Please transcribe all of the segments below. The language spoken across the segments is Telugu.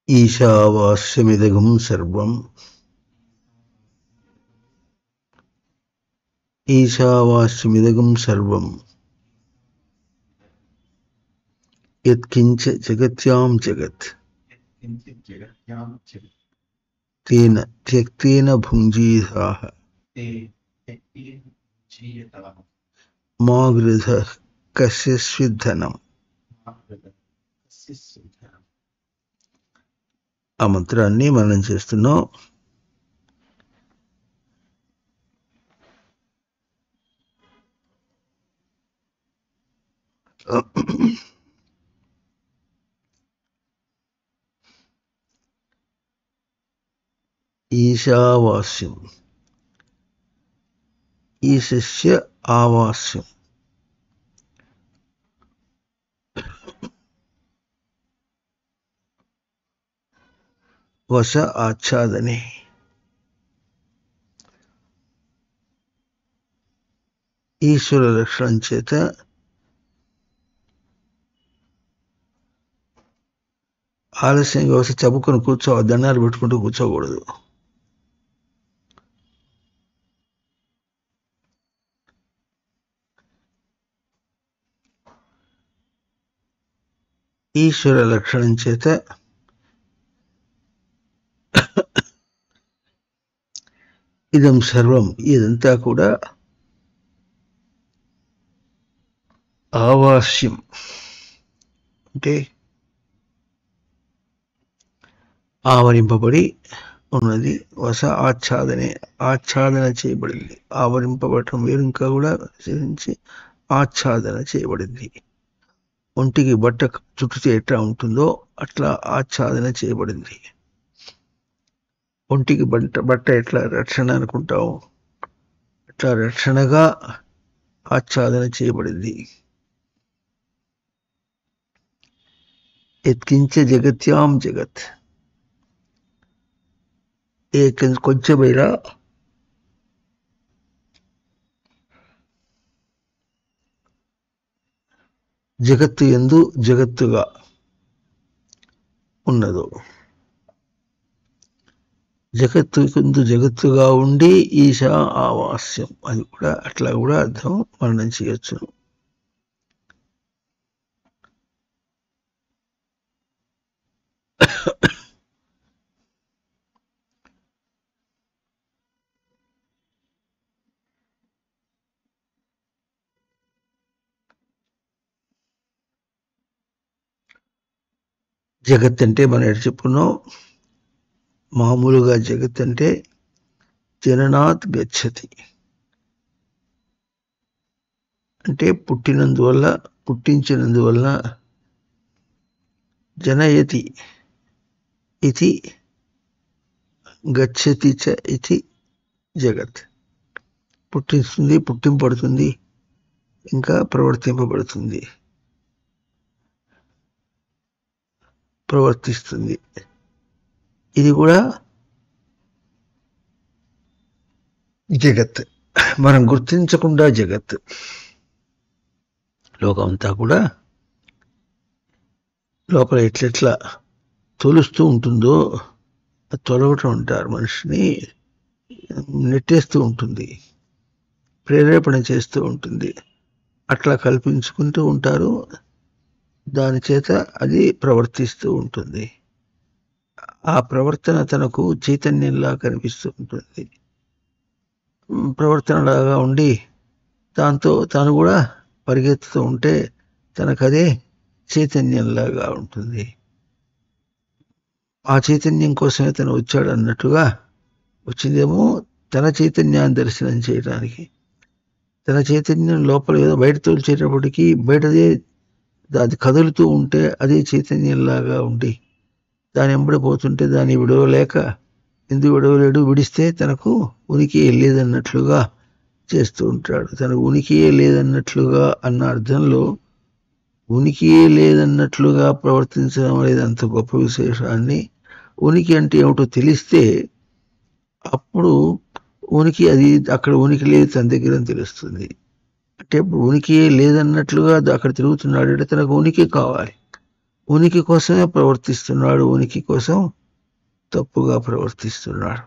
ఈశావాస్యమిదగం సర్వం ఈశావాస్యమిదగం సర్వం యత్కించ జగత్యాం జగత్ తేన త్యక్తేన భుంజీతాః మా గృధః కస్యస్విద్ధనం. ఆ మంత్రాన్ని మనం చేస్తున్నాం. ఈశావాస్యం, ఈశస్య ఆవాస్యం. వస ఆచ్ఛాదనే. ఈశ్వర లక్షణం చేత ఆలస్యంగా వస్తే చబుకొని దండాలు పెట్టుకుంటూ కూర్చోకూడదు. ఈశ్వర లక్షణం చేత ఇదం సర్వం, ఇదంతా కూడా ఆవాస్యం అంటే ఆవరింపబడి ఉన్నది. వస ఆచ్ఛాదనే, ఆచ్ఛాదన చేయబడింది. ఆవరింపబడటం వేరు, ఇంకా కూడా ఆచ్ఛాదన చేయబడింది. ఒంటికి బట్ట చుట్టితే ఎట్లా ఉంటుందో అట్లా ఆచ్ఛాదన చేయబడింది. ఒంటికి బట్ట ఎట్లా రక్షణ అనుకుంటావు, అట్లా రక్షణగా ఆచ్ఛాదన చేయబడింది. యత్కించ జగత్యాం జగత్, కొంచెమైనా జగత్తు యందు జగత్తుగా ఉన్నదో, జగత్తు యందు జగత్తుగా ఉండి ఈశా ఆవాస్యం, అది కూడా అట్లా కూడా అర్థం వర్ణం చేయొచ్చు. జగత్ అంటే మనం ఎటు చెప్పుకున్నాం, మామూలుగా జగత్ అంటే జననాత్ గచ్చతి అంటే పుట్టినందువల్ల, పుట్టించినందువల్ల, జనయతి ఇది గచ్చతి చ ఇది జగత్. పుట్టిస్తుంది, పుట్టింపబడుతుంది, ఇంకా ప్రవర్తింపబడుతుంది, ప్రవర్తిస్తుంది. ఇది కూడా జగత్. మనం గుర్తించకుండా జగత్. లోకం అంతా కూడా లోపల ఎట్లెట్లా తొలుస్తూ ఉంటుందో, తొలగటం అంటారు, మనిషిని నెట్టేస్తూ ఉంటుంది, ప్రేరేపణ చేస్తూ ఉంటుంది. అట్లా కల్పించుకుంటూ ఉంటారు, దాని చేత అది ప్రవర్తిస్తూ ఉంటుంది. ఆ ప్రవర్తన తనకు చైతన్యంలా కనిపిస్తూ ఉంటుంది. ప్రవర్తనలాగా ఉండి దాంతో తాను కూడా పరిగెత్తుతూ ఉంటే తనకదే చైతన్యంలాగా ఉంటుంది. ఆ చైతన్యం కోసమే తను వచ్చాడు అన్నట్టుగా వచ్చిందేమో తన చైతన్యాన్ని దర్శనం చేయడానికి. తన చైతన్యం లోపల ఏదో బయట తోల్చేటప్పటికీ బయటదే అది కదులుతూ ఉంటే అదే చైతన్యంలాగా ఉండి దాని వెంబడిపోతుంటే దాన్ని విడవలేక, ఎందుకు విడవలేడు, విడిస్తే తనకు ఉనికియే లేదన్నట్లుగా చేస్తూ ఉంటాడు. తనకు ఉనికియే లేదన్నట్లుగా అన్న అర్థంలో ఉనికియే లేదన్నట్లుగా ప్రవర్తించడం అనేది అంత గొప్ప విశేషాన్ని, ఉనికి అంటే ఏమిటో తెలిస్తే అప్పుడు ఉనికి, అది అక్కడ ఉనికి లేదు తన దగ్గర తెలుస్తుంది. అంటే ఉనికి లేదన్నట్లుగా అక్కడ తిరుగుతున్నాడు అంటే తనకు ఉనికి కావాలి. ఉనికి కోసమే ప్రవర్తిస్తున్నాడు, ఉనికి కోసం తప్పుగా ప్రవర్తిస్తున్నాడు.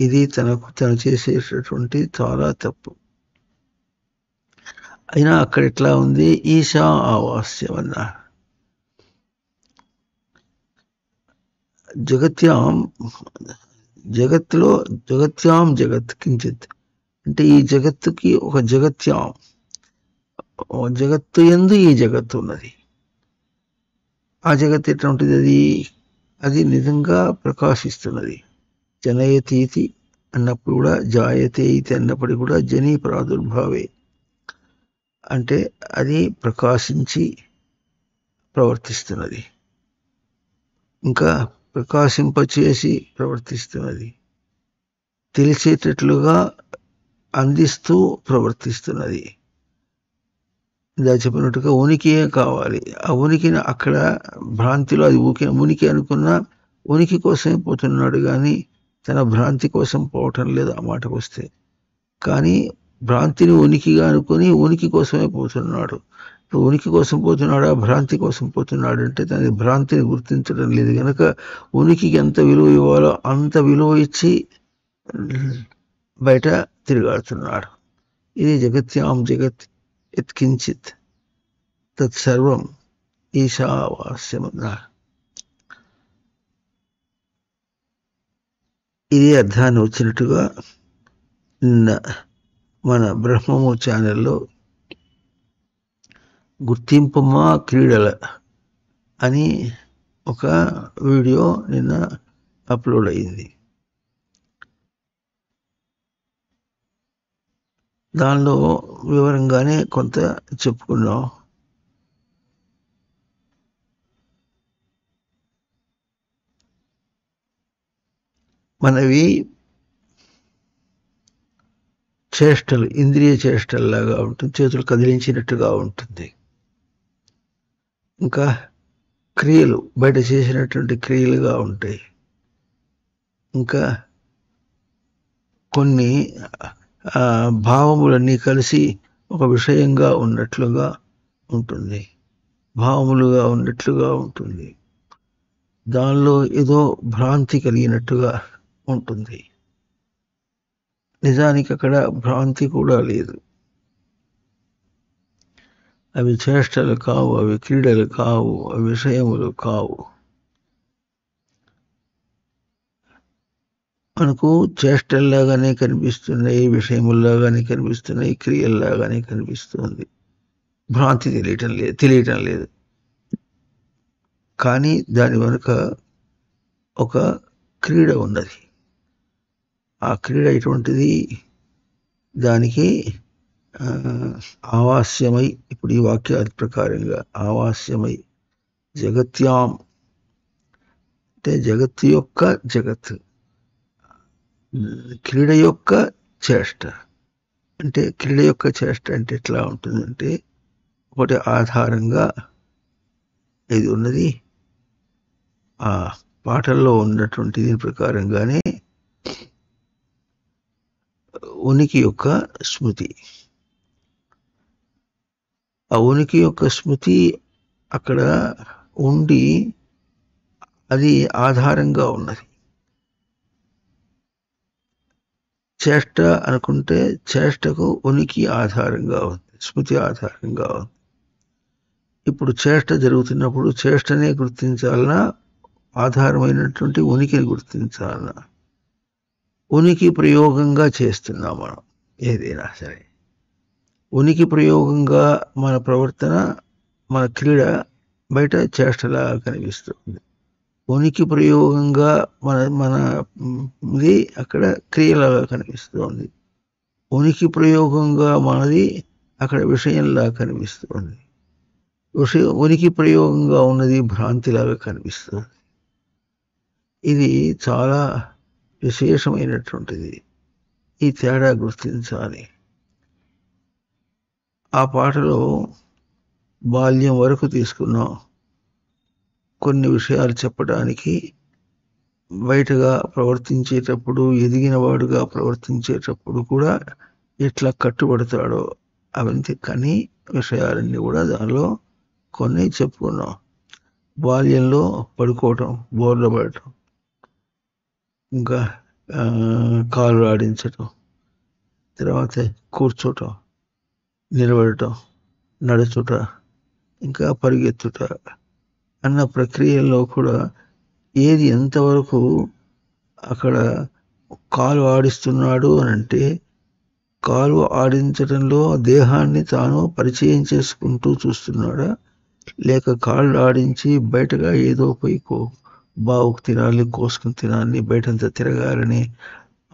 ఇది తను చేసేటటువంటి చాలా తప్పు. అయినా అక్కడ ఎట్లా ఉంది, ఈశా ఆవాస్యం అన్నారు. జగత్యాం జగత్ కించిత్ అంటే ఈ జగత్తుకి ఒక జగత్యాం, జగత్తు యందు ఈ జగత్తు ఉన్నది. ఆ జగత్తు ఎటువంటిది? అది నిజంగా ప్రకాశిస్తున్నది. జనయతీతి అన్నప్పుడు కూడా, జాయతే ఇది అన్నప్పుడు కూడా జనీ ప్రాదుర్భావే అంటే అది ప్రకాశించి ప్రవర్తిస్తున్నది, ఇంకా ప్రకాశింపచేసి ప్రవర్తిస్తున్నది, తెలిసేటట్లుగా అందిస్తూ ప్రవర్తిస్తున్నది. ఇలా చెప్పినట్టుగా ఉనికియే కావాలి. ఆ ఉనికిని అక్కడ భ్రాంతిలో అది ఉనికి అనుకున్న ఉనికి కోసమే పోతున్నాడు, కానీ తన భ్రాంతి కోసం పోవటం లేదు ఆ మాటకు వస్తే. కానీ భ్రాంతిని ఉనికిగా అనుకుని ఉనికి కోసమే పోతున్నాడు. ఇప్పుడు ఉనికి కోసం పోతున్నాడా, భ్రాంతి కోసం పోతున్నాడు అంటే తన భ్రాంతిని గుర్తించడం లేదు కనుక ఉనికికి ఎంత విలువ ఇవ్వాలో అంత విలువ ఇచ్చి బయట తిరిగాడుతున్నాడు. ఇది జగత్యాం జగత్ యత్కించిత్ తత్సర్వం ఈశావాస్యం అన్నారు. ఇది అర్థాన్ని వచ్చినట్టుగా నిన్న మన బ్రహ్మము ఛానల్లో గుర్తింపమా క్రీడల అని ఒక వీడియో నిన్న అప్లోడ్ అయింది. దానిలో వివరంగానే కొంత చెప్పుకున్నాం. మనవి చేష్టలు, ఇంద్రియ చేష్టల్లాగా ఉంటుంది, చేతులు కదిలించినట్టుగా ఉంటుంది. ఇంకా క్రియలు బయట చేసినటువంటి క్రియలుగా ఉంటాయి. ఇంకా కొన్ని భావములన్నీ కలిసి ఒక విషయంగా ఉన్నట్లుగా ఉంటుంది, భావములుగా ఉన్నట్లుగా ఉంటుంది. దానిలో ఏదో భ్రాంతి కలిగినట్టుగా ఉంటుంది. నిజానికి అక్కడ భ్రాంతి కూడా లేదు. అవి చేష్టలు కావు, అవి క్రీడలు కావు, అవి విషయములు కావు. మనకు చేష్టల్లాగానే కనిపిస్తున్నాయి, విషయముల్లాగానే కనిపిస్తున్నాయి, క్రియల్లాగానే కనిపిస్తుంది. భ్రాంతి తెలియటం లేదు. కానీ దాని వెనుక ఒక క్రీడ ఉన్నది. ఆ క్రీడ ఎటువంటిది? దానికి ఆవాస్యమై, ఇప్పుడు ఈ వాక్యాల ప్రకారంగా ఆవాస్యమై జగత్యాం అంటే జగత్తు యొక్క జగత్, క్రీడ యొక్క చేష్ట అంటే క్రీడ యొక్క చేష్ట అంటే ఎట్లా ఉంటుందంటే ఒకటి ఆధారంగా ఇది ఉన్నది. ఆ పాటల్లో ఉన్నటువంటి దీని ప్రకారంగానే ఉనికి యొక్క స్మృతి, ఆ ఉనికి యొక్క స్మృతి అక్కడ ఉండి అది ఆధారంగా ఉన్నది. చేష్ట అనుకుంటే చేష్టకు ఉనికి ఆధారంగా ఉంది, స్మృతి ఆధారంగా ఉంది. ఇప్పుడు చేష్ట జరుగుతున్నప్పుడు చేష్టనే గుర్తించాలన్నా ఆధారమైనటువంటి ఉనికిని గుర్తించాలన్నా? ఉనికి ప్రయోగంగా చేస్తున్నాం మనం ఏదైనా సరే. ఉనికి ప్రయోగంగా మన ప్రవర్తన, మన క్రీడ బయట చేష్టలా కనిపిస్తుంది. ఉనికి ప్రయోగంగా మనది అక్కడ క్రియలాగా కనిపిస్తుంది. ఉనికి ప్రయోగంగా మనది అక్కడ విషయంలా కనిపిస్తుంది. ఉనికి ప్రయోగంగా ఉన్నది భ్రాంతిలాగా కనిపిస్తుంది. ఇది చాలా విశేషమైనటువంటిది. ఈ తేడా గుర్తించాలి. ఆ పాటలో బాల్యం వరకు తీసుకున్నాం. కొన్ని విషయాలు చెప్పడానికి బయటగా ప్రవర్తించేటప్పుడు, ఎదిగిన వాడుగా ప్రవర్తించేటప్పుడు కూడా ఎట్లా కట్టుబడతాడో అవన్నీ కానీ విషయాలన్నీ కూడా దానిలో కొన్ని చెప్పుకున్నాం. బాల్యంలో పడుకోవటం, బోర్ల పడటం, ఇంకా కాలు ఆడించటం, తర్వాత కూర్చోటం, నిలబడటం, నడుచుట, ఇంకా పరిగెత్తుట అన్న ప్రక్రియల్లో కూడా ఏది ఎంతవరకు అక్కడ కాలు ఆడిస్తున్నాడు అని అంటే, కాలు ఆడించడంలో దేహాన్ని తాను పరిచయం చేసుకుంటూ చూస్తున్నాడా, లేక కాళ్ళు ఆడించి బయటగా ఏదో పోయి బావుకు తినాలి, కోసుకుని తినాలి, బయటంతా తిరగాలని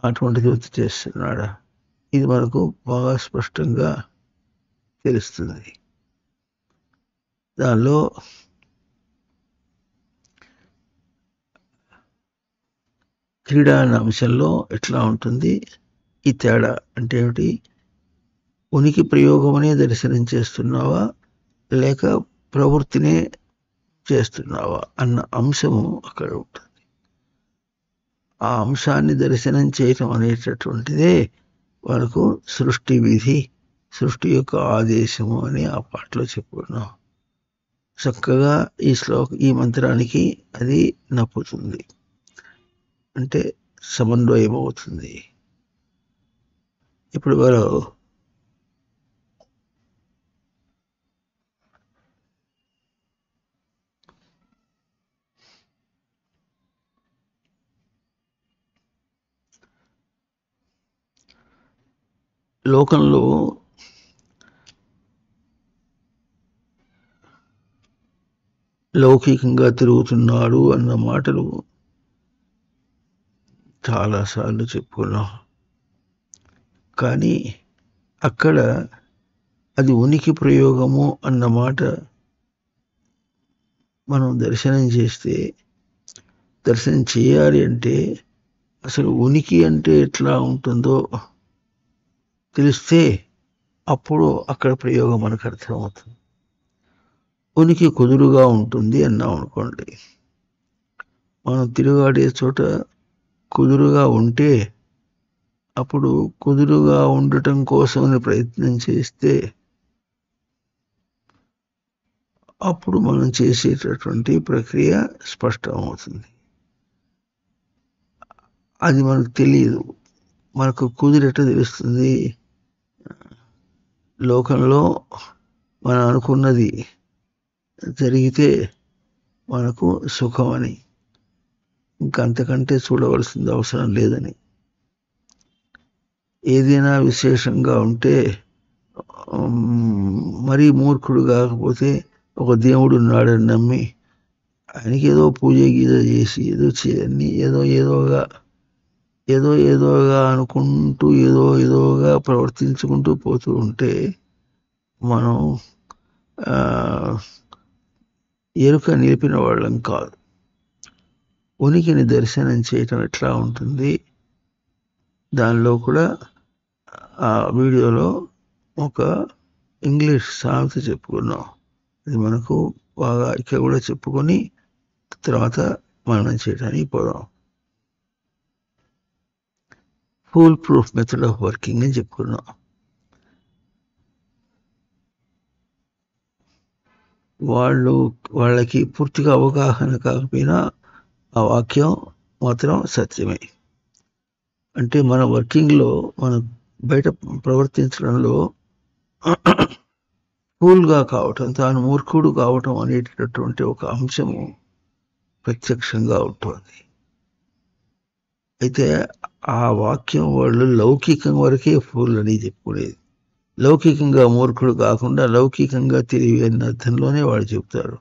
అటువంటిది ఒత్తి చేస్తున్నాడా? ఇది మనకు బాగా స్పష్టంగా తెలుస్తుంది. దానిలో క్రీడా అనే అంశంలో ఎట్లా ఉంటుంది ఈ తేడా అంటే ఏమిటి? ఉనికి ప్రయోగమనే దర్శనం చేస్తున్నావా, లేక ప్రవృత్తినే చేస్తున్నావా అన్న అంశము అక్కడ ఉంటుంది. ఆ అంశాన్ని దర్శనం చేయటం అనేటటువంటిదే మనకు సృష్టి విధి, సృష్టి యొక్క ఆదేశము అని ఆ పాటలో చెప్పుకున్నాం. చక్కగా ఈ మంత్రానికి అది నప్పుతుంది, అంటే సమన్వయం అవుతుంది. ఇప్పుడు వారు లోకంలో లౌకికంగా తిరుగుతున్నాడు అన్న మాటలు చాలాసార్లు చెప్పుకున్నాం. కానీ అక్కడ అది ఉనికి ప్రయోగము అన్న మాట మనం దర్శనం చేస్తే, దర్శనం చేయాలి అంటే అసలు ఉనికి అంటే ఎట్లా ఉంటుందో తెలిస్తే అప్పుడు అక్కడ ప్రయోగం మనకు అర్థమవుతుంది. ఉనికి కుదురుగా ఉంటుంది అన్నాం అనుకోండి, మనం తిరుగాడే చోట కుదురుగా ఉంటే అప్పుడు కుదురుగా ఉండటం కోసం ప్రయత్నం చేస్తే అప్పుడు మనం చేసేటటువంటి ప్రక్రియ స్పష్టమవుతుంది. అది మనకు తెలియదు. మనకు కుదిరేట తెలుస్తుంది. లోకంలో మనం అనుకున్నది జరిగితే మనకు సుఖమని, ఇంకంతకంటే చూడవలసింది అవసరం లేదని. ఏదైనా విశేషంగా ఉంటే మరీ మూర్ఖుడు కాకపోతే ఒక దేవుడు ఉన్నాడని నమ్మి ఆయనకి ఏదో పూజ గీజ చేసి ఏదోగా అనుకుంటూ ఏదోగా ప్రవర్తించుకుంటూ పోతూ ఉంటే మనం ఎరుక నిలిపిన వాళ్ళం కాదు. ఉనికిని దర్శనం చేయటం ఎట్లా ఉంటుంది, దానిలో కూడా ఆ వీడియోలో ఒక ఇంగ్లీష్ సామెత చెప్పుకున్నాం. అది మనకు బాగా ఇక్కడ కూడా చెప్పుకొని తర్వాత మనం చేయడానికి పోదాం. Foolproof method of working అని చెప్పుకున్నాం. వాళ్ళకి పూర్తిగా అవగాహన కాకపోయినా ఆ వాక్యం మాత్రం సత్యమే. అంటే మన వర్కింగ్లో, మనం బయట ప్రవర్తించడంలో ఫూల్గా కావటం, తాను మూర్ఖుడు కావటం అనేటటువంటి ఒక అంశము ప్రత్యక్షంగా ఉంటుంది. అయితే ఆ వాక్యం వాళ్ళు లౌకికం వరకే ఫూల్ అని చెప్పుకునేది. లౌకికంగా మూర్ఖుడు కాకుండా లౌకికంగా తెలివి అన్న అర్థంలోనే వాళ్ళు చెప్తారు.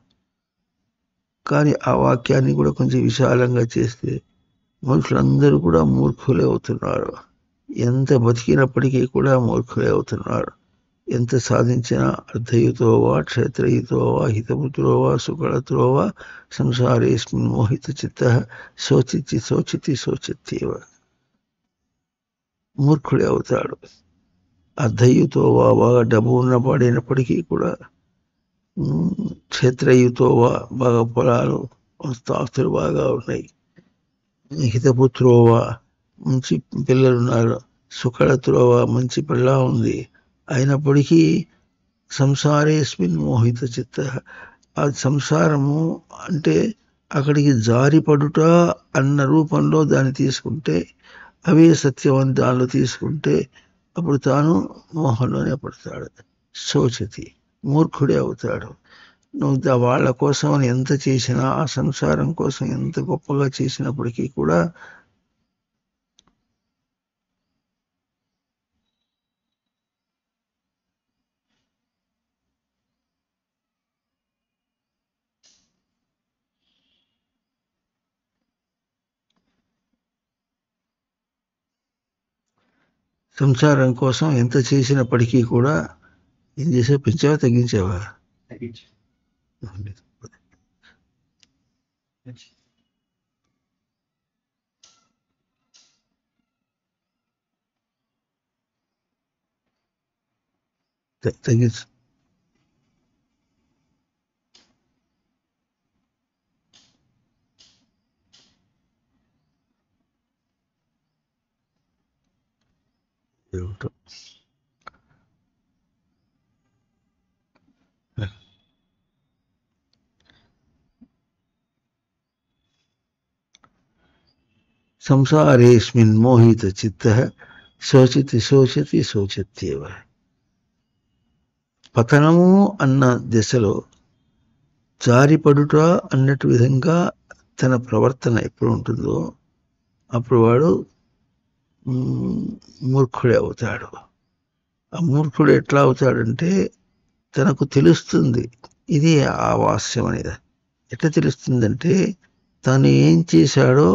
కానీ ఆ వాక్యాన్ని కూడా కొంచెం విశాలంగా చేస్తే మనుషులందరూ కూడా మూర్ఖులే అవుతున్నారు. ఎంత బతికినప్పటికీ కూడా మూర్ఖులే అవుతున్నారు. ఎంత సాధించినా అర్ధయుతోవా క్షేత్రయుతోవా హితపుత్రోవా సుకళత్రోవా సంసారేస్మిన్ మోహిత చిత్త శోచిత్యేవ. మూర్ఖుడే అవుతాడు. అర్ధయుతోవా, బాగా డబ్బు ఉన్నవాడైనప్పటికీ కూడా, క్షేత్రయుతోవా, బాగా పొలాలు ఆస్తులు బాగా ఉన్నాయి, హితపుత్రోవా, మంచి పిల్లలున్నారు, సుకళత్రోవా, మంచి పిల్ల ఉంది, అయినప్పటికీ సంసారేస్మిన్ మోహిత చిత్త. ఆ సంసారము అంటే అక్కడికి జారిపడుట అన్న రూపంలో దాన్ని తీసుకుంటే, అవే సత్యం దానిలో తీసుకుంటే అప్పుడు తాను మోహంలోనే పడతాడు. శోచతి, మూర్ఖుడే అవుతాడు. నువ్వు వాళ్ళ కోసం ఎంత చేసినా, ఆ సంసారం కోసం ఎంత గొప్పగా చేసినప్పటికీ కూడా సంసారం కోసం ఎంత చేసినప్పటికీ కూడా ఏం చేసావు? పెంచావా తగ్గించావా? తగ్గించు. ఏమిటో సంసారేస్మిన్ మోహిత చిత్త శోచతి శోచతి శోచత్యేవ. పతనము అన్న దశలో జారిపడుట అన్నట్టు విధంగా తన ప్రవర్తన ఎప్పుడు ఉంటుందో అప్పుడు వాడు మూర్ఖుడే అవుతాడు. ఆ మూర్ఖుడు ఎట్లా అవుతాడంటే తనకు తెలుస్తుంది ఇది ఆవాస్యం అనేది. ఎట్లా తెలుస్తుందంటే తను ఏం చేశాడో,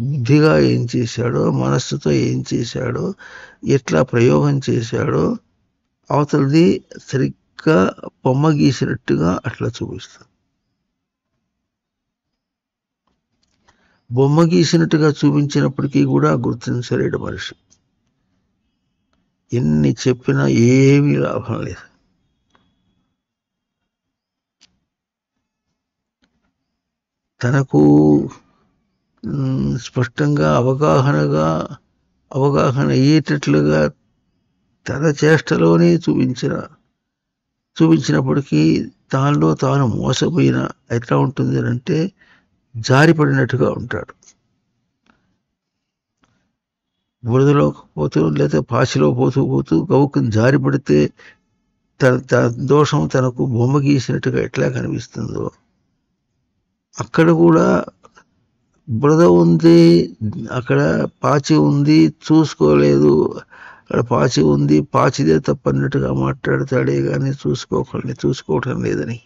బుద్ధిగా ఏం చేశాడో, మనస్సుతో ఏం చేశాడో, ఎట్లా ప్రయోగం చేశాడో అవతలది సరిగ్గా బొమ్మ గీసినట్టుగా అట్లా చూపిస్తుంది. బొమ్మ గీసినట్టుగా చూపించినప్పటికీ కూడా గుర్తించలేడు మనిషి. ఎన్ని చెప్పినా ఏమీ లాభం లేదు. తనకు స్పష్టంగా అవగాహన అయ్యేటట్లుగా తన చేష్టలోనే చూపించినప్పటికీ దానిలో తాను మోసపోయిన ఎట్లా ఉంటుంది అంటే జారిపడినట్టుగా ఉంటాడు. బురదలో పోతూ లేదా పాచిలో పోతూ గౌకుని జారిపడితే తన దోషం తనకు బొమ్మ గీసినట్టుగా ఎట్లా కనిపిస్తుందో అక్కడ కూడా బురద ఉంది, అక్కడ పాచి ఉంది, చూసుకోలేదు, అక్కడ పాచి ఉంది, పాచిదే తప్పన్నట్టుగా మాట్లాడతాడే కానీ చూసుకోవటం లేదని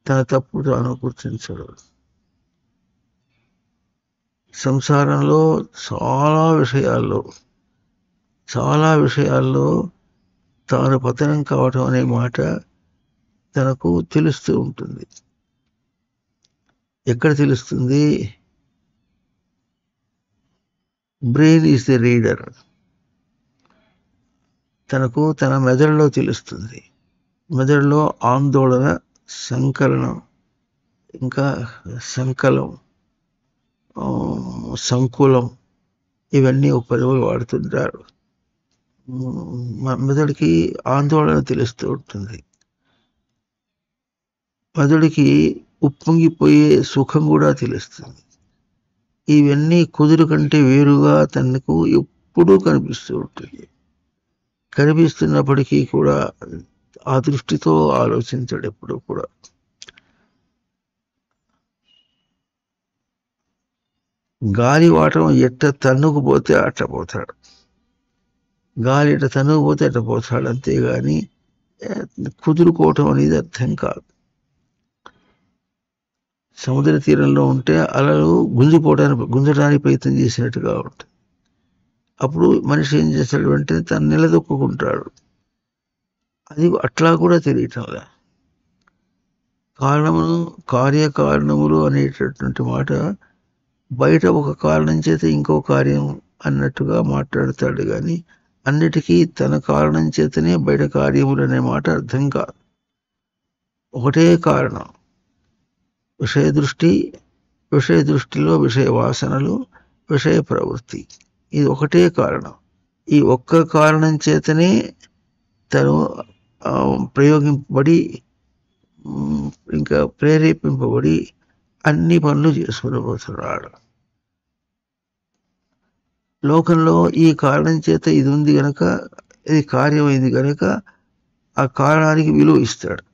తన తప్పు తాను గుర్తించడు. సంసారంలో చాలా విషయాల్లో తాను పతనం కావటం అనే మాట తనకు తెలుస్తూ ఉంటుంది. ఎక్కడ తెలుస్తుంది? Brain is the reader. తనకు తన మెదడులో తెలుస్తుంది. మెదడులో ఆందోళన, సంకలనం, ఇంకా సంకులం ఇవన్నీ ఒక పదవులు వాడుతుంటారు. మెదడుకి ఆందోళన తెలుస్తూ ఉంటుంది. మెదడుకి ఉప్పొంగిపోయే సుఖం కూడా తెలుస్తుంది. ఇవన్నీ కుదురు కంటే వేరుగా తనకు ఎప్పుడూ కనిపిస్తూ ఉంటుంది. కనిపిస్తున్నప్పటికీ కూడా ఆ దృష్టితో ఆలోచించాడు ఎప్పుడు కూడా. గాలి వాటం ఎట్ట తన్నుకుపోతే అట్ట పోతాడు. గాలి ఎట్ట తన్నుకుపోతే అట్ట పోతాడు, అంతేగాని కుదురుకోవటం అనేది అర్థం కాదు. సముద్ర తీరంలో ఉంటే అలలు గుంజడానికి ప్రయత్నం చేసినట్టుగా ఉంటుంది. అప్పుడు మనిషి ఏం చేస్తాడు అంటే తను నిలదొక్కుంటాడు. అది అట్లా కూడా తెలియటంలే. కార్యకారణములు అనేటటువంటి మాట బయట ఒక కారణం చేత ఇంకో కార్యం అన్నట్టుగా మాట్లాడతాడు కానీ అన్నిటికీ తన కారణం చేతనే బయట కార్యములు అనే మాట అర్థం కాదు. ఒకటే కారణం, విషయ దృష్టిలో విషయ వాసనలు, విషయ ప్రవృత్తి, ఇది ఒకటే కారణం. ఈ ఒక్క కారణం చేతనే తను ప్రయోగింపబడి ఇంకా ప్రేరేపింపబడి అన్ని పనులు చేసుకుని పోతున్నాడు. లోకంలో ఈ కారణం చేత ఇది ఉంది గనక, ఇది కార్యమైంది గనక ఆ కారణానికి విలువ ఇస్తాడు.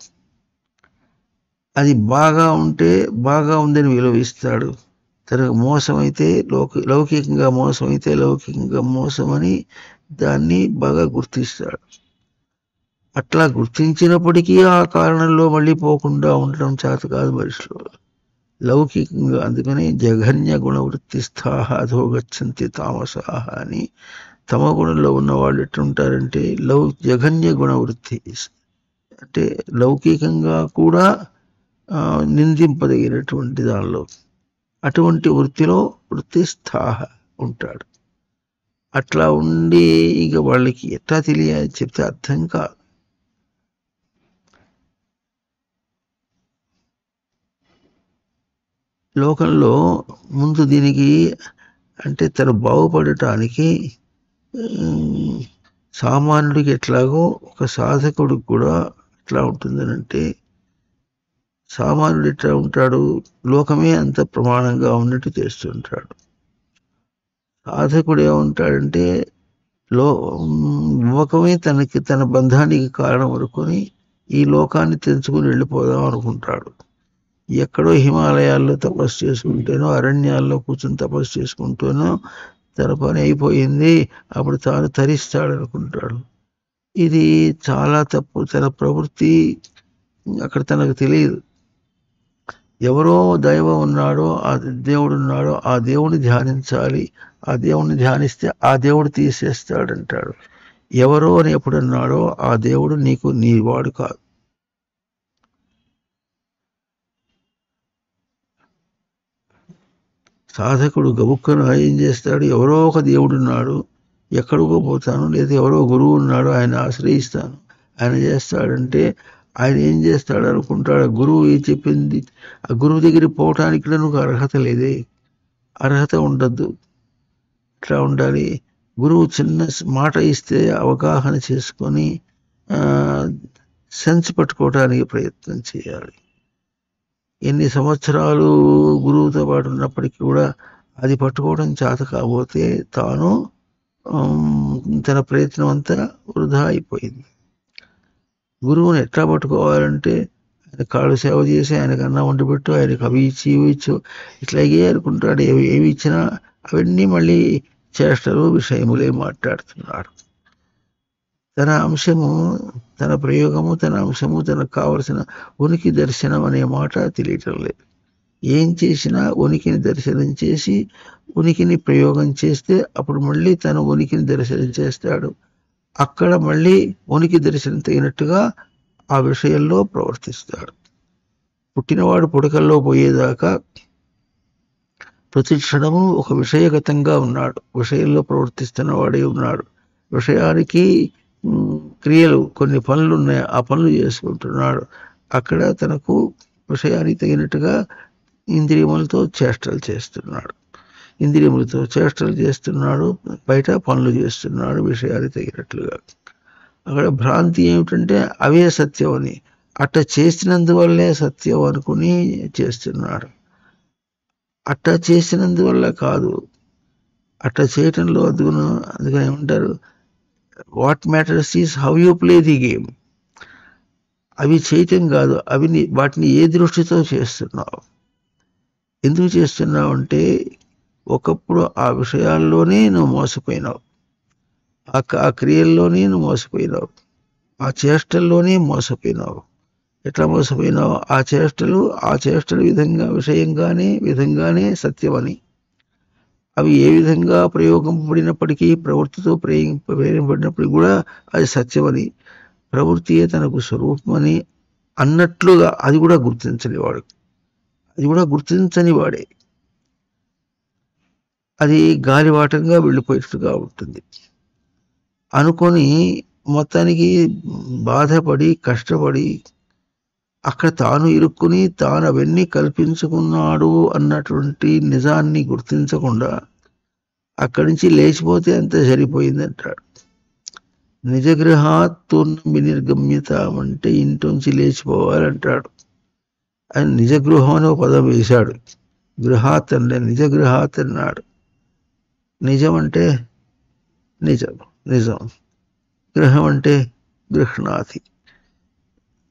అది బాగా ఉంటే బాగా ఉందని విలువ ఇస్తాడు. తనకు మోసమైతే లౌకికంగా మోసమైతే లౌకికంగా మోసమని దాన్ని బాగా గుర్తిస్తాడు. అట్లా గుర్తించినప్పటికీ ఆ కారణంలో మళ్ళీ పోకుండా ఉండటం చేత కాదు మనిషిలో. లౌకికంగా అందుకని జఘన్య గుణవృత్తిస్థాహ అధోగచ్చంతి తామసాహ అని. తమ గుణంలో ఉన్నవాళ్ళు ఎట్లుంటారంటే జఘన్య గుణవృత్తి అంటే లౌకికంగా కూడా నిందింపదగినటువంటి దానిలో అటువంటి వృత్తిస్థాహ ఉంటాడు. అట్లా ఉండి ఇక వాళ్ళకి ఎట్లా తెలియాలి చెప్తే అర్థం కాదు. లోకంలో ముందు దీనికి అంటే తను బాగుపడటానికి సామాన్యుడికి ఎట్లాగో ఒక సాధకుడికి కూడా ఎట్లా ఉంటుందనంటే, సామాన్యుడు ఎట్లా ఉంటాడు, లోకమే అంత ప్రమాణంగా ఉన్నట్టు చేస్తుంటాడు. సాధకుడు ఏముంటాడంటే లోకమే తన బంధానికి కారణం అనుకొని ఈ లోకాన్ని తెంచుకుని వెళ్ళిపోదాం అనుకుంటాడు. ఎక్కడో హిమాలయాల్లో తపస్సు చేసుకుంటేనో అరణ్యాల్లో కూర్చొని తపస్సు చేసుకుంటూనో తన పని అయిపోయింది, అప్పుడు తాను తరిస్తాడనుకుంటాడు. ఇది చాలా తప్పు. తన ప్రవృత్తి అక్కడ తనకు తెలియదు. ఎవరో దైవం ఉన్నాడో, ఆ దేవుడు ఉన్నాడో, ఆ దేవుడిని ధ్యానించాలి, ఆ దేవుడిని ధ్యానిస్తే ఆ దేవుడు తీసేస్తాడంటాడు. ఎవరో అని ఎప్పుడన్నాడో ఆ దేవుడు నీ వాడు కాదు. సాధకుడు గబుక్కను ఏం చేస్తాడు, ఎవరో ఒక దేవుడు ఉన్నాడు, ఎక్కడికో పోతాను, లేదా ఎవరో గురువు ఉన్నాడు, ఆయన ఆశ్రయిస్తాను, ఆయన చేస్తాడంటే ఆయన ఏం చేస్తాడు అనుకుంటాడు. గురువు ఏం చెప్పింది, ఆ గురువు దగ్గరికి పోవటానికి నాకు అర్హత లేదే, అర్హత ఉండద్దు. ఇట్లా ఉండాలి. గురువు చిన్న మాట ఇస్తే అవగాహన చేసుకొని సెన్స్ పట్టుకోవటానికి ప్రయత్నం చేయాలి. ఎన్ని సంవత్సరాలు గురువుతో పాటు ఉన్నప్పటికీ కూడా అది పట్టుకోవడం చేత కాకపోతే తాను తన ప్రయత్నం అంతా వృధా అయిపోయింది. గురువుని ఎట్లా పట్టుకోవాలంటే ఆయన కాళ్ళు సేవ చేసి ఆయనకు అన్నం వండి పెట్టు, ఆయనకు అవి ఇచ్చి ఇవి ఇచ్చు ఇట్లాగే అనుకుంటాడు. ఏమి ఇచ్చినా అవన్నీ మళ్ళీ చేష్టలు విషయములే మాట్లాడుతున్నాడు. తన అంశము, తన ప్రయోగము, తన అంశము, తనకు కావలసిన ఉనికి దర్శనం అనే మాట తెలియటం లేదు. ఏం చేసినా ఉనికిని దర్శనం చేసి ఉనికిని ప్రయోగం చేస్తే అప్పుడు మళ్ళీ తన ఉనికిని దర్శనం చేస్తాడు. అక్కడ మళ్ళీ ఉనికి దర్శనం తగినట్టుగా ఆ విషయంలో ప్రవర్తిస్తాడు. పుట్టినవాడు పుడకల్లో పోయేదాకా ప్రతి క్షణము ఒక విషయగతంగా ఉన్నాడు, విషయంలో ప్రవర్తిస్తున్న వాడే ఉన్నాడు. విషయానికి క్రియలు కొన్ని పనులు ఉన్నాయి, ఆ పనులు చేసుకుంటున్నాడు. అక్కడ తనకు విషయానికి తగినట్టుగా ఇంద్రియములతో చేష్టలు చేస్తున్నాడు, ఇంద్రియములతో చేష్టలు చేస్తున్నాడు, బయట పనులు చేస్తున్నాడు విషయానికి తగినట్లుగా. అక్కడ భ్రాంతి ఏమిటంటే అవే సత్యం అని, అట్ట చేసినందువల్లే సత్యం అనుకుని చేస్తున్నాడు. అట్ట చేసినందువల్ల కాదు, అట్ట చేయటంలో అందుకని ఏమంటారు, what matters is how you play the game. అవి చేయటం కాదు, వాటిని ఏ దృష్టితో చేస్తున్నావు, ఎందుకు చేస్తున్నావు అంటే ఒకప్పుడు ఆ విషయాల్లోనే నువ్వు మోసపోయినావు, ఆ క్రియల్లోనే నువ్వు మోసపోయినావు, ఆ చేష్టల్లోనే మోసపోయినావు. ఎట్లా మోసపోయినావు, ఆ చేష్టలు విధంగానే సత్యమని, అవి ఏ విధంగా ప్రయోగింపబడినప్పటికీ, ప్రవృత్తితో ప్రేరింపబడినప్పటికీ కూడా అది సత్యమని, ప్రవృత్తియే తనకు స్వరూపమని అన్నట్లుగా అది కూడా గుర్తించని వాడే. అది గాలివాటంగా వెళ్ళిపోయేట్టుగా ఉంటుంది అనుకొని మొత్తానికి బాధపడి కష్టపడి అక్కడ తాను ఇరుక్కుని తాను అవన్నీ కల్పించుకున్నాడు అన్నటువంటి నిజాన్ని గుర్తించకుండా అక్కడి నుంచి లేచిపోతే అంతే సరిపోయింది అంటాడు. నిజగృహాత్ తూర్ణం వినిర్గమ్యతాం అంటే ఇంట్లోంచి లేచిపోవాలంటాడు. ఆయన నిజగృహం అనే ఒక పదం వేశాడు. గృహాత్ అంటే నిజగృహాత్ అన్నాడు. నిజం అంటే నిజం, నిజం. గృహం అంటే గృహ్ణాతి.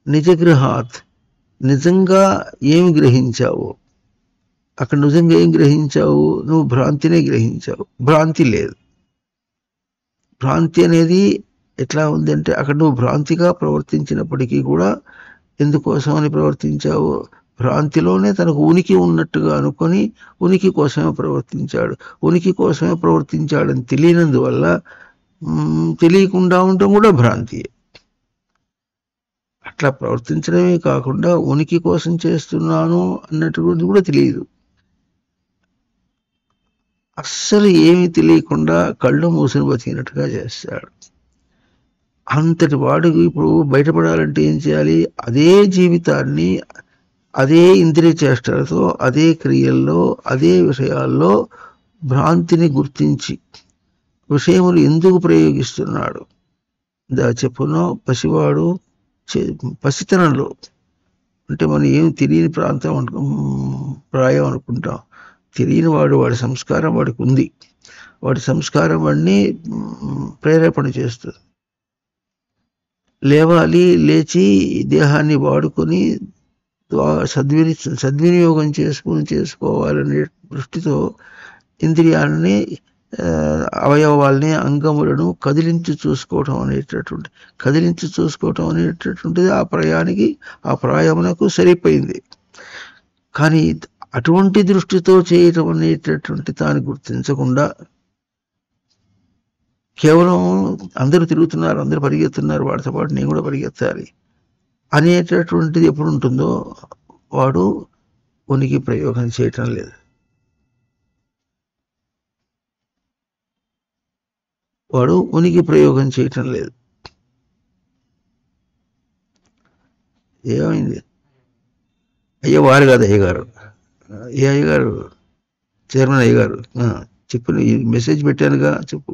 నిజగృహాత్ నిజంగా ఏమి గ్రహించావు? అక్కడ నిజంగా ఏం గ్రహించావు? నువ్వు భ్రాంతినే గ్రహించావు. భ్రాంతి లేదు. భ్రాంతి అనేది ఎట్లా ఉందంటే అక్కడ నువ్వు భ్రాంతిగా ప్రవర్తించినప్పటికీ కూడా ఎందుకోసమని ప్రవర్తించావు? భ్రాంతిలోనే తనకు ఉనికి ఉన్నట్టుగా అనుకొని ఉనికి కోసమే ప్రవర్తించాడు. ఉనికి కోసమే ప్రవర్తించాడని తెలియనందువల్ల తెలియకుండా ఉండటం కూడా భ్రాంతి. అట్లా ప్రవర్తించడమే కాకుండా ఉనికి కోసం చేస్తున్నాను అన్నటువంటిది కూడా తెలియదు. అస్సలు ఏమీ తెలియకుండా కళ్ళు మూసుని బతికినట్టుగా చేస్తాడు. అంతటి వాడు ఇప్పుడు బయటపడాలంటే ఏం చేయాలి? అదే జీవితాన్ని అదే ఇంద్రియ చేష్టలతో అదే క్రియల్లో అదే విషయాల్లో భ్రాంతిని గుర్తించి విషయములు ఎందుకు ప్రయోగిస్తున్నాడు? చెప్పునో పసివాడు పసితనంలో అంటే మనం ఏం తెలియని ప్రాయం అనుకుంటాం. తెలియని వాడి సంస్కారం వాడికి ఉంది. వాడి సంస్కారం వాడిని ప్రేరేపణ చేస్తుంది. లేవాలి, లేచి దేహాన్ని వాడుకొని సద్వినియోగం చేసుకోవాలనే దృష్టితో ఇంద్రియాలని అవయవాల్ని అంగములను కదిలించి చూసుకోవటం అనేటటువంటిది ఆ ప్రాయమునకు సరిపోయింది. కానీ అటువంటి దృష్టితో చేయటం అనేటటువంటి తాను గుర్తించకుండా కేవలం అందరూ తిరుగుతున్నారు, అందరూ పరిగెత్తున్నారు, వాడితో పాటు నేను కూడా పరిగెత్తాలి అనేటటువంటిది ఎప్పుడు ఉంటుందో వాడు ఉనికి ప్రయోగం చేయటం లేదు. ఏమైంది? అయ్యో వారు కాదు అయ్యగారు. ఏ అయ్యగారు? చైర్మన్ అయ్యగారు. చెప్పు, మెసేజ్ పెట్టానుగా, చెప్పు.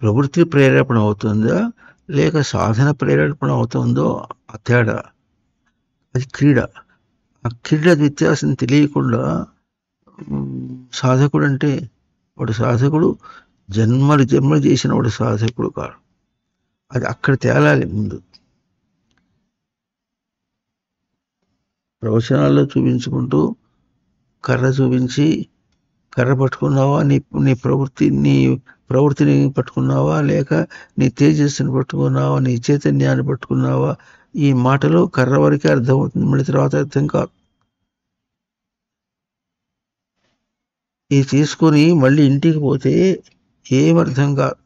ప్రవృత్తి ప్రేరేపణ అవుతుందా లేక సాధన ప్రేరేపణ అవుతుందో ఆ తేడా. అది క్రీడ. ఆ క్రీడ వ్యత్యాసం తెలియకుండా సాధకుడు అంటే వాడు సాధకుడు జన్మలు చేసిన వాడు సాధకుడు కాడు. అది అక్కడ తేలాలి. ముందు ప్రవచనాల్లో చూపించుకుంటూ కర్ర చూపించి కర్ర పట్టుకున్నావా, నీ ప్రవృత్తిని పట్టుకున్నావా, లేక నీ తేజస్సుని పట్టుకున్నావా, నీ చైతన్యాన్ని పట్టుకున్నావా, ఈ మాటలో కర్ర వరకే అర్థమవుతుంది, మళ్ళీ తర్వాత అర్థం కాదు. ఇది తీసుకొని మళ్ళీ ఇంటికి పోతే ఏమర్థం కాదు.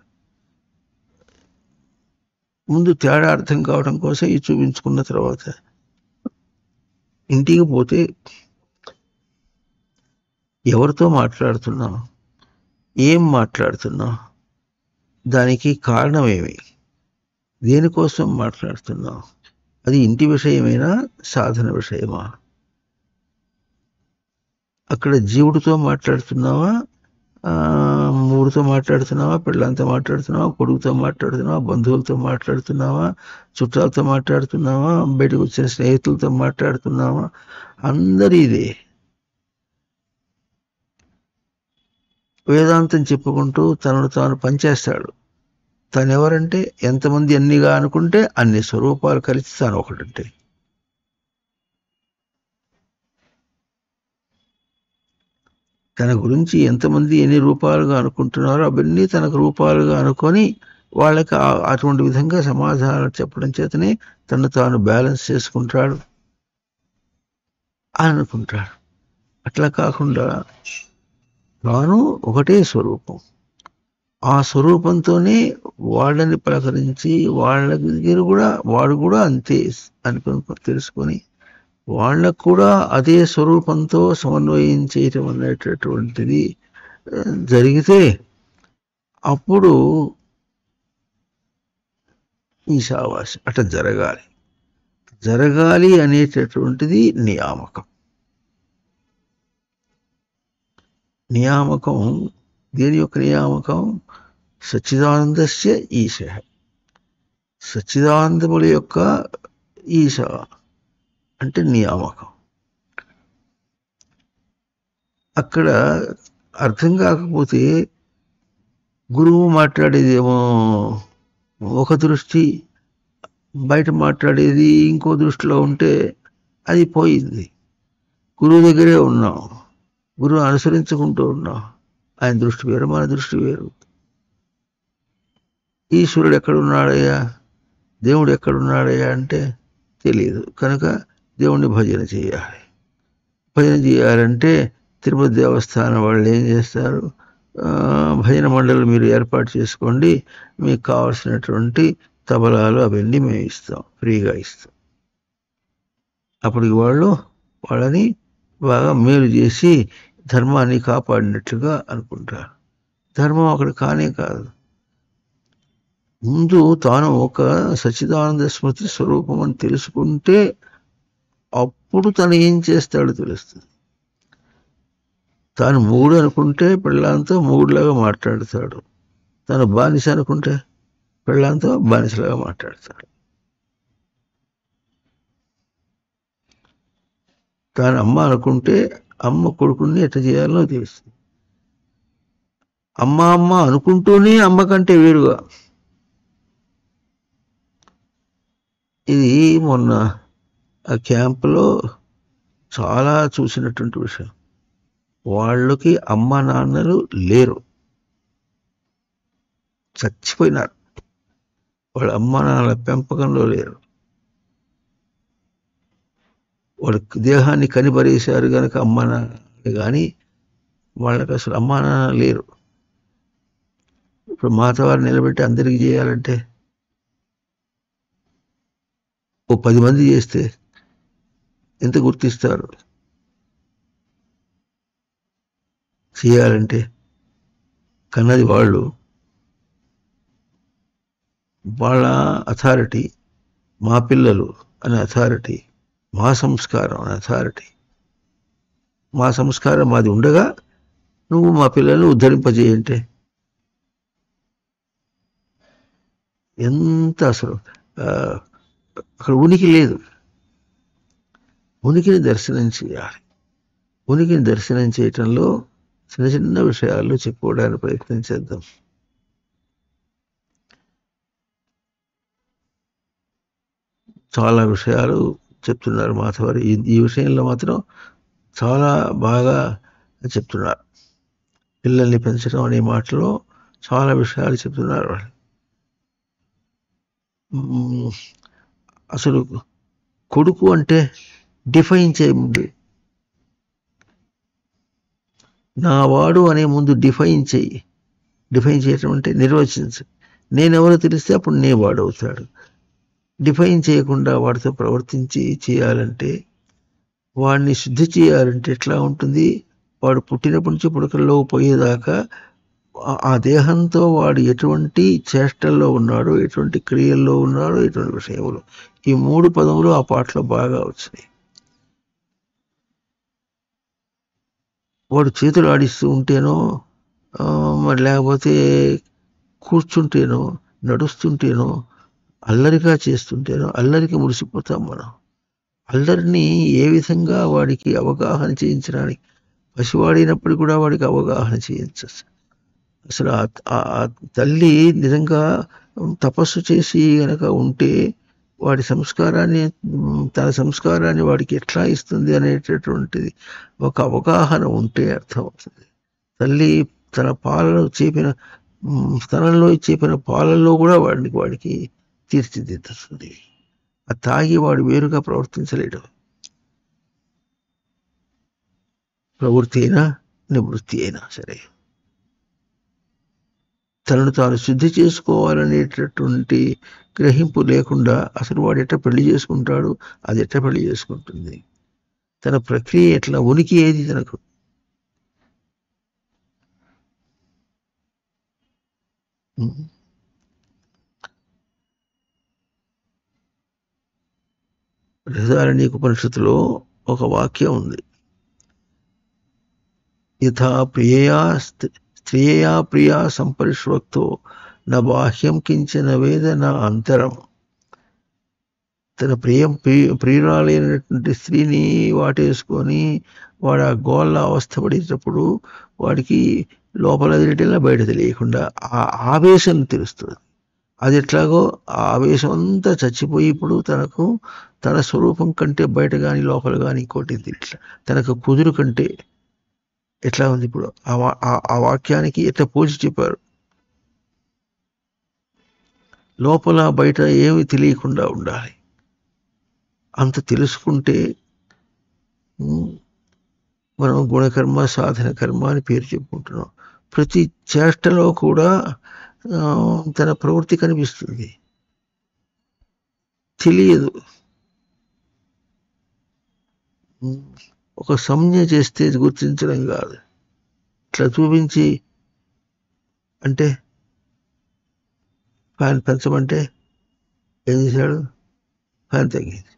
ముందు తేడా అర్థం కావడం కోసం ఇది చూపించుకున్న తర్వాత ఇంటికి పోతే ఎవరితో మాట్లాడుతున్నావు, ఏం మాట్లాడుతున్నావు, దానికి కారణం ఏమి, దేనికోసం మాట్లాడుతున్నావు, అది ఇంటి విషయమైనా సాధన విషయమా, అక్కడ జీవుడితో మాట్లాడుతున్నావా, మూడితో మాట్లాడుతున్నావా, పిల్లలతో మాట్లాడుతున్నావా, కొడుకుతో మాట్లాడుతున్నావా, బంధువులతో మాట్లాడుతున్నావా, చుట్టాలతో మాట్లాడుతున్నావా, బయటకు వచ్చిన స్నేహితులతో మాట్లాడుతున్నావా, అందరి ఇదే. వేదాంతం చెప్పుకుంటూ తనను తాను పనిచేస్తాడు. తనెవరంటే ఎంతమంది ఎన్నిగా అనుకుంటే అన్ని స్వరూపాలు కలిసి తాను ఒకటంటే. తన గురించి ఎంతమంది ఎన్ని రూపాలుగా అనుకుంటున్నారో అవన్నీ తనకు రూపాలుగా అనుకొని వాళ్ళకి అటువంటి విధంగా సమాధానాలు చెప్పడం చేతనే తను తాను బ్యాలెన్స్ చేసుకుంటాడు అని అనుకుంటాడు. అట్లా కాకుండా తాను ఒకటే స్వరూపం, ఆ స్వరూపంతోనే వాళ్ళని పలకరించి వాళ్ళ దగ్గర కూడా వాడు కూడా అంతే అని తెలుసుకొని వాళ్ళకు కూడా అదే స్వరూపంతో సమన్వయం చేయటం అనేటటువంటిది జరిగితే అప్పుడు ఈశావాస్యం అట్లా జరగాలి అనేటటువంటిది నియామకం. దేని యొక్క నియామకం? సచ్చిదానందస్య ఈశ, సచ్చిదానందముల యొక్క ఈశ అంటే నియామకం. అక్కడ అర్థం కాకపోతే గురువు మాట్లాడేదేమో ఒక దృష్టి, బయట మాట్లాడేది ఇంకో దృష్టిలో ఉంటే అది పోయింది. గురువు దగ్గరే ఉన్నాం, గురువు అనుసరించుకుంటూ ఉన్నాం, ఆయన దృష్టి వేరు, మన దృష్టి వేరు. ఈశ్వరుడు ఎక్కడున్నాడయ్యా, దేవుడు ఎక్కడున్నాడయ్యా అంటే తెలియదు. కనుక దేవుణ్ణి భజన చేయాలి. భజన చేయాలంటే తిరుపతి దేవస్థానం వాళ్ళు ఏం చేస్తారు, భజన మండలి మీరు ఏర్పాటు చేసుకోండి, మీకు కావాల్సినటువంటి తబలాలు అవన్నీ మేము ఇస్తాం, ఫ్రీగా ఇస్తాం. అప్పటికి వాళ్ళని బాగా మేలు చేసి ధర్మాన్ని కాపాడినట్లుగా అనుకుంటారు. ధర్మం అక్కడ కానే కాదు. ముందు తాను ఒక సచ్చిదానంద స్మృతి స్వరూపం అని తెలుసుకుంటే అప్పుడు తను ఏం చేస్తాడో తెలుస్తుంది. తాను మూడు అనుకుంటే పెళ్ళాంతో మూడులాగా మాట్లాడతాడు, తను బానిస అనుకుంటే పెళ్ళాంతో బానిసలాగా మాట్లాడతాడు. తాను అమ్మ అనుకుంటే అమ్మ కొడుకుని ఎట్లా చేయాలో తెలుస్తుంది. అమ్మ అనుకుంటూనే అమ్మ కంటే వేరుగా. ఇది మొన్న ఆ క్యాంపులో చాలా చూసినటువంటి విషయం. వాళ్ళకి అమ్మ నాన్నలు లేరు, చచ్చిపోయినారు. వాళ్ళ అమ్మ నాన్నల పెంపకంలో లేరు. వాళ్ళ దేహాన్ని కనిపరేశారు కనుక అమ్మ నాన్న, కానీ వాళ్ళకి అసలు అమ్మ నాన్న లేరు. ఇప్పుడు మాతవారు నిలబెట్టి అందరికీ చేయాలంటే ఓ 10 మంది చేస్తే ఎంత గుర్తిస్తారు? చేయాలంటే కన్నది వాళ్ళు, వాళ్ళ అథారిటీ, మా పిల్లలు అనే అథారిటీ, మా సంస్కారం అనే అథారిటీ. మా సంస్కారం మాది ఉండగా నువ్వు మా పిల్లల్ని ఉద్ధరింపజేయంటే ఎంత అసలు అక్కడ ఉనికి లేదు. ఉనికిని దర్శనం చేయాలి. ఉనికిని దర్శనం చేయటంలో చిన్న చిన్న విషయాల్లో చెప్పుకోవడానికి ప్రయత్నం చేద్దాం. చాలా విషయాలు చెప్తున్నారు మాధవారు. ఈ విషయంలో మాత్రం చాలా బాగా చెప్తున్నారు. పిల్లల్ని పెంచడం అనే మాటలో చాలా విషయాలు చెప్తున్నారు వాళ్ళు. అసలు కొడుకు అంటే డిఫైన్ చేయముందు, నా వాడు అనే ముందు డిఫైన్ చేయి. డిఫైన్ చేయటం అంటే నిర్వచించు. నేనెవరో తెలిస్తే అప్పుడు నే వాడవుతాడు. డిఫైన్ చేయకుండా వాడితో ప్రవర్తించి చేయాలంటే, వాడిని శుద్ధి చేయాలంటే ఎట్లా ఉంటుంది? వాడు పుట్టినప్పటి నుంచి పుడకల్లో పోయేదాకా ఆ దేహంతో వాడు ఎటువంటి చేష్టల్లో ఉన్నాడో, ఎటువంటి క్రియల్లో ఉన్నాడో, ఎటువంటి విషయంలో, ఈ 3 పదములు ఆ పాటలో బాగా వచ్చినాయి. వాడు చేతులు ఆడిస్తూ ఉంటేనో, మరి లేకపోతే కూర్చుంటేనో, నడుస్తుంటేనో, అల్లరిగా చేస్తుంటేనో అల్లరికి మురిసిపోతాం మనం. అల్లరిని ఏ విధంగా వాడికి అవగాహన చేయించడానికి, పసివాడినప్పుడు కూడా వాడికి అవగాహన చేయించచ్చు. అసలు ఆ తల్లి నిజంగా తపస్సు చేసి గనక ఉంటే వాడి సంస్కారాన్ని తన సంస్కారాన్ని వాడికి ఎట్లా ఇస్తుంది అనేటటువంటిది ఒక అవగాహన ఉంటే అర్థమవుతుంది. తల్లి తన పాలలో చేపిన స్తనంలో చేపిన పాలల్లో కూడా వాడికి తీర్చిదిద్దుతుంది. అది తాగి వాడు వేరుగా ప్రవర్తించలేడు. ప్రవృత్తి అయినా నివృత్తి అయినా సరే తనను తాను శుద్ధి చేసుకోవాలనేటటువంటి గ్రహింపు లేకుండా అసలు వాడు ఎట్లా పెళ్లి చేసుకుంటాడు, అది ఎట్లా పెళ్లి చేసుకుంటుంది, తన ప్రక్రియ ఎట్లా, ఉనికి ఏది తనకు. బృహదారణ్యకోపనిషత్తులో ఒక వాక్యం ఉంది, యథా స్త్రియయా ప్రియా సంపరిష్వక్తో నా బాహ్యం కించన వేద నా అంతరం. తన ప్రియురాలైనటువంటి స్త్రీని వాటేసుకొని వాడు ఆ గోళ్ళ అవస్థపడేటప్పుడు వాడికి లోపల తెలియటంలా బయట తెలియకుండా ఆ ఆవేశం తెలుస్తుంది. అది ఎట్లాగో ఆ ఆవేశం అంతా చచ్చిపోయి ఇప్పుడు తనకు తన స్వరూపం కంటే బయట కానీ లోపల కానీ ఇంకోటి తెలియట్లా, తనకు కుదురు కంటే ఎట్లా ఉంది. ఇప్పుడు ఆ వాక్యానికి ఎట్లా పోల్చి చెప్పారు, లోపల బయట ఏమి తెలియకుండా ఉండాలి. అంత తెలుసుకుంటే మనం గుణకర్మ సాధన కర్మ అని పేరు చెప్పుకుంటున్నాం. ప్రతి చేష్టలో కూడా తన ప్రవృత్తి కనిపిస్తుంది, తెలియదు. ఒక సంజ్ఞ చేస్తే గుర్తించడం కాదు, ఇట్లా చూపించి అంటే ఫ్యాన్ పెంచమంటే ఏం చేశాడు, ఫ్యాన్ తగ్గింది.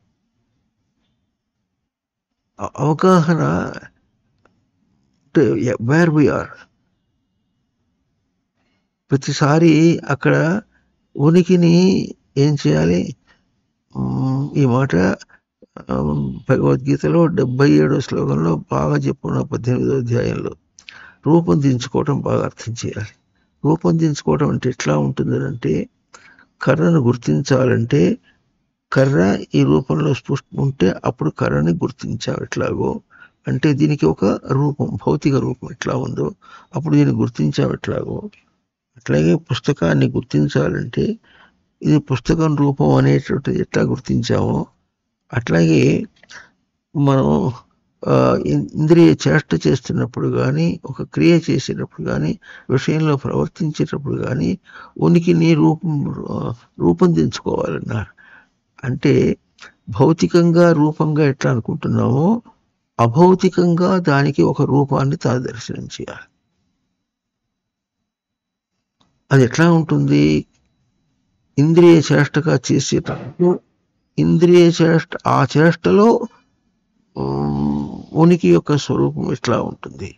అవగాహన వేర్ వి ఆర్. ప్రతిసారి అక్కడ ఉనికిని ఏం చేయాలి. ఈ మాట భగవద్గీతలో 77వ శ్లోకంలో బాగా చెప్పుకున్న 18వ అధ్యాయంలో రూపొందించుకోవటం బాగా అర్థం చేయాలి. రూపొందించుకోవటం అంటే ఎట్లా ఉంటుందంటే, కర్రను గుర్తించాలంటే కర్ర ఈ రూపంలో ఉంటే అప్పుడు కర్రని గుర్తించావు ఎట్లాగో, అంటే దీనికి ఒక రూపం, భౌతిక రూపం ఎట్లా ఉందో అప్పుడు దీన్ని గుర్తించావు ఎట్లాగో, అట్లాగే పుస్తకాన్ని గుర్తించాలంటే ఇది పుస్తకం రూపం అనేటువంటిది ఎట్లా గుర్తించామో అట్లాగే మనం ఇంద్రియ చేష్ట చేస్తున్నప్పుడు కానీ, ఒక క్రియ చేసేటప్పుడు కానీ, విషయంలో ప్రవర్తించేటప్పుడు కానీ ఉనికిని రూపొందించుకోవాలన్నారు. అంటే భౌతికంగా రూపంగా ఎట్లా అనుకుంటున్నామో అభౌతికంగా దానికి ఒక రూపాన్ని తాను దర్శనం చేయాలి. అది ఎట్లా ఉంటుంది, ఇంద్రియ చేష్టగా చేసేటప్పుడు ఇంద్రియ చేష్ట, ఆ చేష్టలో ఉనికి యొక్క స్వరూపం ఎట్లా ఉంటుంది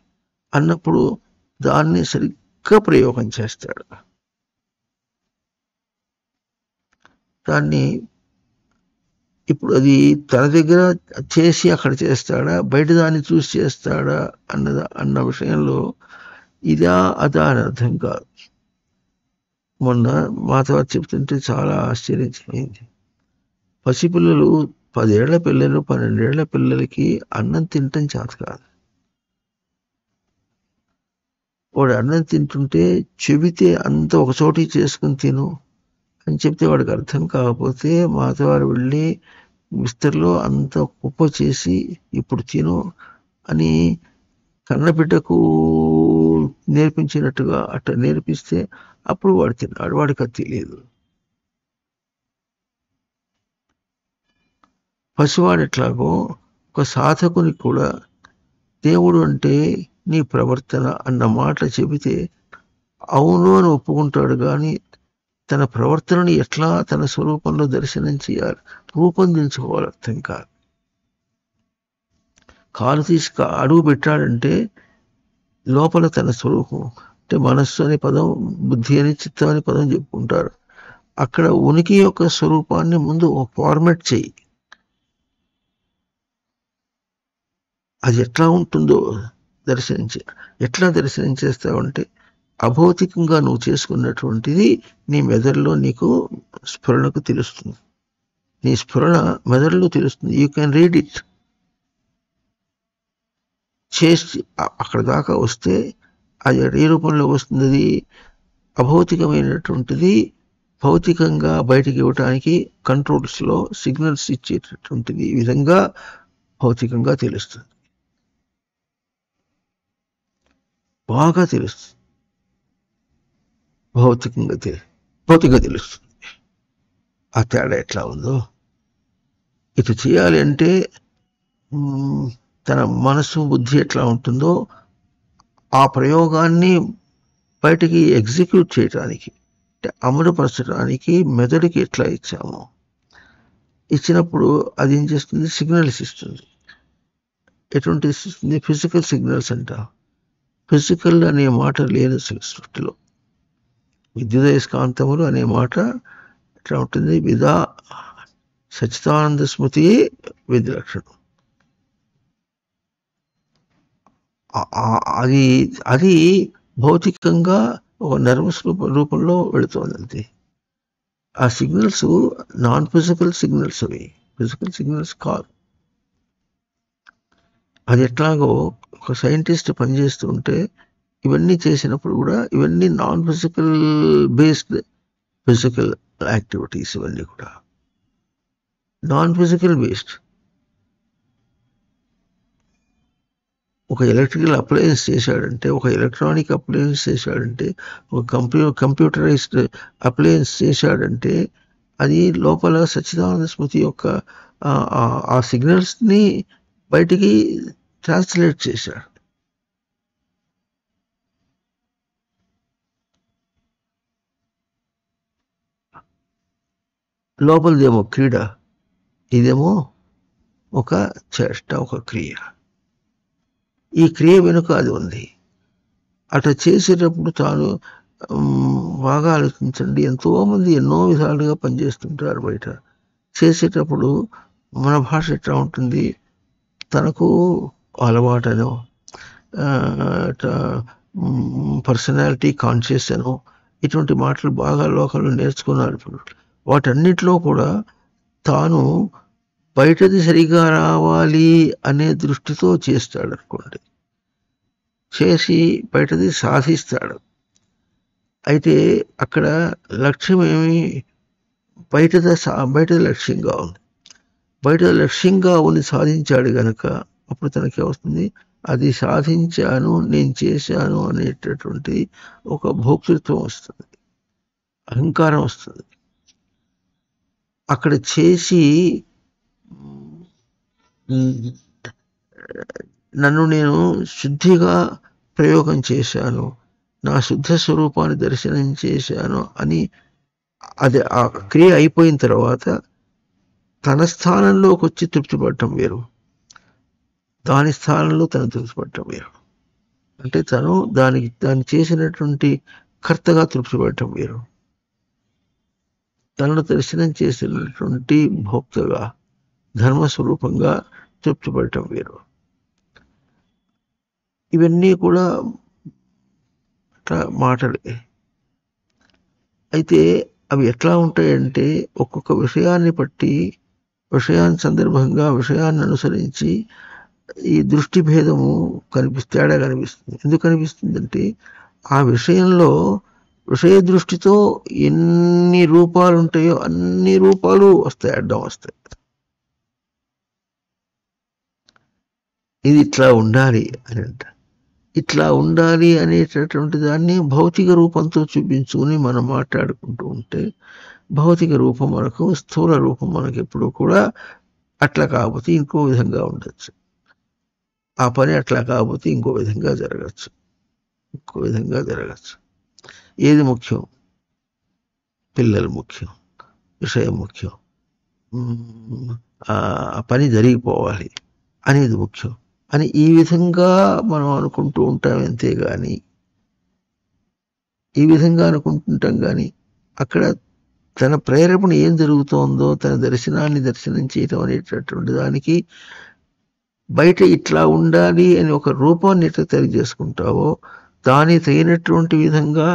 అన్నప్పుడు దాన్ని సరిగ్గా ప్రయోగం చేస్తాడు. దాన్ని ఇప్పుడు అది తన దగ్గర చేసి అక్కడ చేస్తాడా, బయట దాన్ని చూసి చేస్తాడా అన్న విషయంలో ఇదా అదా అని అర్థం కాదు. మొన్న మాతో చెప్తుంటే చాలా ఆశ్చర్యించింది. పసిపిల్లలు 10 ఏళ్ల పిల్లలు 12 ఏళ్ల పిల్లలకి అన్నం తినటం చేత కాదు. వాడు అన్నం తింటుంటే చెబితే అంత ఒకచోటి చేసుకుని తిను అని చెప్తే వాడికి అర్థం కాకపోతే మాతో వారు వెళ్ళి విస్తరిలో అంత కుప్ప చేసి ఇప్పుడు తిను అని కన్నబిడ్డకు నేర్పించినట్టుగా అట్లా నేర్పిస్తే అప్పుడు వాడు తిన్నాడు. వాడికి అది తెలియదు. పసివాడు ఎట్లాగో ఒక సాధకుని కూడా దేవుడు అంటే నీ ప్రవర్తన అన్న మాట చెబితే అవును అని ఒప్పుకుంటాడు, కానీ తన ప్రవర్తనని ఎట్లా తన స్వరూపంలో దర్శనం చేయాలి, రూపొందించుకోవాలి అర్థం కాదు. కాలు తీసి అడుగు పెట్టాడంటే లోపల తన స్వరూపం అంటే మనస్సు అనే పదం, బుద్ధి అని చిత్తం అనే పదం చెప్పుకుంటారు. అక్కడ ఉనికి యొక్క స్వరూపాన్ని ముందు ఫార్మాట్ చేయి. అది ఎట్లా ఉంటుందో దర్శనం ఎట్లా దర్శనం చేస్తావంటే అభౌతికంగా నువ్వు చేసుకున్నటువంటిది నీ మెదడులో నీకు స్ఫురణకు తెలుస్తుంది. నీ స్ఫురణ మెదడులో తెలుస్తుంది. You can read it. చేసి అక్కడ దాకా వస్తే అది ఏ రూపంలో వస్తుంది? అది అభౌతికమైనటువంటిది భౌతికంగా బయటికి ఇవ్వటానికి కంట్రోల్స్లో సిగ్నల్స్ ఇచ్చేటటువంటిది ఈ విధంగా భౌతికంగా తెలుస్తుంది, బాగా తెలుస్తుంది, భౌతికంగా తెలుస్తుంది. ఆ తేడా ఎట్లా ఉందో ఇటు చేయాలి అంటే తన మనసు బుద్ధి ఎట్లా ఉంటుందో ఆ ప్రయోగాన్ని బయటికి ఎగ్జిక్యూట్ చేయడానికి అంటే అమలుపరచడానికి మెదడుకి ఎట్లా ఇచ్చామో ఇచ్చినప్పుడు అది ఏం చేస్తుంది? సిగ్నల్స్ ఇస్తుంది. ఎటువంటి ఇస్తుంది? ఫిజికల్ సిగ్నల్స్ అంట. ఫిజికల్ అనే మాట లేదు అసలు సృష్టిలో. విద్యుదయస్కాంతములు అనే మాట ఎట్లా ఉంటుంది? విదా సచ్చిదానంద స్మృతి విద్యలక్షణం. అది భౌతికంగా ఒక నర్వస్ రూపంలో వెళుతోంది అంతే. ఆ సిగ్నల్స్ నాన్ ఫిజికల్ సిగ్నల్స్, అవి ఫిజికల్ సిగ్నల్స్ కాదు. అది ఎట్లాగో ఒక సైంటిస్ట్ పనిచేస్తూ ఉంటే ఇవన్నీ చేసినప్పుడు కూడా ఇవన్నీ non physical based physical activities, ఇవన్నీ కూడా నాన్ ఫిజికల్ బేస్డ్. ఒక ఎలక్ట్రికల్ అప్లయన్స్ చేశాడంటే, ఒక ఎలక్ట్రానిక్ అప్లయన్స్ చేశాడంటే, ఒక కంప్యూటరైజ్డ్ అప్లయన్స్ చేశాడంటే అది లోపల సచ్చిదానంద స్మృతి యొక్క ఆ సిగ్నల్స్ని బయటికి ట్రాన్స్లేట్ చేశాడు. లోపలిదేమో క్రీడ, ఇదేమో ఒక చేష్ట, ఒక క్రియ. ఈ క్రియ వెనుక అది ఉంది. అట్లా చేసేటప్పుడు తాను బాగా ఆలోచించండి. ఎంతోమంది ఎన్నో విధాలుగా పనిచేస్తుంటారు బయట. చేసేటప్పుడు మన భాష ఎట్లా ఉంటుంది? తనకు అలవాటనో పర్సనాలిటీ కాన్షియస్ అనో ఇటువంటి మాటలు బాగా లోకంలో నేర్చుకున్నారు. ఇప్పుడు వాటన్నిటిలో కూడా తాను బయటది సరిగా రావాలి అనే దృష్టితో చేస్తాడు అనుకోండి. చేసి బయటది సాధిస్తాడు. అయితే అక్కడ లక్ష్యం ఏమి? బయటది లక్ష్యంగా ఉంది. బయట లక్ష్యంగా ఉంది సాధించాడు గనక అప్పుడు తనకి వస్తుంది, అది సాధించాను, నేను చేశాను అనేటటువంటి ఒక భోక్తృత్వం వస్తుంది, అహంకారం వస్తుంది. అక్కడ చేసి నన్ను నేను శుద్ధిగా ప్రయోగం చేశాను, నా శుద్ధ స్వరూపాన్ని దర్శనం చేశాను అని అది ఆ క్రియ అయిపోయిన తర్వాత తన స్థానంలోకి వచ్చి తృప్తిపడటం వేరు, దాని స్థానంలో తను తృప్తిపడటం వేరు. అంటే తను దాన్ని చేసినటువంటి కర్తగా తృప్తిపడటం వేరు, తనను దర్శనం చేసినటువంటి భోక్తగా ధర్మస్వరూపంగా తృప్తిపడటం వేరు. ఇవన్నీ కూడా మాటలే. అయితే అవి ఎట్లా ఉంటాయంటే ఒక్కొక్క విషయాన్ని బట్టి, విషయాన్ని సందర్భంగా, విషయాన్ని అనుసరించి ఈ దృష్టి భేదము తేడా కనిపిస్తుంది. ఎందుకు కనిపిస్తుందంటే ఆ విషయంలో విషయ దృష్టితో ఎన్ని రూపాలు ఉంటాయో అన్ని రూపాలు వస్తాయి, అడ్డం వస్తాయి. ఇది ఇట్లా ఉండాలి అని అంట. ఇట్లా ఉండాలి అనేటటువంటి దాన్ని భౌతిక రూపంతో చూపించుకుని మనం మాట్లాడుకుంటూ ఉంటే భౌతిక రూపం మనకు, స్థూల రూపం మనకు ఎప్పుడు కూడా అట్లా కాకపోతే ఇంకో విధంగా ఉండొచ్చు, ఆ పని అట్లా కాకపోతే ఇంకో విధంగా జరగచ్చు. ఏది ముఖ్యం? పిల్లలు ముఖ్యం, విషయం ముఖ్యం, ఆ పని జరిగిపోవాలి అనేది ముఖ్యం అని ఈ విధంగా మనం అనుకుంటూ ఉంటాం. అంతేగాని ఈ విధంగా అనుకుంటుంటాం కానీ అక్కడ తన ప్రేరేపణ ఏం జరుగుతోందో, తన దర్శనం చేయటం అనేటటువంటి దానికి బయట ఇట్లా ఉండాలి అని ఒక రూపాన్ని ఎట్లా తెలియజేసుకుంటావో దానికి తగినటువంటి విధంగా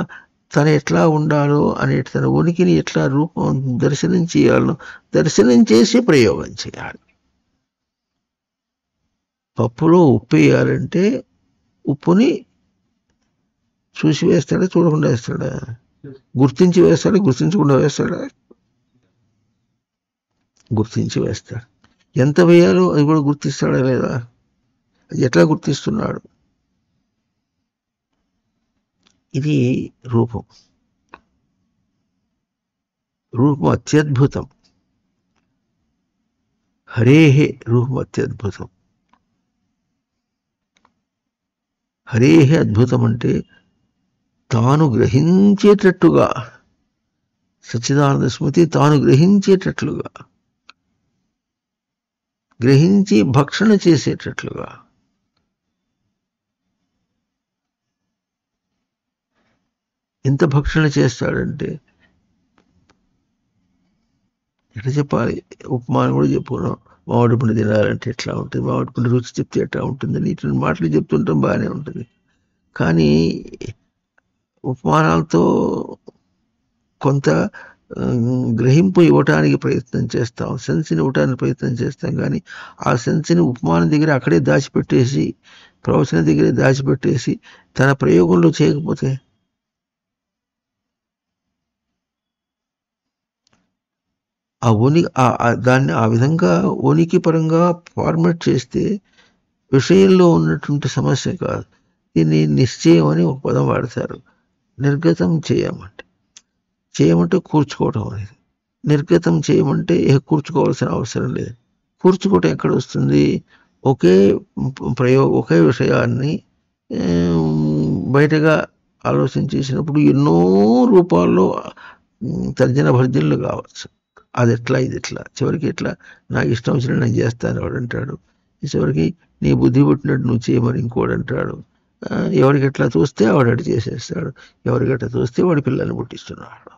తను ఎట్లా ఉండాలో అనే తన ఉనికిని ఎట్లా రూపం దర్శనం చేయాలో దర్శనం చేసి ప్రయోగం చేయాలి. పప్పులో ఉప్పు వేయాలంటే ఉప్పుని చూసి వేస్తాడా, చూడకుండా వేస్తాడా? గుర్తించి వేస్తాడా, గుర్తించకుండా వేస్తాడా? గుర్తించి వేస్తాడు. ఎంత వేయాలో అది కూడా గుర్తిస్తాడా లేదా? ఎట్లా గుర్తిస్తున్నాడు? ఇది రూపం. రూపం అత్యద్భుతం. హరేహే రూపం అత్యద్భుతం. హరేహే అద్భుతం అంటే తాను గ్రహించేటట్టుగా, సచ్చిదానంద స్మృతి తాను గ్రహించేటట్లుగా, గ్రహించి భక్షణ చేసేటట్లుగా. ఎంత భక్షణ చేస్తాడంటే ఎట్లా చెప్పాలి? ఉపమానం కూడా చెప్పుకున్నాం. మామిడి పండు తినాలంటే ఎట్లా ఉంటుంది, మామిడి పండు రుచి చెప్తే ఎట్లా ఉంటుందని ఇటువంటి మాటలు చెప్తుంటాం, బాగానే ఉంటుంది. కానీ ఉపమానాలతో కొంత గ్రహింపు ఇవ్వటానికి ప్రయత్నం చేస్తాం, సెన్స్ని ఇవ్వటానికి ప్రయత్నం చేస్తాం. కానీ ఆ సెన్స్ని ఉపమానం దగ్గర అక్కడే దాచిపెట్టేసి, ప్రవచనం దగ్గరే దాచిపెట్టేసి తన ప్రయోగంలో చేయకపోతే ఆ దాన్ని ఆ విధంగా ఉనికి పరంగా ఫార్మేట్ చేస్తే విషయంలో ఉన్నటువంటి సమస్య కాదు. దీన్ని నిశ్చయం అని ఒక పదం వాడతారు. నిర్గతం చేయమంటే కూర్చుకోవటం అనేది. నిర్గతం చేయమంటే కూర్చుకోవాల్సిన అవసరం లేదు. కూర్చుకోవటం ఎక్కడ వస్తుంది? ఒకే విషయాన్ని బయటగా ఆలోచన చేసినప్పుడు ఎన్నో రూపాల్లో తర్జన భర్జనలు కావచ్చు. అది ఎట్లా, ఇది ఎట్లా, చివరికి ఎట్లా నాకు ఇష్టం వచ్చినట్టు నేను చేస్తాను వాడు అంటాడు. చివరికి నీ బుద్ధి పుట్టినట్టు నువ్వు చేయమని ఇంకోడు అంటాడు. ఎవరికి ఎట్లా చూస్తే వాడు అటు చేసేస్తాడు. ఎవరికి ఎట్లా చూస్తే వాడి పిల్లల్ని పుట్టిస్తున్నాడు.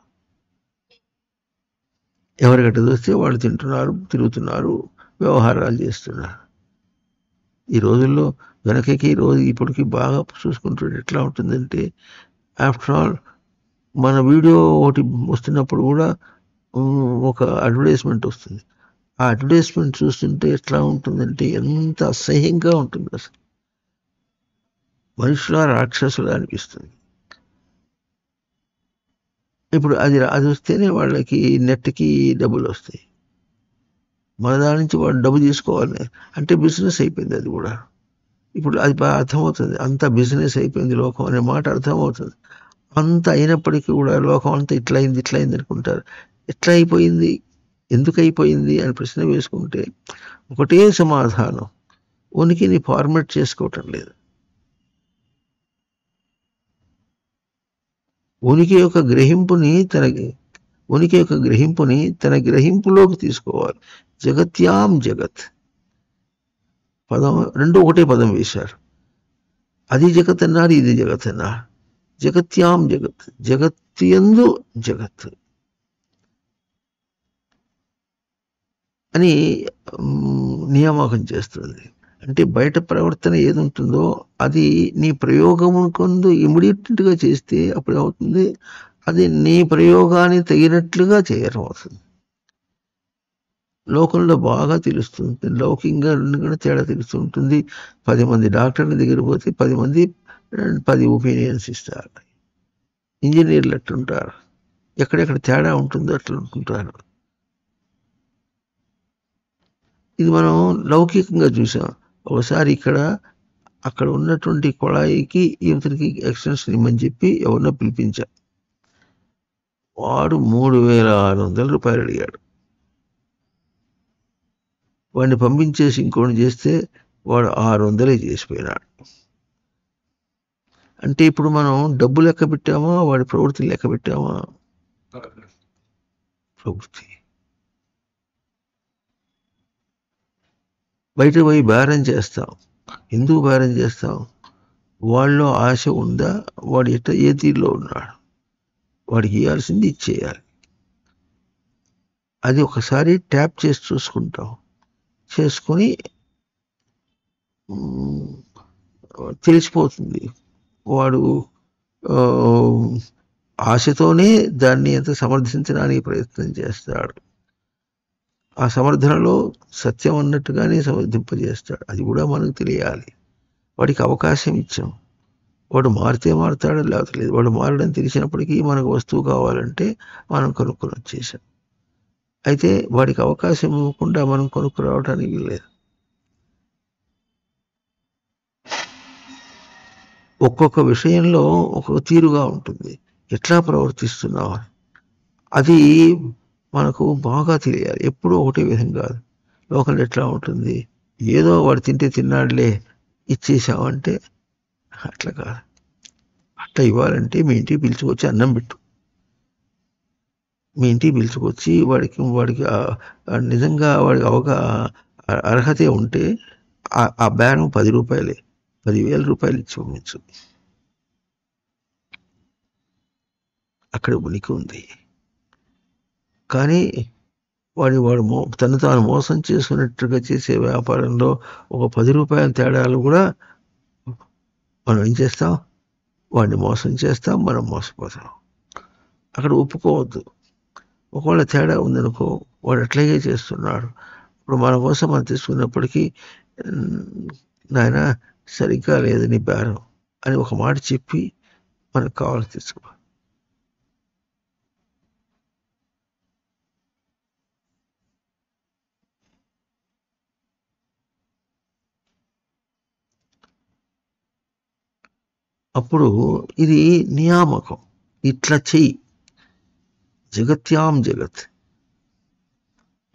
ఎవరికట్లా చూస్తే వాళ్ళు తింటున్నారు, తిరుగుతున్నారు, వ్యవహారాలు చేస్తున్నారు. ఈ రోజుల్లో వెనకకి రోజు ఇప్పటికి బాగా చూసుకుంటుంటే ఎట్లా ఉంటుందంటే, ఆఫ్టర్ ఆల్ మన వీడియో ఒకటి వస్తున్నప్పుడు కూడా ఒక అడ్వర్టైజ్మెంట్ వస్తుంది. ఆ అడ్వర్టైజ్మెంట్ చూస్తుంటే ఎట్లా ఉంటుందంటే ఎంత అసహ్యంగా ఉంటుంది. అసలు మనుషుల రాక్షసులు అనిపిస్తుంది. ఇప్పుడు అది వస్తేనే వాళ్ళకి నెట్కి డబ్బులు వస్తాయి. మన దాని నుంచి వాడు డబ్బు తీసుకోవాలి అంటే బిజినెస్ అయిపోయింది. అది కూడా ఇప్పుడు అది బాగా అర్థమవుతుంది. అంత బిజినెస్ అయిపోయింది లోకం అనే మాట అర్థమవుతుంది. అంత అయినప్పటికీ కూడా లోకం అంతా ఇట్లయింది అనుకుంటారు. ఎట్లా అయిపోయింది, ఎందుకు అయిపోయింది అని ప్రశ్న వేసుకుంటే ఒకటే సమాధానం, ఉనికిని ఫార్మేట్ చేసుకోవటం లేదు. ఉనికి యొక్క గ్రహింపుని తన గ్రహింపులోకి తీసుకోవాలి. జగత్యాం జగత్ పదం రెండు ఒకటే పదం వేశారు. అది జగత్ అన్నారు, ఇది జగత్ అన్నారు. జగత్యాం జగత్, జగత్యందు జగత్ అని నియామకం చేస్తుంది. అంటే బయట ప్రవర్తన ఏది ఉంటుందో అది నీ ప్రయోగం కొందు ఇమీడియట్గా చేస్తే అప్పుడు అవుతుంది, అది నీ ప్రయోగాన్ని తగినట్లుగా చేయడం అవుతుంది. లోకంలో బాగా తెలుస్తుంది, లౌకికంగా కూడా తేడా తెలుస్తూ ఉంటుంది. 10 మంది డాక్టర్ల దగ్గర పోతే 10 మంది 10 ఒపీనియన్స్ ఇస్తారు. ఇంజనీర్లు అట్లుంటారు, ఎక్కడెక్కడ తేడా ఉంటుందో అట్లా అనుకుంటారు. ఇది మనం లౌకికంగా చూసాం. ఒకసారి అక్కడ ఉన్నటువంటి కొళాయికి ఇతనికి ఎక్స్టెన్షన్ ఇమ్మని చెప్పి ఎవరినో పిలిపించా. వాడు 3,600 రూపాయలు అడిగాడు. వాడిని పంపించేసి ఇంకోటి చేస్తే వాడు 600 చేసిపోయినాడు. అంటే ఇప్పుడు మనం డబ్బు లెక్క పెట్టామా, వాడి ప్రవృత్తి లెక్క పెట్టామా? ప్రవృత్తి. బయట పోయి బేరం చేస్తాం. ఎందుకు బేరం చేస్తాం? వాళ్ళలో ఆశ ఉందా, వాడు ఏ తీరులో ఉన్నాడు, వాడికి ఇవ్వాల్సింది ఇచ్చేయాలి. అది ఒకసారి ట్యాప్ చేసి చూసుకుంటాం. చేసుకొని తెలిసిపోతుంది వాడు ఆశతోనే దాన్ని ఎంత సమర్థించడానికి ప్రయత్నం చేస్తాడు. ఆ సమర్థనలో సత్యం అన్నట్టుగానే సమర్థింపజేస్తాడు. అది కూడా మనకు తెలియాలి. వాడికి అవకాశం ఇచ్చాం. వాడు మారితే మారుతాడో లేకపోతే లేదు. వాడు మారడం తెలిసినప్పటికీ మనకు వస్తువు కావాలంటే మనం కొనుక్కొని వచ్చేసాం. అయితే వాడికి అవకాశం ఇవ్వకుండా మనం కొనుక్కురావడానికి లేదు. ఒక్కొక్క విషయంలో ఒక్కొక్క తీరుగా ఉంటుంది. ఎట్లా ప్రవర్తిస్తున్నావు అది మనకు బాగా తెలియాలి. ఎప్పుడూ ఒకటే విధం కాదు. లోకంలో ఎట్లా ఉంటుంది, ఏదో వాడు తింటే తిన్నాడులే ఇచ్చేసామంటే అట్లా కాదు. అట్లా ఇవ్వాలంటే మీ ఇంటికి పిలుచుకొచ్చి అన్నం పెట్టు. మీ ఇంటికి పిలుచుకొచ్చి వాడికి నిజంగా వాడికి అర్హతే ఉంటే ఆ బేరం 10 రూపాయలే, 10,000 రూపాయలు ఇచ్చి పంపించు. అక్కడ ఉనికి ఉంది. కానీ వాడు తను తాను మోసం చేసుకున్నట్టుగా చేసే వ్యాపారంలో ఒక 10 రూపాయల తేడాలు కూడా మనం ఏం చేస్తాం, వాడిని మోసం చేస్తాం, మనం మోసపోతాం. అక్కడ ఒప్పుకోవద్దు. ఒకవేళ తేడా ఉందనుకో, వాడు అట్లాగే చేస్తున్నాడు. ఇప్పుడు మన కోసం మనం తీసుకున్నప్పటికీ నాయన సరిగ్గా లేదు నీ బేరం అని ఒక మాట చెప్పి మనకు కావాలి తీసుకో. అప్పుడు ఇది నియామకం. ఇట్లా చెయ్యి. జగత్యాం జగత్,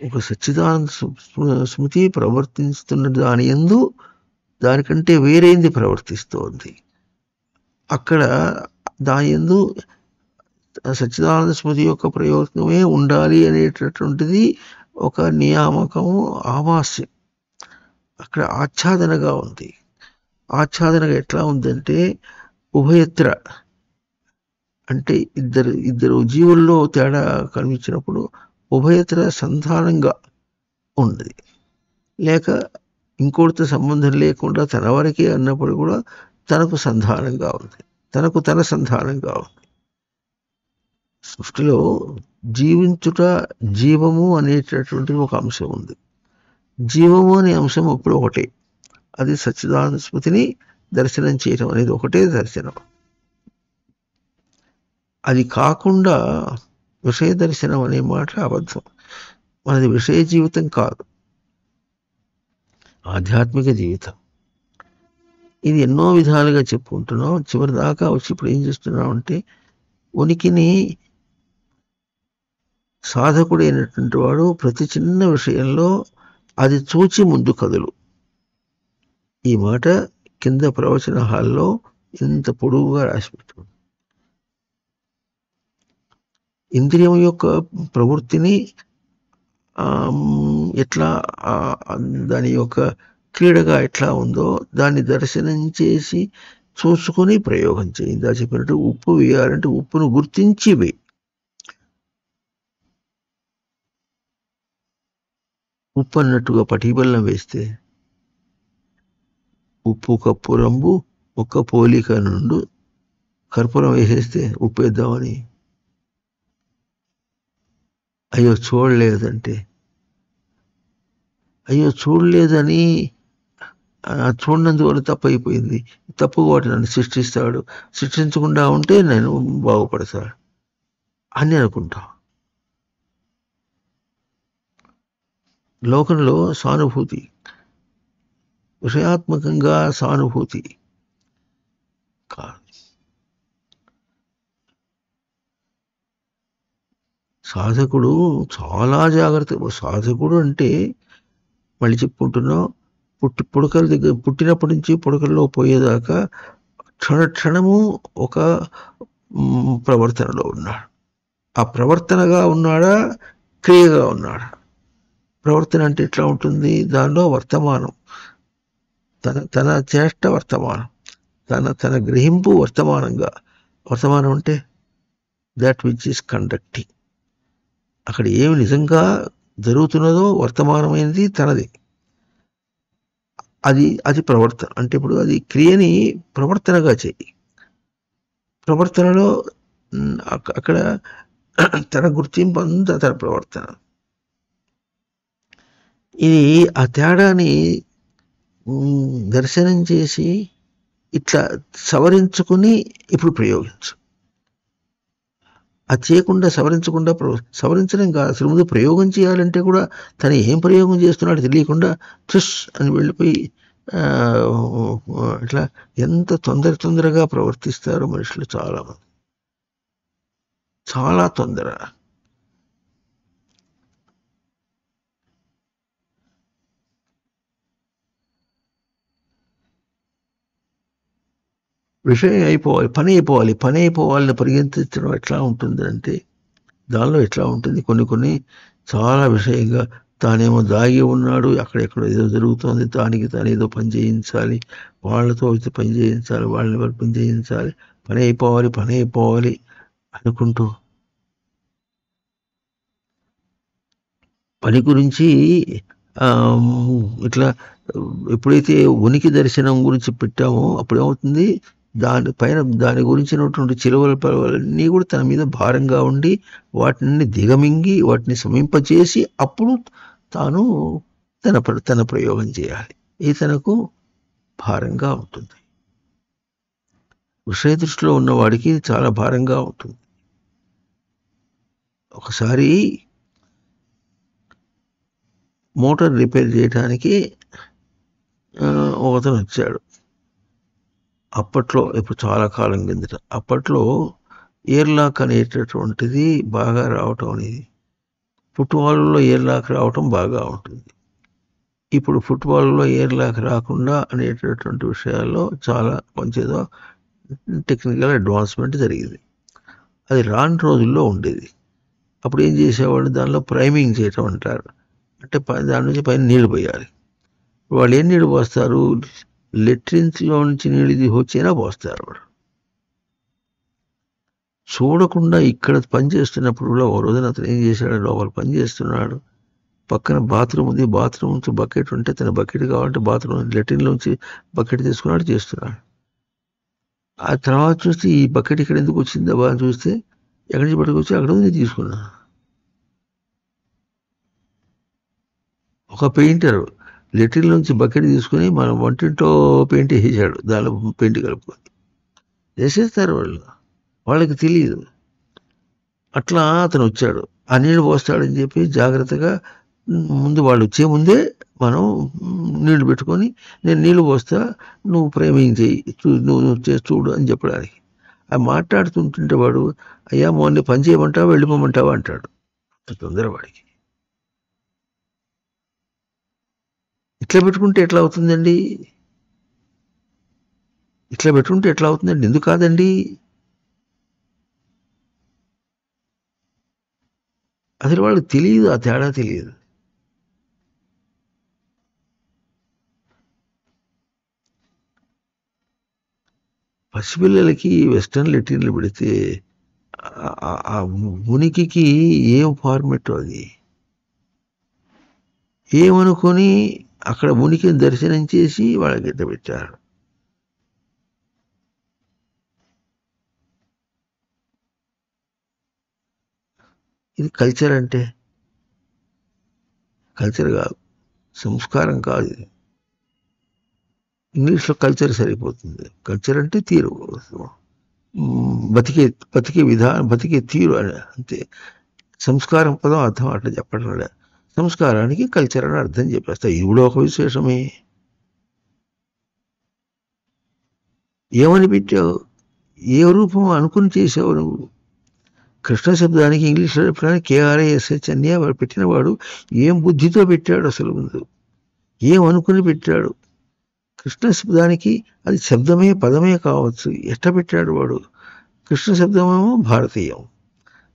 ఒక సచ్చిదానంద స్మృతి ప్రవర్తిస్తున్న దాని యందు దానికంటే వేరేంది ప్రవర్తిస్తోంది. అక్కడ దాని యందు సచ్చిదానంద స్మృతి యొక్క ప్రయోజనమే ఉండాలి అనేటటువంటిది ఒక నియామకము, ఆవాస్యం. అక్కడ ఆచ్ఛాదనగా ఉంది. ఆచ్ఛాదనగా ఎట్లా ఉందంటే ఉభయత్ర, అంటే ఇద్దరు జీవుల్లో తేడా కనిపించినప్పుడు ఉభయత్ర సంధానంగా ఉంది. లేక ఇంకోటితో సంబంధం లేకుండా తన వరకే అన్నప్పుడు కూడా తనకు సంధానంగా ఉంది, తన సంధానంగా ఉంది. సృష్టిలో జీవించుట, జీవము అనేటటువంటి ఒక అంశం ఉంది. జీవము అనే అంశం ఇప్పుడు ఒకటే. అది సచ్చిదానంద స్మృతిని దర్శనం చేయటం అనేది ఒకటే దర్శనం. అది కాకుండా విషయ దర్శనం అనే మాట అబద్ధం. మనది విషయ జీవితం కాదు, ఆధ్యాత్మిక జీవితం. ఇది ఎన్నో విధాలుగా చెప్పుకుంటున్నాం. చివరి దాకా వచ్చి ఇప్పుడు ఏం చేస్తున్నాం అంటే, ఉనికిని సాధకుడైనటువంటి వాడు ప్రతి చిన్న విషయంలో అది చూచి ముందు కదులు. ఈ మాట కింద ప్రవచన హాల్లో ఇంత పొడవుగా రాసిపెట్టు. ఇంద్రియం యొక్క ప్రవృత్తిని ఎట్లా దాని యొక్క క్రీడగా ఎట్లా ఉందో దాన్ని దర్శనం చేసి చూసుకొని ప్రయోగం చేయిందా చెప్పినట్టు. ఉప్పు వేయాలంటే ఉప్పును గుర్తించి వేయి. ఉప్పు అన్నట్టుగా పటీబల్లం వేస్తే ఉప్పు కప్పు రంబు ఒక్క పోలిక నుండు కర్పూరం వేసేస్తే ఉప్పు వేద్దామని అయ్యో చూడలేదంటే, అయ్యో చూడలేదని చూడనందువల్ల తప్పు అయిపోయింది, తప్పు వాటి నన్ను సృష్టిస్తాడు, సృష్టించకుండా ఉంటే నేను బాగుపడతాడు అని అనుకుంటాం. లోకంలో సానుభూతి, విషయాత్మకంగా సానుభూతి కాదు. సాధకుడు చాలా జాగ్రత్త. సాధకుడు అంటే మళ్ళీ చెప్పుకుంటున్నాం, పుడకల దగ్గర పుట్టినప్పటి నుంచి పుడకల్లో పోయేదాకా క్షణము ఒక ప్రవర్తనలో ఉన్నాడు. ఆ ప్రవర్తనగా ఉన్నాడా, క్రియగా ఉన్నాడా? ప్రవర్తన అంటే ఎట్లా ఉంటుంది? దానిలో వర్తమానం, తన చేష్ట వర్తమానం, తన గ్రహింపు వర్తమానంగా. వర్తమానం అంటే దట్ విచ్ ఈస్ కండక్టింగ్. అక్కడ ఏమి నిజంగా జరుగుతున్నదో వర్తమానమైనది తనది. అది ప్రవర్తన అంటే ఇప్పుడు అది క్రియని ప్రవర్తనగా చేయి. ప్రవర్తనలో అక్కడ తన గుర్తింపు అంతా తన ప్రవర్తన. ఇది ఆ తేడాని దర్శనం చేసి ఇట్లా సవరించుకుని ఇప్పుడు ప్రయోగించు. అది చేయకుండా సవరించడం కాదు, అసలు ముందు ప్రయోగం చేయాలంటే కూడా తను ఏం ప్రయోగం చేస్తున్నాడో తెలియకుండా తుష్ అని వెళ్ళిపోయి ఇట్లా ఎంత తొందరగా ప్రవర్తిస్తారో మనుషులు చాలామంది, చాలా తొందర. విషయం అయిపోవాలి, పని అయిపోవాలని పరిగెత్తించడం ఎట్లా ఉంటుంది అంటే దానిలో ఎట్లా ఉంటుంది, కొన్ని చాలా విషయంగా తానేమో దాగి ఉన్నాడు, అక్కడెక్కడో ఏదో జరుగుతుంది, తాను ఏదో పని చేయించాలి, వాళ్ళతో వచ్చి పని చేయించాలి, వాళ్ళని పని చేయించాలి, పని అయిపోవాలి అనుకుంటూ పని గురించి ఇట్లా ఎప్పుడైతే ఉనికి దర్శనం గురించి పెట్టామో అప్పుడేమవుతుంది, దాని గురించినటువంటి చిలువలన్నీ కూడా తన మీద భారంగా ఉండి వాటిని దిగమింగి వాటిని శమింపచేసి అప్పుడు తాను తన ప్రయోగం చేయాలి. ఇది తనకు భారంగా ఉంటుంది. విషయ దృష్టిలో ఉన్నవాడికి చాలా భారంగా ఉంటుంది. ఒకసారి మోటార్ రిపేర్ చేయడానికి ఒకతను వచ్చాడు. అప్పట్లో, ఇప్పుడు చాలా కాలం కిందట, అప్పట్లో ఎయిర్ లాక్ అనేటటువంటిది బాగా రావటం అనేది, ఫుట్బాల్లో ఎయిర్ లాక్ రావటం బాగా ఉంటుంది. ఇప్పుడు ఫుట్బాల్లో ఎయిర్ లాక్ రాకుండా అనేటటువంటి విషయాల్లో చాలా కొంచెం టెక్నికల్ అడ్వాన్స్మెంట్ జరిగింది. అది రాని రోజుల్లో ఉండేది. అప్పుడు ఏం చేసేవాళ్ళు, దానిలో ప్రైమింగ్ చేయటం అంటారు. అంటే దాని నుంచి పైన నీళ్లు పోయాలి. వాళ్ళు ఏం నీళ్ళు పోస్తారు, లెట్రిన్స్లో నుంచి నీళ్ళు వచ్చినా పోస్తారు. వాడు చూడకుండా ఇక్కడ పని చేస్తున్నప్పుడు కూడా ఓ రోజున అతను ఏం చేశాడు, లోపల పని చేస్తున్నాడు, పక్కన బాత్రూమ్ ఉంది, బాత్రూమ్ నుంచి బకెట్ ఉంటే తన బకెట్ కావాలంటే బాత్రూమ్ లెట్రిన్లోంచి బకెట్ తీసుకున్నాడు, చేస్తున్నాడు. ఆ తర్వాత చూస్తే ఈ బకెట్ ఇక్కడ ఎందుకు వచ్చిందా బాగా చూస్తే ఎక్కడి నుంచి పట్టుకొచ్చి అక్కడ ఉంది తీసుకున్నా. ఒక పెయింటర్ లెట్రిన్ నుంచి బకెట్ తీసుకుని మనం వంటింట్లో పెయింట్ వేసాడు, దానిలో పెయింట్ కలుపుకొని వేసేస్తారు వాళ్ళకి తెలియదు. అట్లా అతను వచ్చాడు, ఆ నీళ్ళు పోస్తాడని చెప్పి జాగ్రత్తగా ముందు వాళ్ళు వచ్చే ముందే మనం నీళ్లు పెట్టుకొని నేను నీళ్ళు పోస్తా, నువ్వు ప్రేమింగ్ చేయి, నువ్వు చూడు అని చెప్పడానికి. అది మాట్లాడుతుంటుంటే వాడు అయ్యా మొన్న పని చేయమంటావా వెళ్ళిపోమంటావా అంటాడు. తొందర వాడికి. ఇట్లా పెట్టుకుంటే ఎట్లా అవుతుందండి, ఎందుకు కాదండి? అసలు వాళ్ళకి తెలియదు, ఆ తేడా తెలియదు. పసిపిల్లలకి వెస్టర్న్ లెట్రిన్లు పెడితే ఆ ఉనికికి ఏం ఫార్మెట్ అది ఏమనుకొని అక్కడ ఉనికిని దర్శనం చేసి వాళ్ళకి గిట్ట పెట్టారు. ఇది కల్చర్ అంటే, కల్చర్ కాదు, సంస్కారం కాదు. ఇది ఇంగ్లీష్లో కల్చర్ సరిపోతుంది. కల్చర్ అంటే తీరు, బతికే విధానం, బతికే తీరు అని అంతే. సంస్కారం పదం అర్థం అట్లా చెప్పడం లే. సంస్కారానికి కల్చర్ అని అర్థం చెప్పేస్తా. ఇది కూడా ఒక విశేషమే. ఏమని పెట్టావు, ఏ రూపం అనుకుని చేసావు నువ్వు? కృష్ణ శబ్దానికి ఇంగ్లీష్లో చెప్పడానికి KRISH అని వాడు పెట్టినవాడు ఏం బుద్ధితో పెట్టాడు, అసలు ముందు ఏమనుకుని పెట్టాడు? కృష్ణ శబ్దానికి అది శబ్దమే పదమే కావచ్చు, ఎట్లా పెట్టాడు వాడు? కృష్ణ శబ్దమేమో భారతీయం,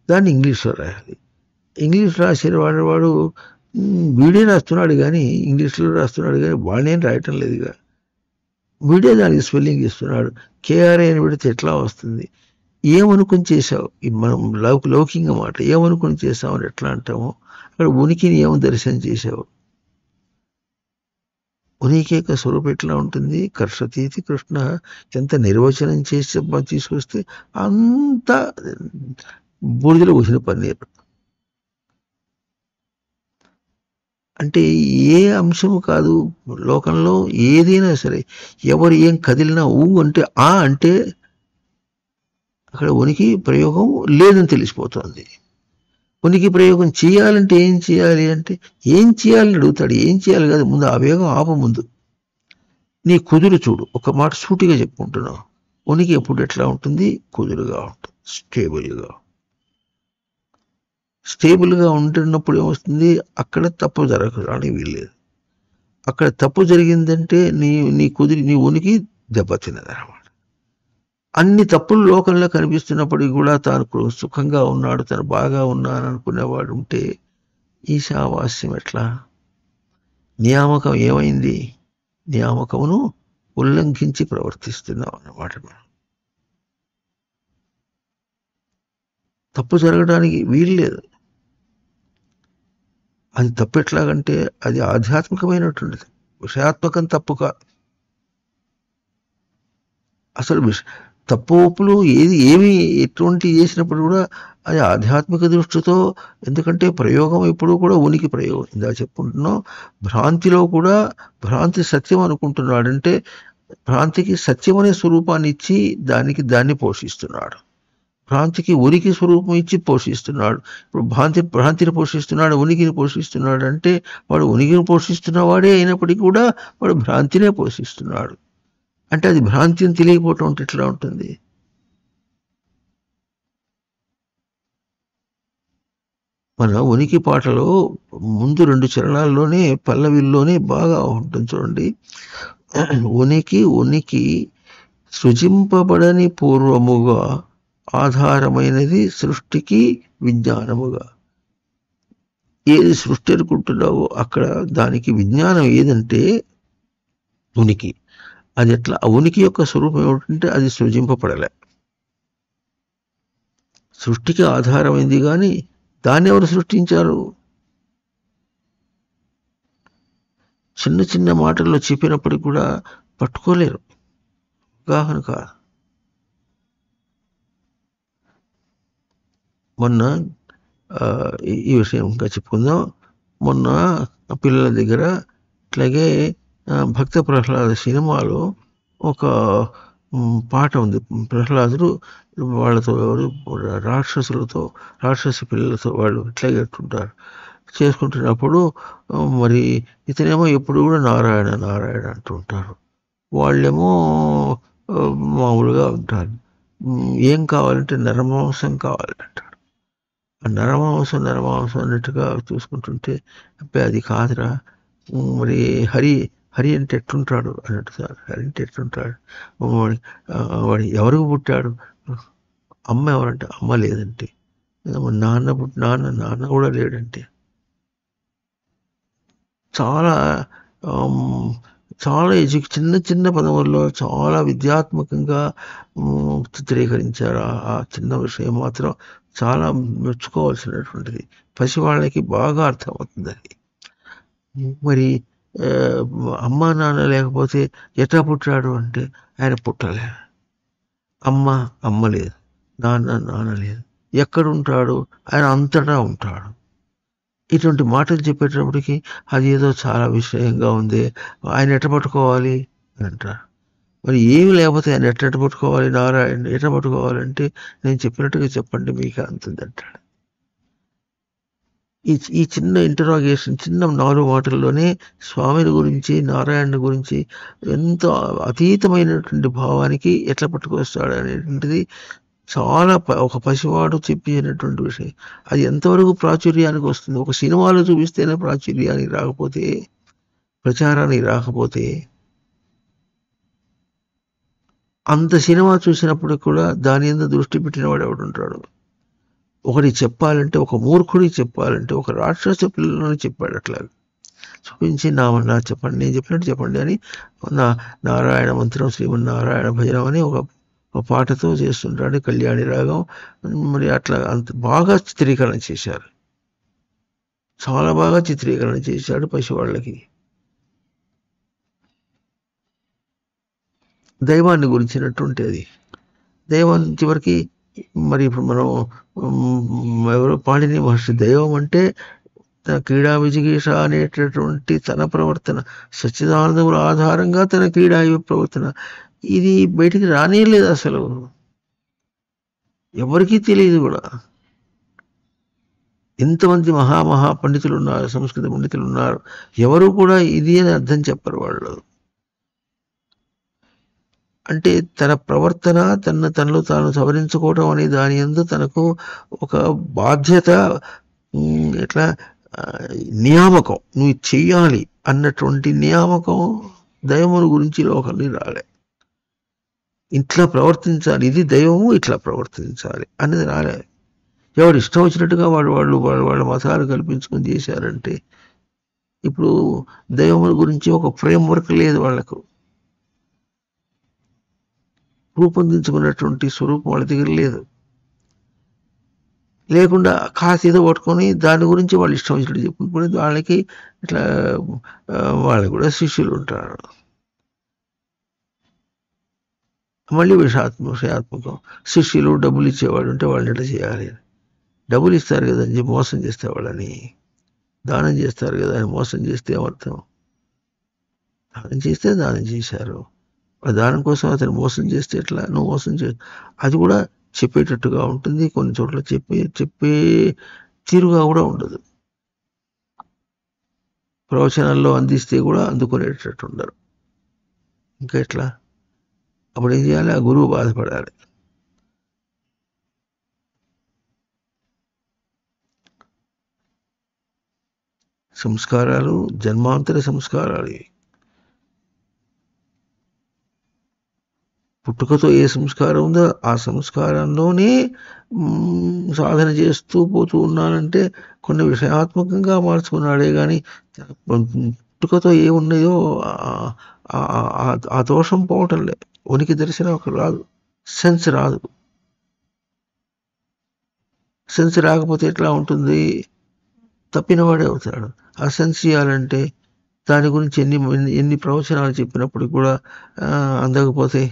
దాన్ని ఇంగ్లీష్లో రాయాలి. ఇంగ్లీష్ రాసిన వాడు వీడే రాస్తున్నాడు కానీ, ఇంగ్లీష్లో రాస్తున్నాడు కానీ వాడేం రాయటం లేదుగా, వీడే దానికి స్పెల్లింగ్ ఇస్తున్నాడు. KRI అని పెడితే ఎట్లా వస్తుంది? ఏమనుకుని చేసావు? మనం లౌకికంగా మాట ఏమనుకుని చేసామని ఎట్లా అంటామో, అక్కడ ఉనికిని ఏమో దర్శనం చేసావు. ఉనికి యొక్క స్వరూపం ఎట్లా ఉంటుంది? కర్షతీతి కృష్ణ. ఎంత నిర్వచనం చేసి తీసుకొస్తే అంత బూడిదలో పోసిన పన్నీరు. అంటే ఏ అంశము కాదు లోకంలో ఏదైనా సరే, ఎవరు ఏం కదిలినా అంటే అంటే అక్కడ ఉనికి ప్రయోగం లేదని తెలిసిపోతుంది. ఉనికి ప్రయోగం చేయాలంటే ఏం చేయాలి అంటే, ఏం చేయాలని అడుగుతాడు. ఏం చేయాలి కాదు, ముందు ఆ వేగం ఆప. ముందు నీ కుదురు చూడు. ఒక మాట సూటిగా చెప్పుకుంటున్నావు. ఉనికి ఎప్పుడు ఎట్లా ఉంటుంది? కుదురుగా ఉంటుంది, స్టేబుల్గా ఉంటున్నప్పుడు ఏమొస్తుంది? అక్కడ తప్పు జరగడానికి వీల్లేదు. అక్కడ తప్పు జరిగిందంటే నీ ఉనికి దెబ్బతిన్నదన్నమాట. అన్ని తప్పులు లోకంలో కనిపిస్తున్నప్పటికీ కూడా తాను సుఖంగా ఉన్నాడు, తను బాగా ఉన్నాను అనుకునేవాడు ఉంటే ఈశావాస్యం ఎట్లా? నియామకం ఏమైంది? నియామకమును ఉల్లంఘించి ప్రవర్తిస్తున్నాం అన్నమాట. తప్పు జరగడానికి వీల్లేదు. అది తప్పు ఎట్లాగంటే అది ఆధ్యాత్మికమైనటువంటిది, విషయాత్మకం తప్పు కాదు. అసలు తప్పు ఒప్పులు ఏమి ఎటువంటి చేసినప్పుడు కూడా అది ఆధ్యాత్మిక దృష్టితో. ఎందుకంటే ప్రయోగం ఎప్పుడు కూడా ఉనికి ప్రయోగం. ఇందా చెప్పుకుంటున్నాం, భ్రాంతిలో కూడా భ్రాంతి సత్యం అనుకుంటున్నాడంటే భ్రాంతికి సత్యం అనే స్వరూపాన్ని ఇచ్చి దాన్ని పోషిస్తున్నాడు. భ్రాంతికి ఉనికి స్వరూపం ఇచ్చి పోషిస్తున్నాడు. ఇప్పుడు భ్రాంతిని పోషిస్తున్నాడు, ఉనికిని పోషిస్తున్నాడు అంటే వాడు ఉనికిని పోషిస్తున్నవాడే అయినప్పటికీ కూడా వాడు భ్రాంతినే పోషిస్తున్నాడు. అంటే అది భ్రాంతిని తెలియకపోవటం అంటే ఎట్లా ఉంటుంది? మన ఉనికి పాటలో ముందు 2 చరణాల్లోనే పల్లవిల్లోనే బాగా ఉంటుంది చూడండి. ఉనికి సృజింపబడని పూర్వముగా ఆధారమైనది సృష్టికి విజ్ఞానముగా. ఏది సృష్టి అనుకుంటున్నావో అక్కడ దానికి విజ్ఞానం ఏదంటే ఉనికి. అది ఎట్లా? ఉనికి యొక్క స్వరూపం ఏమిటంటే అది సృజింపబడలే, సృష్టికి ఆధారమైంది. కానీ దాన్ని ఎవరు సృష్టించారు? చిన్న చిన్న మాటల్లో చెప్పినప్పటికి కూడా పట్టుకోలేరు, అవగాహన కాదు. మొన్న ఈ విషయం ఇంకా చెప్పుకుందాం. మొన్న పిల్లల దగ్గర ఇట్లాగే భక్త ప్రహ్లాద సినిమాలో ఒక పాట ఉంది. ప్రహ్లాదుడు వాళ్ళతో రాక్షస పిల్లలతో వాళ్ళు ఇట్లాగే ఎట్టుంటారు చేసుకుంటున్నప్పుడు మరి ఇతనేమో ఎప్పుడు కూడా నారాయణ నారాయణ అంటుంటారు. వాళ్ళేమో మామూలుగా ఉంటారు. ఏం కావాలంటే నరమాంసం కావాలంటాడు. ఆ నరమాంసం అన్నట్టుగా చూసుకుంటుంటే అబ్బాయి అది కాదురా, మరి హరి అంటే ఎట్టుంటాడు అన్నట్టు. సార్ హరి అంటే ఎట్టుంటాడు? వాడు ఎవరికి పుట్టాడు? అమ్మ ఎవరంటే అమ్మ లేదంటే, నాన్న కూడా లేడంటే. చాలా చాలా చిన్న చిన్న పదవుల్లో చాలా విద్యాత్మకంగా చిత్రీకరించారు. ఆ చిన్న విషయం మాత్రం చాలా మెచ్చుకోవాల్సినటువంటిది. పసివాళ్ళకి బాగా అర్థమవుతుంది అది. మరి అమ్మ నాన్న లేకపోతే ఎట్లా పుట్టాడు అంటే ఆయన పుట్టలే. అమ్మ లేదు, నాన్న లేదు. ఎక్కడుంటాడు? ఆయన అంతటా ఉంటాడు. ఇటువంటి మాటలు చెప్పేటప్పటికి అది ఏదో చాలా విషయంగా ఉంది, ఆయన ఎట్ట పట్టుకోవాలి అని అంటారు. మరి ఏమి లేకపోతే ఆయన ఎట్ట పట్టుకోవాలి? నారాయణ ఎట్ట పట్టుకోవాలంటే నేను చెప్పినట్టుగా చెప్పండి మీకు అంతుంది అంటాడు. ఈ చిన్న ఇంటరాగేషన్, చిన్న 4 మాటల్లోనే స్వామిని గురించి, నారాయణ గురించి ఎంతో అతీతమైనటువంటి భావానికి ఎట్లా పట్టుకొస్తాడు అనేటువంటిది చాలా ఒక పసివాడు చెప్పినటువంటి విషయం. అది ఎంతవరకు ప్రాచుర్యానికి వస్తుంది? ఒక సినిమాలో చూపిస్తేనే ప్రాచుర్యానికి రాకపోతే, ప్రచారానికి రాకపోతే, అంత సినిమా చూసినప్పుడు కూడా దాని మీద దృష్టి పెట్టిన వాడు ఎవడుంటాడు? ఒకటి చెప్పాలంటే, ఒక మూర్ఖుడికి చెప్పాలంటే ఒక రాక్షస పిల్లలని చెప్పాడు. అట్లా చూపించి నా చెప్పండి, నేను చెప్పినట్టు చెప్పండి అని నారాయణ మంత్రం, శ్రీమన్నారాయణ భజనం అని ఒక పాటతో చేస్తుంటాడు, కళ్యాణి రాగం. మరి అట్లా అంత బాగా చిత్రీకరణ చేశారు, చాలా బాగా చిత్రీకరణ చేశాడు పసివాళ్ళకి. దైవాన్ని గురించినటువంటి అది. దైవం చివరికి మరి ఇప్పుడు మనం ఎవరో పాణిని మహర్షి దైవం అంటే క్రీడా విజిగీష అనేటటువంటి తన ప్రవర్తన, సచ్చిదానందముల ఆధారంగా తన క్రీడా ప్రవర్తన, ఇది బయటికి రానేలేదు అసలు, ఎవరికీ తెలియదు కూడా. ఎంతమంది మహా పండితులు ఉన్నారు, సంస్కృత పండితులు ఉన్నారు, ఎవరు కూడా ఇది అని అర్థం చెప్పరు వాళ్ళు. అంటే తన ప్రవర్తన తనలో తాను సవరించుకోవడం అనే దాని యందు తనకు ఒక బాధ్యత, ఎట్లా నియామకం, నువ్వు చెయ్యాలి అన్నటువంటి నియామకం దైవముని గురించి లోకల్ని రాలే. ఇట్లా ప్రవర్తించాలి, ఇది దైవము, ఇట్లా ప్రవర్తించాలి అనేది రాలే. ఎవరు ఇష్టం వచ్చినట్టుగా వాళ్ళ మతాలు కల్పించుకొని చేశారంటే, ఇప్పుడు దైవముని గురించి ఒక ఫ్రేమ్వర్క్ లేదు, వాళ్లకు రూపొందించుకున్నటువంటి స్వరూపం వాళ్ళ దగ్గర లేదు. లేకుండా కాసేదో పట్టుకొని దాని గురించి వాళ్ళు ఇష్టం వచ్చినట్టు చెప్పుకుని వాళ్ళకి ఇట్లా వాళ్ళకి కూడా శిష్యులు ఉంటారు. మళ్ళీ విషయాత్మకం, శిష్యులు డబ్బులు ఇచ్చేవాడు ఉంటే వాళ్ళని ఎట్లా చేయాలి, డబ్బులు ఇస్తారు కదా అని చెప్పి మోసం చేస్తే వాళ్ళని, దానం చేస్తారు కదా అని మోసం చేస్తే ఏమర్థం? దానం చేస్తే దానం చేశారు, దానం కోసం అతను మోసం చేస్తే ఎట్లా? నువ్వు మోసం అది కూడా చెప్పేటట్టుగా ఉంటుంది, కొన్ని చోట్ల చెప్పే తీరుగా కూడా ఉండదు. ప్రవచనాల్లో అందిస్తే కూడా అందుకునేటట్టు ఉండరు. ఇంకా ఎట్లా? అప్పుడు ఏం చేయాలి? ఆ గురువు బాధపడాలి. సంస్కారాలు జన్మాంతర సంస్కారాలు. పుట్టుకతో ఏ సంస్కారం ఉందో ఆ సంస్కారంలోనే సాధన చేస్తూ పోతూ ఉన్నానంటే కొన్ని విషయాత్మకంగా మార్చుకున్నాడే కానీ పుట్టుకతో ఏమున్నాయో ఆ దోషం పోవటం లే. ఉనికి దర్శనం ఒక రాదు, సెన్స్ రాదు. సెన్స్ రాకపోతే ఎట్లా ఉంటుంది? తప్పినవాడే అవుతాడు. ఆ సెన్స్ ఇవ్వాలంటే దాని గురించి ఎన్ని ప్రవచనాలు చెప్పినప్పుడు కూడా అందకపోతే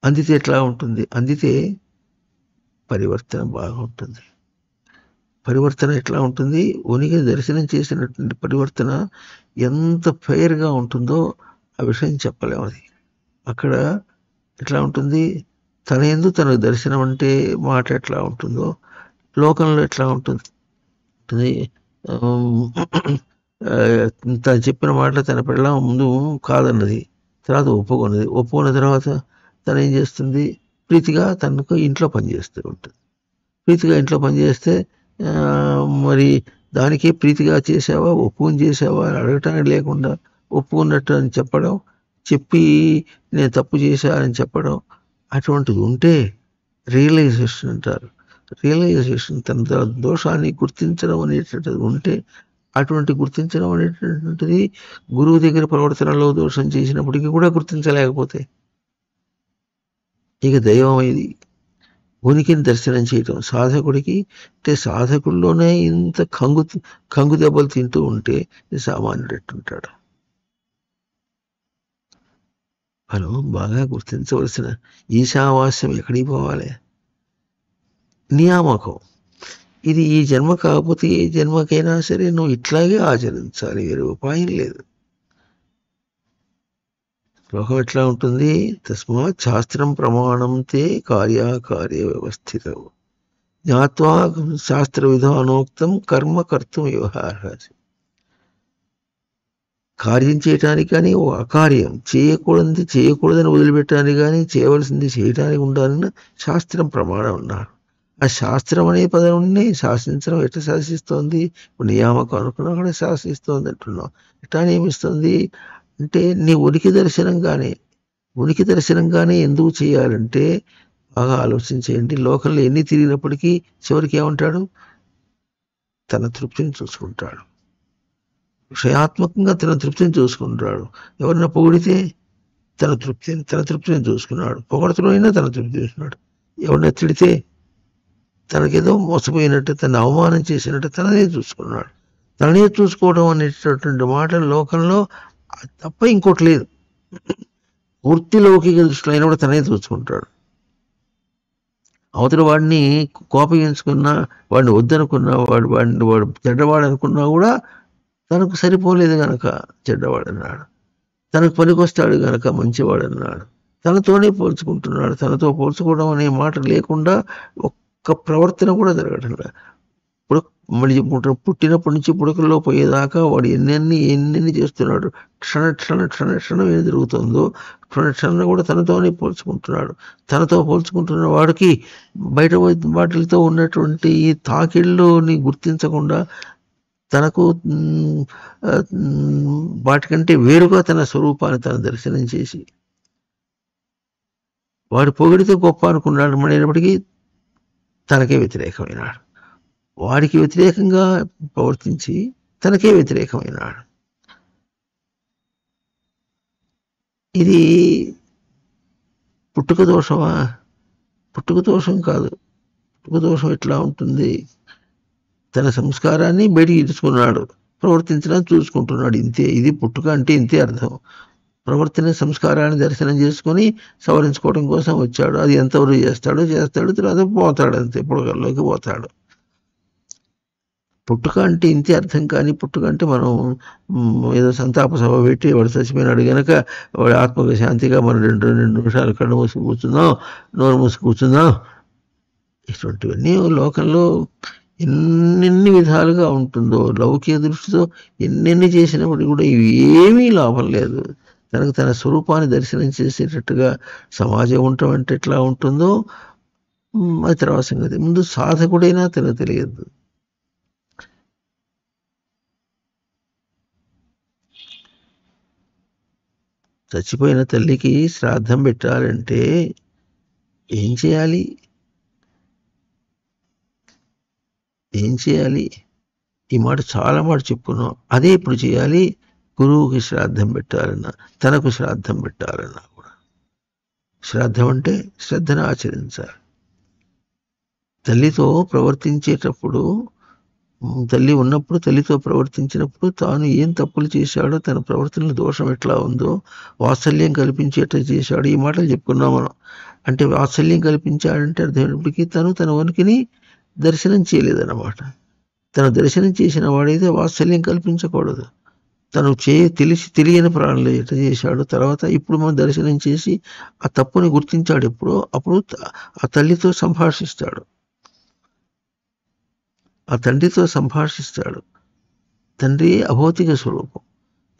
అందితే ఎట్లా ఉంటుంది? అందితే పరివర్తన బాగా ఉంటుంది. పరివర్తన ఎట్లా ఉంటుంది? ఉనికి దర్శనం చేసినటువంటి పరివర్తన ఎంత ఫెయిర్గా ఉంటుందో ఆ విషయం చెప్పలేము. అది అక్కడ ఎట్లా ఉంటుంది? తన యందు తనకు దర్శనం అంటే మాట ఎట్లా ఉంటుందో లోకంలో ఎట్లా ఉంటుంది? తను చెప్పిన మాట తన పెళ్ళాం ముందు కాదన్నది, తర్వాత ఒప్పుకున్న తర్వాత తను ఏం చేస్తుంది? ప్రీతిగా తనకు ఇంట్లో పనిచేస్తూ ఉంటుంది. ప్రీతిగా ఇంట్లో పనిచేస్తే మరి దానికే ప్రీతిగా చేసావా, ఒప్పుకొని చేసావా అని అడగటానికి లేకుండా ఒప్పుకున్నట్టు అని చెప్పడం, చెప్పి నేను తప్పు చేశా అని చెప్పడం, అటువంటిది ఉంటే రియలైజేషన్ అంటారు. రియలైజేషన్, తన దోషాన్ని గుర్తించడం అనేటువంటిది ఉంటే, అటువంటి గుర్తించడం అనేటువంటిది గురువు దగ్గర ప్రవర్తనలో దోషం చేసినప్పటికీ కూడా గుర్తించలేకపోతే ఇక దైవం ఇది. ఉనికిని దర్శనం చేయటం సాధకుడికి, అంటే సాధకుల్లోనే ఇంత కంగు దెబ్బలు తింటూ ఉంటే సామాన్యుడు ఎట్టుంటాడు? మనం బాగా గుర్తించవలసిన ఈశావాస్యం ఎక్కడికి పోవాలి? నియామకం. ఇది ఈ జన్మ కాకపోతే ఏ జన్మకైనా సరే నువ్వు ఇట్లాగే ఆచరించాలి, వేరే ఉపాయం లేదు. లోకం ఎట్లా ఉంటుంది? తస్మాత్ శాస్త్రం ప్రమాణం తే కార్యాకార్య వ్యవస్థితం జ్ఞాత్వా శాస్త్ర విధానోక్తం కర్మ కర్తుం వ్యవహార. కార్యం చేయటానికి కానీ ఓ అకార్యం చేయకూడదని వదిలిపెట్టడానికి కానీ చేయవలసింది చేయటానికి ఉండాలని శాస్త్రం ప్రమాణం ఉన్నారు. ఆ శాస్త్రం అనే పదం ఉండి శాసించడం ఎట్లా శాసిస్తోంది? ఇప్పుడు నియామకం అనుకున్నా కూడా శాసిస్తోంది అంటున్నాం. ఎట్లా నియమిస్తుంది అంటే నీ ఉనికి దర్శనంగానే ఎందుకు చేయాలంటే బాగా ఆలోచించేయండి. లోకంలో ఎన్ని తిరిగినప్పటికీ చివరికి ఏమంటాడు? తన తృప్తిని చూసుకుంటాడు. విషయాత్మకంగా తన తృప్తిని చూసుకుంటాడు. ఎవరైనా పొగిడితే తన తృప్తిని చూసుకున్నాడు, పొగడుతున్నా తన తృప్తి చూసుకున్నాడు. ఎవరైనా తిడితే తనకేదో మోసపోయినట్టు, తన అవమానం చేసినట్టు తననే చూసుకున్నాడు. తననే చూసుకోవడం అనేటటువంటి మాట లోకంలో తప్ప ఇంకోటి లేదు. పూర్తి లౌకిక దృష్టిలో అయినా కూడా తనే చూసుకుంటాడు. అవతల వాడిని కోపగించుకున్నా, వాడిని వద్దనుకున్నా, వాడు చెడ్డవాడు అనుకున్నా కూడా తనకు సరిపోలేదు గనక చెడ్డవాడన్నాడు, తనకు పనికొస్తాడు గనక మంచివాడన్నాడు, తనతోనే పోల్చుకుంటున్నాడు. తనతో పోల్చుకోవడం అనే మాట లేకుండా ఒక్క ప్రవర్తన కూడా జరగటం లేదు. మళ్ళీ చెప్పుకుంటారు, పుట్టినప్పటి నుంచి పుడకల్లో పోయేదాకా వాడు ఎన్నెన్ని చేస్తున్నాడు. క్షణం ఏం జరుగుతుందో క్షణం కూడా తనతోనే పోల్చుకుంటున్నాడు. తనతో పోల్చుకుంటున్న వాడికి బయట వాటితో ఉన్నటువంటి ఈ తాకిళ్ళని గుర్తించకుండా తనకు వాటికంటే వేరుగా తన స్వరూపాన్ని తన దర్శనం చేసి వాడు పొగిడితే గొప్ప అనుకున్నాడు, మళ్ళీ తనకే వ్యతిరేకమైనాడు. వాడికి వ్యతిరేకంగా ప్రవర్తించి తనకే వ్యతిరేకమైనాడు. ఇది పుట్టుక దోషమా? పుట్టుక దోషం కాదు. పుట్టుక దోషం ఎట్లా ఉంటుంది? తన సంస్కారాన్ని బయటికి ఇచ్చుకున్నాడు, ప్రవర్తించడానికి చూసుకుంటున్నాడు, ఇంతే. ఇది పుట్టుక అంటే ఇంతే అర్థం. ప్రవర్తన సంస్కారాన్ని దర్శనం చేసుకొని సవరించుకోవడం కోసం వచ్చాడు. అది ఎంతవరకు చేస్తాడో తర్వాత పోతాడు, అంతే, పుడకల్లోకి పోతాడు. పుట్టుక అంటే ఇంతే అర్థం. కానీ పుట్టుక అంటే మనం ఏదో సంతాప సభ పెట్టి వాడు చచ్చిపోయినాడు కనుక వాడి ఆత్మకు శాంతిగా మనం రెండు నిమిషాలు కళ్ళు మూసి కూర్చుందాం, నోరు మూసి కూర్చుందాం, ఇటువంటివన్నీ లోకంలో ఎన్నెన్ని విధాలుగా ఉంటుందో. లౌకిక దృష్టితో ఎన్నెన్ని చేసినప్పటికీ కూడా ఇవి ఏమీ లాభం లేదు. తనకు తన స్వరూపాన్ని దర్శనం చేసేటట్టుగా సమాజం ఉండటం అంటే ఎట్లా ఉంటుందో అది తర్వాత సంగతి. ముందు సాధకుడైనా తనకు తెలియదు. చచ్చిపోయిన తల్లికి శ్రాద్ధం పెట్టాలంటే ఏం చేయాలి? ఈ మాట చాలా మాట చెప్పుకున్నాం. అదే ఇప్పుడు చేయాలి. గురువుకి శ్రాద్ధం పెట్టాలన్నా, తనకు శ్రాద్ధం పెట్టాలన్నా కూడా శ్రాద్ధం అంటే శ్రద్ధను ఆచరించాలి. తల్లితో ప్రవర్తించేటప్పుడు, తల్లి ఉన్నప్పుడు తల్లితో ప్రవర్తించినప్పుడు తాను ఏం తప్పులు చేశాడో, తన ప్రవర్తనలో దోషం ఎట్లా ఉందో, వాత్సల్యం కల్పించేట చేశాడు. ఈ మాటలు చెప్పుకున్నాం మనం. అంటే వాత్సల్యం కల్పించాడంటే అర్థమైనప్పటికీ తన ఉనికిని దర్శనం చేయలేదన్నమాట. తను దర్శనం చేసిన వాడైతే వాత్సల్యం కల్పించకూడదు. తను తెలియని ప్రాణులు ఎట్లా చేశాడు. తర్వాత ఇప్పుడు మనం దర్శనం చేసి ఆ తప్పుని గుర్తించాడు. అప్పుడు ఆ తల్లితో సంభాషిస్తాడు, ఆ తండ్రితో సంభాషిస్తాడు. తండ్రి అభౌతిక స్వరూపం.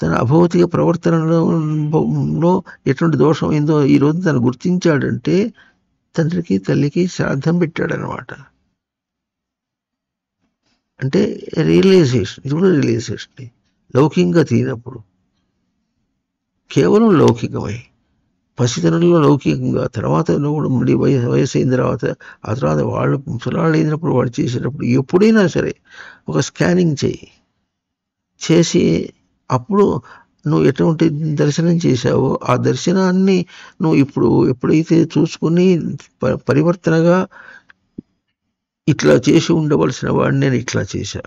తన అభౌతిక ప్రవర్తనలో ఎటువంటి దోషం అయిందో ఈరోజు తను గుర్తించాడంటే తండ్రికి తల్లికి శ్రాద్ధం పెట్టాడనమాట. అంటే రియలైజేషన్. ఇది కూడా రియలైజేషన్. లౌకికంగా తీరినప్పుడు కేవలం లౌకికమై, పసితనంలో లౌకికంగా, తర్వాత మళ్ళీ వయసు అయిన తర్వాత, ఆ తర్వాత వాళ్ళు ముసలాళ్ళు అయినప్పుడు వాడు చేసేటప్పుడు ఎప్పుడైనా సరే ఒక స్కానింగ్ చేసి అప్పుడు నువ్వు ఎటువంటి దర్శనం చేశావో ఆ దర్శనాన్ని నువ్వు ఇప్పుడు ఎప్పుడైతే చూసుకుని పరివర్తనగా ఇట్లా చేసి ఉండవలసిన వాడిని నేను ఇట్లా చేశా,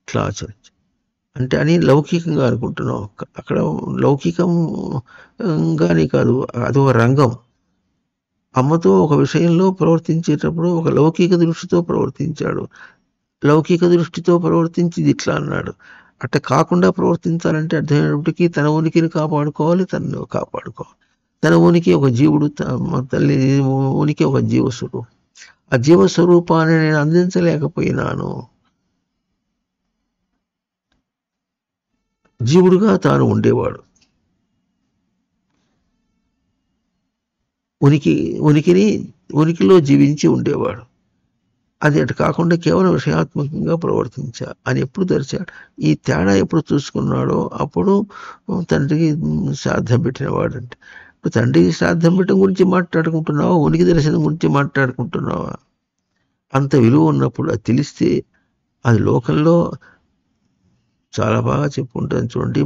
ఇట్లా ఆచరించా అంటే అని లౌకికంగా అనుకుంటున్నావు. అక్కడ లౌకికంగానే కాదు, అదొక రంగం. అమ్మతో ఒక విషయంలో ప్రవర్తించేటప్పుడు ఒక లౌకిక దృష్టితో ప్రవర్తించాడు. లౌకిక దృష్టితో ప్రవర్తించి ఇట్లా అన్నాడు. అట్లా కాకుండా ప్రవర్తించాలంటే అర్థమైనప్పటికీ తన ఉనికిని కాపాడుకోవాలి, తనను కాపాడుకోవాలి. తన ఉనికి ఒక జీవుడు, తల్లి ఉనికి ఒక జీవస్వరూపం. ఆ జీవస్వరూపాన్ని నేను అందించలేకపోయినాను. జీవుడుగా తాను ఉండేవాడు. ఉనికిలో జీవించి ఉండేవాడు. అది అటు కాకుండా కేవలం విషయాత్మకంగా ప్రవర్తించా అని ఎప్పుడు తెరిచాడు. ఈ తేడా ఎప్పుడు చూసుకున్నాడో అప్పుడు తండ్రికి శ్రాద్ధం పెట్టినవాడంటే. ఇప్పుడు తండ్రికి శ్రాద్ధం పెట్టడం గురించి మాట్లాడుకుంటున్నావా, ఉనికి దర్శనం గురించి మాట్లాడుకుంటున్నావా? అంత విలువ ఉన్నప్పుడు అది తెలిస్తే అది లోకంలో చాలా బాగా చెప్పుకుంటాను చూడండి.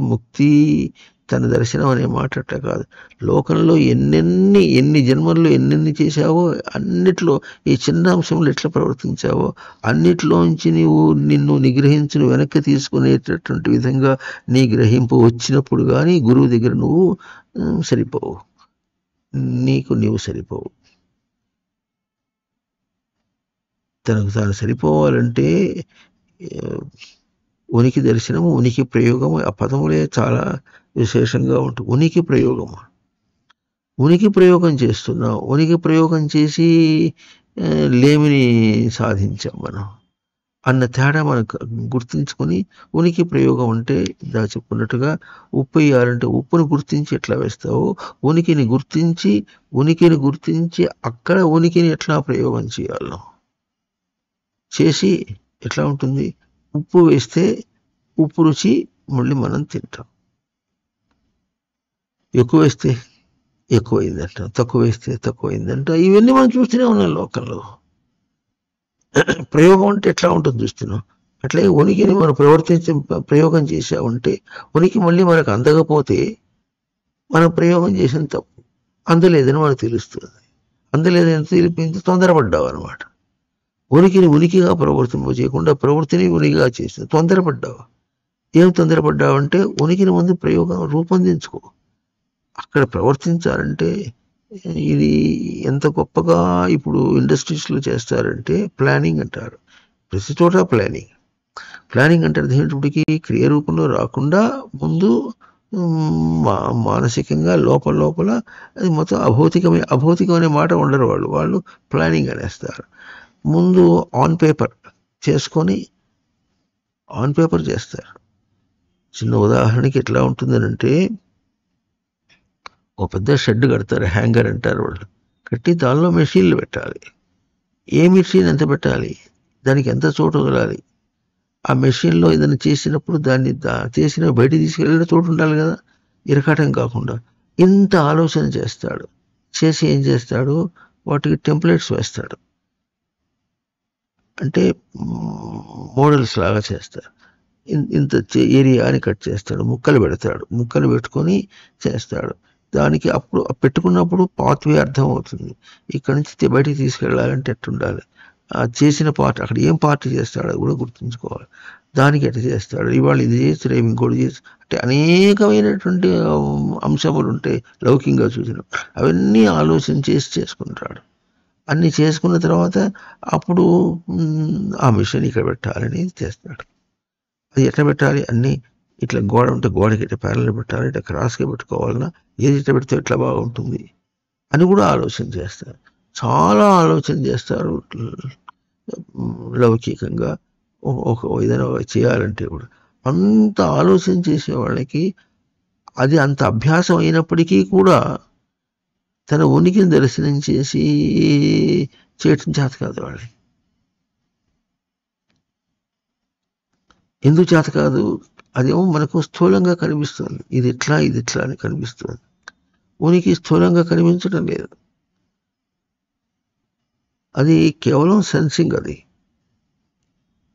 తన దర్శనం అనే మాట అట్లా కాదు. లోకంలో ఎన్ని జన్మల్లో ఎన్నెన్ని చేశావో అన్నిట్లో ఈ చిన్న అంశంలో ఎట్లా ప్రవర్తించావో అన్నిట్లోంచి నిన్ను నిగ్రహించిన వెనక్కి తీసుకునేటటువంటి విధంగా నీ గ్రహింపు వచ్చినప్పుడు కానీ గురువు దగ్గర నువ్వు సరిపోవు, నీవు సరిపోవు. తనకు తాను సరిపోవాలంటే ఉనికి దర్శనము, ఉనికి ప్రయోగము, ఆ పదములే చాలా విశేషంగా ఉంటుంది. ఉనికి ప్రయోగము, ఉనికి ప్రయోగం చేస్తున్నాం, ఉనికి ప్రయోగం చేసి లేమిని సాధించాం మనం అన్న తేడా మనకు గుర్తించుకొని, ఉనికి ప్రయోగం అంటే చెప్పుకున్నట్టుగా ఉప్పు వేయాలంటే ఉప్పును గుర్తించి ఎట్లా వేస్తావో ఉనికిని గుర్తించి అక్కడ ఉనికిని ఎట్లా ప్రయోగం చేయాలో చేసి ఎట్లా ఉంటుంది. ఉప్పు వేస్తే ఉప్పు రుచి మళ్ళీ మనం తింటాం, ఎక్కువ వేస్తే ఎక్కువైందంట, తక్కువ వేస్తే తక్కువైందంట. ఇవన్నీ మనం చూస్తూనే ఉన్నాం లోకంలో. ప్రయోగం అంటే ఎట్లా ఉంటుంది చూస్తున్నాం. అట్లాగే ఉనికిని మనం ప్రయోగం చేసామంటే ఉనికి మళ్ళీ మనకు అందకపోతే మనం ప్రయోగం చేసిన తప్పు, అందలేదని మనకు తెలుస్తుంది. అందలేదని తెలిపించి తొందరపడ్డావు అనమాట. ఉనికిని ఉనికిగా చేయకుండా ప్రవృత్తిని ఉనికిగా చేసిన తొందరపడ్డావు. ఏం తొందరపడ్డావు అంటే ఉనికిని ముందు ప్రయోగం రూపొందించుకో. అక్కడ ప్రవర్తించాలంటే ఇది ఎంత గొప్పగా ఇప్పుడు ఇండస్ట్రీస్లో చేస్తారంటే ప్లానింగ్ అంటారు. ప్రతి చోట ప్లానింగ్ అంటే అర్థమేటప్పటికీ క్రియ రూపంలో రాకుండా ముందు మానసికంగా లోపల అది మొత్తం అభౌతికమైన మాట ఉండరు వాళ్ళు ప్లానింగ్ అనేస్తారు. ముందు ఆన్ పేపర్ చేస్తారు. చిన్న ఉదాహరణకి ఎట్లా ఉంటుందనంటే ఒక పెద్ద షెడ్ కడతారు, హ్యాంగర్ అంటారు వాళ్ళు. కట్టి దానిలో మెషిన్లు పెట్టాలి. ఏ మెషిన్ ఎంత పెట్టాలి, దానికి ఎంత చోటు వదలాలి, ఆ మెషిన్లో ఏదైనా చేసినప్పుడు దాన్ని చేసిన బయట తీసుకెళ్ళే చోటు ఉండాలి కదా, ఇరకాటం కాకుండా. ఇంత ఆలోచన చేస్తాడు. చేసి ఏం చేస్తాడు, వాటికి టెంప్లెట్స్ వేస్తాడు, అంటే మోడల్స్ లాగా చేస్తాడు. ఇంత ఏరియా అని కట్ చేస్తాడు, ముక్కలు పెట్టుకొని చేస్తాడు. దానికి అప్పుడు పెట్టుకున్నప్పుడు పాత్వే అర్థం అవుతుంది. ఇక్కడి నుంచి బయటికి తీసుకెళ్ళాలంటే ఎట్టుండాలి, చేసిన పార్ట్ అక్కడ ఏం పార్ట్ చేస్తాడో అది కూడా గుర్తుంచుకోవాలి. దానికి ఎట్లా చేస్తాడు, ఇవాళ ఇది చేసి రేపు ఇంకోటి చేసి, అంటే అనేకమైనటువంటి అంశములు ఉంటాయి లౌకికంగా చూసిన. అవన్నీ ఆలోచన చేసుకుంటాడు. అన్నీ చేసుకున్న తర్వాత అప్పుడు ఆ మిషన్ ఇక్కడ పెట్టాలని చేస్తాడు. అది ఎట్లా పెట్టాలి, అన్నీ ఇట్లా గోడ ఉంటే గోడకి ఇట్లా ప్యారల్ పెట్టాలి, ఇట్లా క్రాస్గా పెట్టుకోవాలన్నా ఏది ఇట్లా పెడితే ఎట్లా బాగుంటుంది అని కూడా ఆలోచన చేస్తారు. చాలా ఆలోచన చేస్తారు లౌకికంగా. ఏదైనా చేయాలంటే కూడా అంత ఆలోచన చేసే వాళ్ళకి అది అంత అభ్యాసం అయినప్పటికీ కూడా తన ఉనికిని దర్శనం చేసి చేయటం చేత కాదు వాళ్ళకి. ఎందుకు చేత కాదు, అదేమో మనకు స్థూలంగా కనిపిస్తుంది, ఇది ఇట్లా అని కనిపిస్తుంది. ఉనికి స్థూలంగా కనిపించడం లేదు, అది కేవలం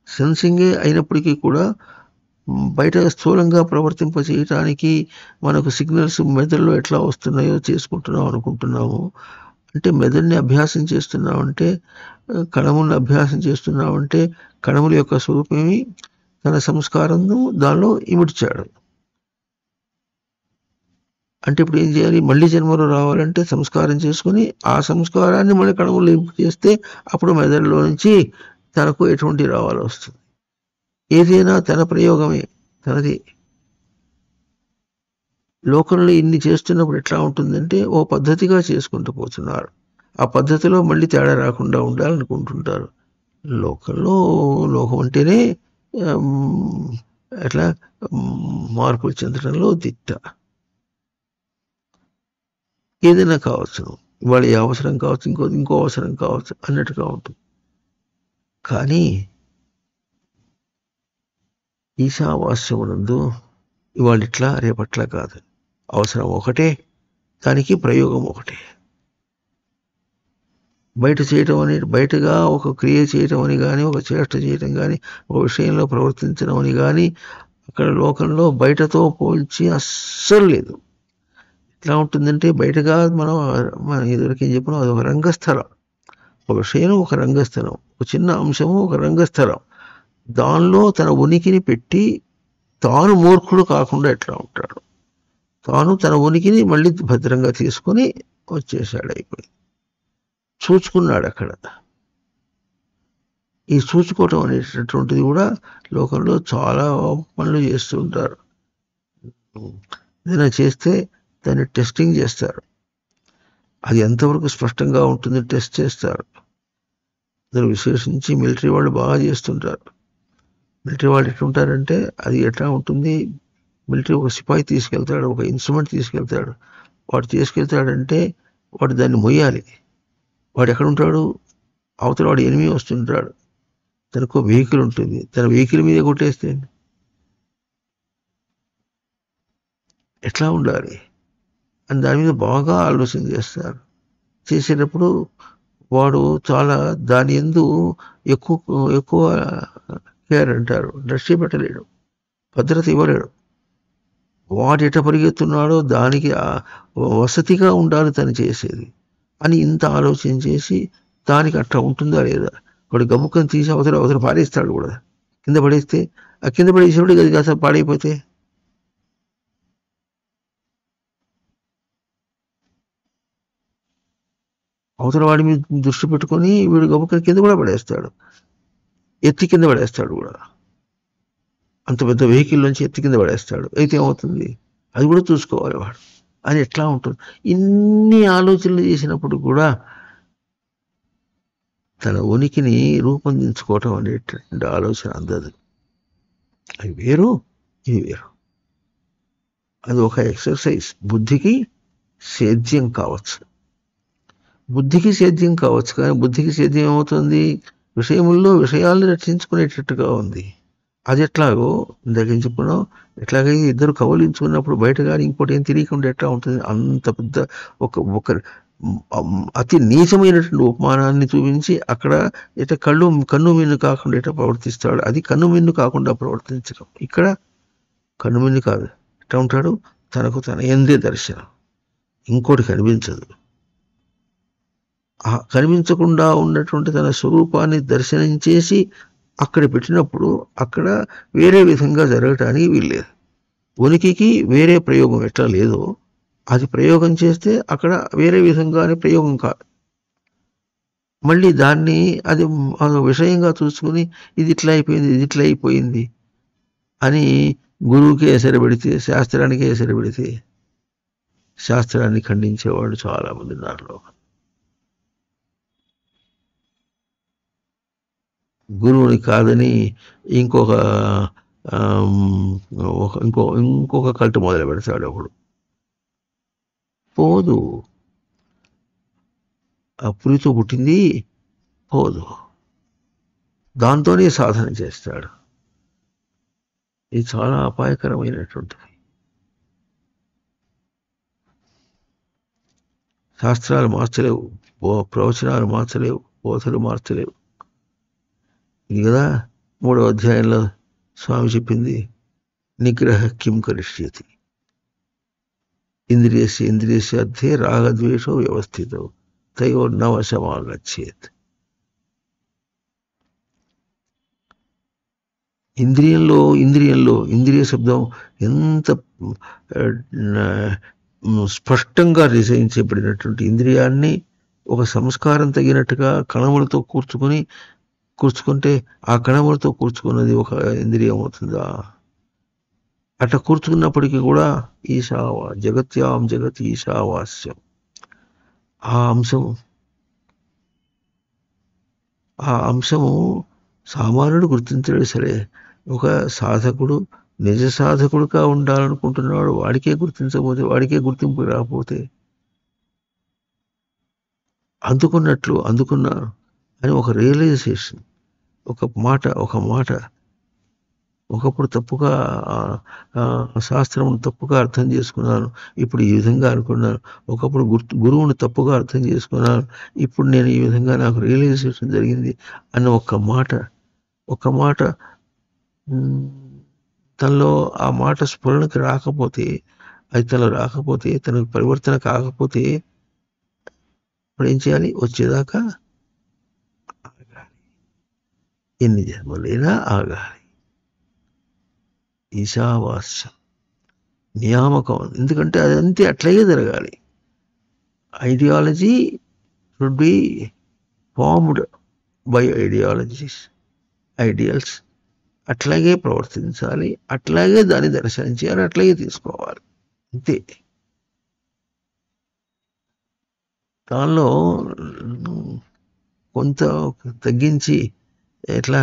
సెన్సింగే అయినప్పటికీ కూడా బయట స్థూలంగా చేయటానికి మనకు సిగ్నల్స్ మెదడులో ఎట్లా వస్తున్నాయో చేసుకుంటున్నాం అనుకుంటున్నాము. అంటే మెదడుని అభ్యాసం చేస్తున్నామంటే, కణములను అభ్యాసం చేస్తున్నామంటే కణముల యొక్క స్వరూపమేమి తన సంస్కారం దానిలో ఇమిడ్చాడు. అంటే ఇప్పుడు ఏం చేయాలి, మళ్ళీ జన్మలో రావాలంటే సంస్కారం చేసుకుని ఆ సంస్కారాన్ని మళ్ళీ కణములు ఇంపు చేస్తే అప్పుడు మెదడులో నుంచి తనకు ఎటువంటి రావాలో వస్తుంది. ఏదైనా తన ప్రయోగమే, తనది. లోకంలో ఇన్ని చేస్తున్నప్పుడు ఎట్లా ఉంటుందంటే ఓ పద్ధతిగా చేసుకుంటూ పోతున్నారు. ఆ పద్ధతిలో మళ్ళీ తేడా రాకుండా ఉండాలనుకుంటుంటారు. లోకం అంటేనే ఎట్లా మార్పులు చెందడంలో దిట్ట. ఏదైనా కావచ్చు, ఇవాళ ఏ అవసరం కావచ్చు, ఇంకో అవసరం కావచ్చు అన్నట్టుగా ఉంటుంది. కానీ ఈశావాస్యమునందు ఇవాళ ఇట్లా రేపట్లా కాదు, అవసరం ఒకటే, దానికి ప్రయోగం ఒకటే. బయటగా ఒక క్రియ చేయటం అని కానీ, ఒక చేష్ట చేయటం కానీ, ఒక విషయంలో ప్రవర్తించడం అని కానీ, అక్కడ లోకంలో బయటతో పోల్చి అస్సలు లేదు. ఎట్లా ఉంటుందంటే బయటగా మనం ఇదివరకు ఏం చెప్పినాం, అది ఒక రంగస్థలం. ఒక విషయం ఒక రంగస్థలం, ఒక చిన్న అంశము ఒక రంగస్థలం. దానిలో తన ఉనికిని పెట్టి తాను మూర్ఖుడు కాకుండా ఎట్లా ఉంటాడు, తాను తన ఉనికిని మళ్ళీ భద్రంగా తీసుకొని వచ్చేసాడు, అయిపోయి చూచుకున్నాడు అక్కడ. ఈ చూచుకోవటం అనేటటువంటిది కూడా లోకంలో చాలా పనులు చేస్తూ ఉంటారు. ఏదైనా చేస్తే దాన్ని టెస్టింగ్ చేస్తారు, అది ఎంతవరకు స్పష్టంగా ఉంటుంది టెస్ట్ చేస్తారు. అందులో విశేషించి మిలిటరీ వాళ్ళు బాగా చేస్తుంటారు. మిలిటరీ వాళ్ళు ఎట్లుంటారంటే, అది ఎట్లా ఉంటుంది, మిలిటరీ ఒక సిపాయి తీసుకెళ్తాడు, ఒక ఇన్స్ట్రుమెంట్ తీసుకెళ్తాడు. వాడు తీసుకెళ్తాడంటే వాడు దాన్ని మొయ్యాలి. వాడు ఎక్కడుంటాడు, అవతల వాడు ఎనిమి వస్తుంటాడు, తనకు వెహికల్ ఉంటుంది, తన వెహికల్ మీద కొట్టేస్తే ఎట్లా ఉండాలి అని దాని మీద బాగా ఆలోచన చేస్తారు. చేసేటప్పుడు వాడు చాలా దాని యందు ఎక్కువ కేర్ అంటారు, దృష్టి పెట్టలేడు, భద్రత ఇవ్వలేడు. వాడు ఎట పరిగెత్తున్నాడో దానికి వసతిగా ఉండాలి తను చేసేది అని ఇంత ఆలోచన చేసి దానికి అట్లా ఉంటుందా లేదా, వాడు గమ్ముక్కని తీసి అవతల పారేస్తాడు కూడా. కింద పడేస్తే ఆ కింద పడేసేవాడు అది కాస్త పాడైపోతే అవతల వాడి మీద దృష్టి పెట్టుకొని వీడు గమ్ముక్కని కింద కూడా పడేస్తాడు, ఎత్తి కింద పడేస్తాడు కూడా. అంత పెద్ద వెహికల్ నుంచి ఎత్తి కింద పడేస్తాడు. అయితే ఏమవుతుంది, అది కూడా చూసుకోవాలి వాడు. అది ఎట్లా ఉంటుంది, ఇన్ని ఆలోచనలు చేసినప్పుడు కూడా తన ఉనికిని రూపొందించుకోవటం అనేటువంటి ఆలోచన అందదు. అవి వేరు, ఇవి వేరు. అది ఒక ఎక్సర్సైజ్, బుద్ధికి సేద్యం కావచ్చు, బుద్ధికి సేద్యం కావచ్చు. కానీ బుద్ధికి సేద్యం ఏమవుతుంది, విషయాలను రక్షించుకునేటట్టుగా ఉంది. అది ఎట్లాగో ఇందాక చెప్పుకున్నాం, ఎట్లాగైతే ఇద్దరు కవలించుకున్నప్పుడు బయట కానీ ఇంకోటి ఏం తెలియకుండా ఎట్లా ఉంటుంది, అంత పెద్ద ఒక అతి నీచమైనటువంటి ఉపమానాన్ని చూపించి అక్కడ ఇట కన్ను మిన్ను కాకుండా ఎట్లా ప్రవర్తిస్తాడు, అది కన్ను మిన్ను కాకుండా ప్రవర్తించడం. ఇక్కడ కన్ను మిన్ను కాదు, ఎట్లా ఉంటాడు, తనకు తన ఎందే దర్శనం, ఇంకోటి కనిపించదు. కనిపించకుండా ఉన్నటువంటి తన స్వరూపాన్ని దర్శనం చేసి అక్కడ పెట్టినప్పుడు అక్కడ వేరే విధంగా జరగటానికి వీల్లేదు. ఉనికికి వేరే ప్రయోగం ఎట్లా లేదో, అది ప్రయోగం చేస్తే అక్కడ వేరే విధంగానే ప్రయోగం కాదు. మళ్ళీ దాన్ని అది విషయంగా చూసుకుని ఇది ఇట్లా అయిపోయింది, ఇది ఇట్లా అయిపోయింది అని గురువుకి ఎసరబెడితే, శాస్త్రానికి ఎసరబెడితే, శాస్త్రాన్ని ఖండించేవాడు చాలా మంది ఉన్నారు. గురువుని కాదని ఇంకొక కల్టు మొదలు పెడతాడు ఒకడు. పోదు, ఆ పురితో పుట్టింది పోదు, దాంతోనే సాధన చేస్తాడు. ఇది చాలా అపాయకరమైనటువంటిది. శాస్త్రాలు మార్చలేవు, ప్రవచనాలు మార్చలేవు, బోధలు మార్చలేవు. ఇది కదా 3వ అధ్యాయంలో స్వామి చెప్పింది, నిగ్రహ కిం కరిష్యతి ఇంద్రియస్య అర్థే రాగద్వేషో వ్యవస్థితో తయోర్నవశమాగచ్చేత్. ఇంద్రియ శబ్దం ఎంత స్పష్టంగా నిశ్చయించబడినటువంటి ఇంద్రియాన్ని ఒక సంస్కారం తగినట్టుగా కణములతో కూర్చుకుంటే ఆ కణములతో కూర్చుకున్నది ఒక ఇంద్రియం అవుతుందా? అట్లా కూర్చుకున్నప్పటికీ కూడా జగత్యాం జగత్ ఈశావాస్యం, ఆ అంశము సామాన్యుడు గుర్తించడు. సరే, ఒక సాధకుడు నిజ సాధకుడుగా ఉండాలనుకుంటున్నాడు, వాడికే గుర్తించకపోతే, వాడికే గుర్తింపు రాకపోతే అందుకున్నారు అని ఒక రియలైజేషన్, ఒక మాట ఒకప్పుడు తప్పుగా శాస్త్రమును తప్పుగా అర్థం చేసుకున్నాను, ఇప్పుడు ఈ విధంగా అనుకున్నాను. ఒకప్పుడు గురువుని తప్పుగా అర్థం చేసుకున్నాను, ఇప్పుడు నేను ఈ విధంగా నాకు రియలైజేషన్ జరిగింది అన్న ఒక మాట తనలో ఆ మాట స్ఫురణకి రాకపోతే, అది తనలో రాకపోతే, తనకు పరివర్తన కాకపోతే ఇప్పుడు ఏం చేయాలి? వచ్చేదాకా ఆగాలి. ఎన్ని జన్మలైనా ఆగాలి. ఈశావాస్యం నియామకం. ఎందుకంటే అదంతే అట్లాగే జరగాలి. Ideology should be formed by ideals. అట్లాగే ప్రవర్తించాలి, అట్లాగే దాన్ని దర్శనం చేయాలి, అట్లాగే తీసుకోవాలి. అంతే. దానిలో కొంత తగ్గించి ఎట్లా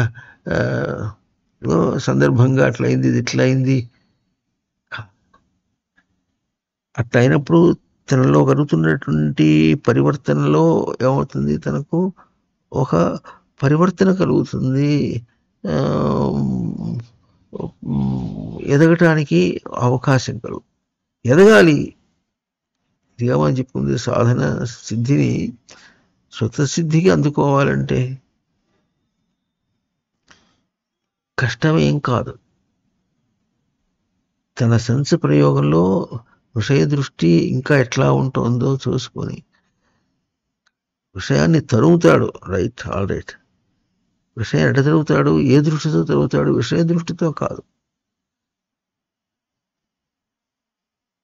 సందర్భంగా అట్లయింది, ఇది ఇట్లయింది, అట్లా అయినప్పుడు తనలో కలుగుతున్నటువంటి పరివర్తనలో ఏమవుతుంది? తనకు ఒక పరివర్తన కలుగుతుంది. ఎదగటానికి అవకాశం కలుగు. ఎదగాలి. ఇదిగా మనం చెప్పుకుంది సాధన సిద్ధిని, స్వతసిద్ధికి అందుకోవాలంటే కష్టమేం కాదు. తన సెన్స్ ప్రయోగంలో విషయ దృష్టి ఇంకా ఎట్లా ఉంటుందో చూసుకొని విషయాన్ని తరుగుతాడు. Right, all right. విషయం ఎట తరుగుతాడు? ఏ దృష్టితో తరుగుతాడు? విషయ దృష్టితో కాదు.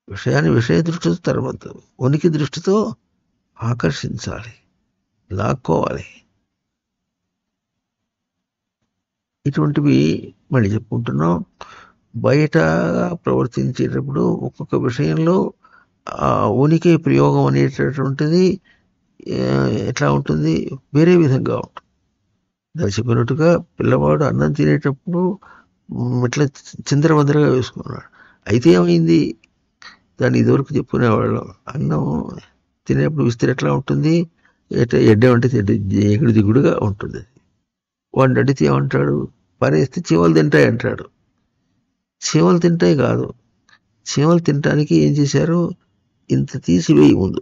విషయాన్ని విషయ దృష్టితో తరవద్దు, ఉనికి దృష్టితో ఆకర్షించాలి, లాక్కోవాలి. ఇటువంటివి మళ్ళీ చెప్పుకుంటున్నాం. బయట ప్రవర్తించేటప్పుడు ఒక్కొక్క విషయంలో ఆ ఉనికి ప్రయోగం అనేటటువంటిది ఎట్లా ఉంటుంది? వేరే విధంగా ఉంటుంది. దాన్ని చెప్పినట్టుగా పిల్లవాడు అన్నం తినేటప్పుడు ఇట్లా చిందరవందరగా వేసుకున్నాడు. అయితే ఏమైంది? దాన్ని ఇదివరకు చెప్పుకునేవాళ్ళం, అన్నం తినేప్పుడు విస్తరి ఎట్లా ఉంటుంది? ఎడ్డ అంటే ఎగుడు దిగుడుగా ఉంటుంది. వాడిని అడిగితే ఏమంటాడు? పరేస్తే చీమలు తింటాయి అంటాడు. చీమలు తింటాయి కాదు, చీమలు తినటానికి ఏం చేశారు? ఇంత తీసివేయి ముందు.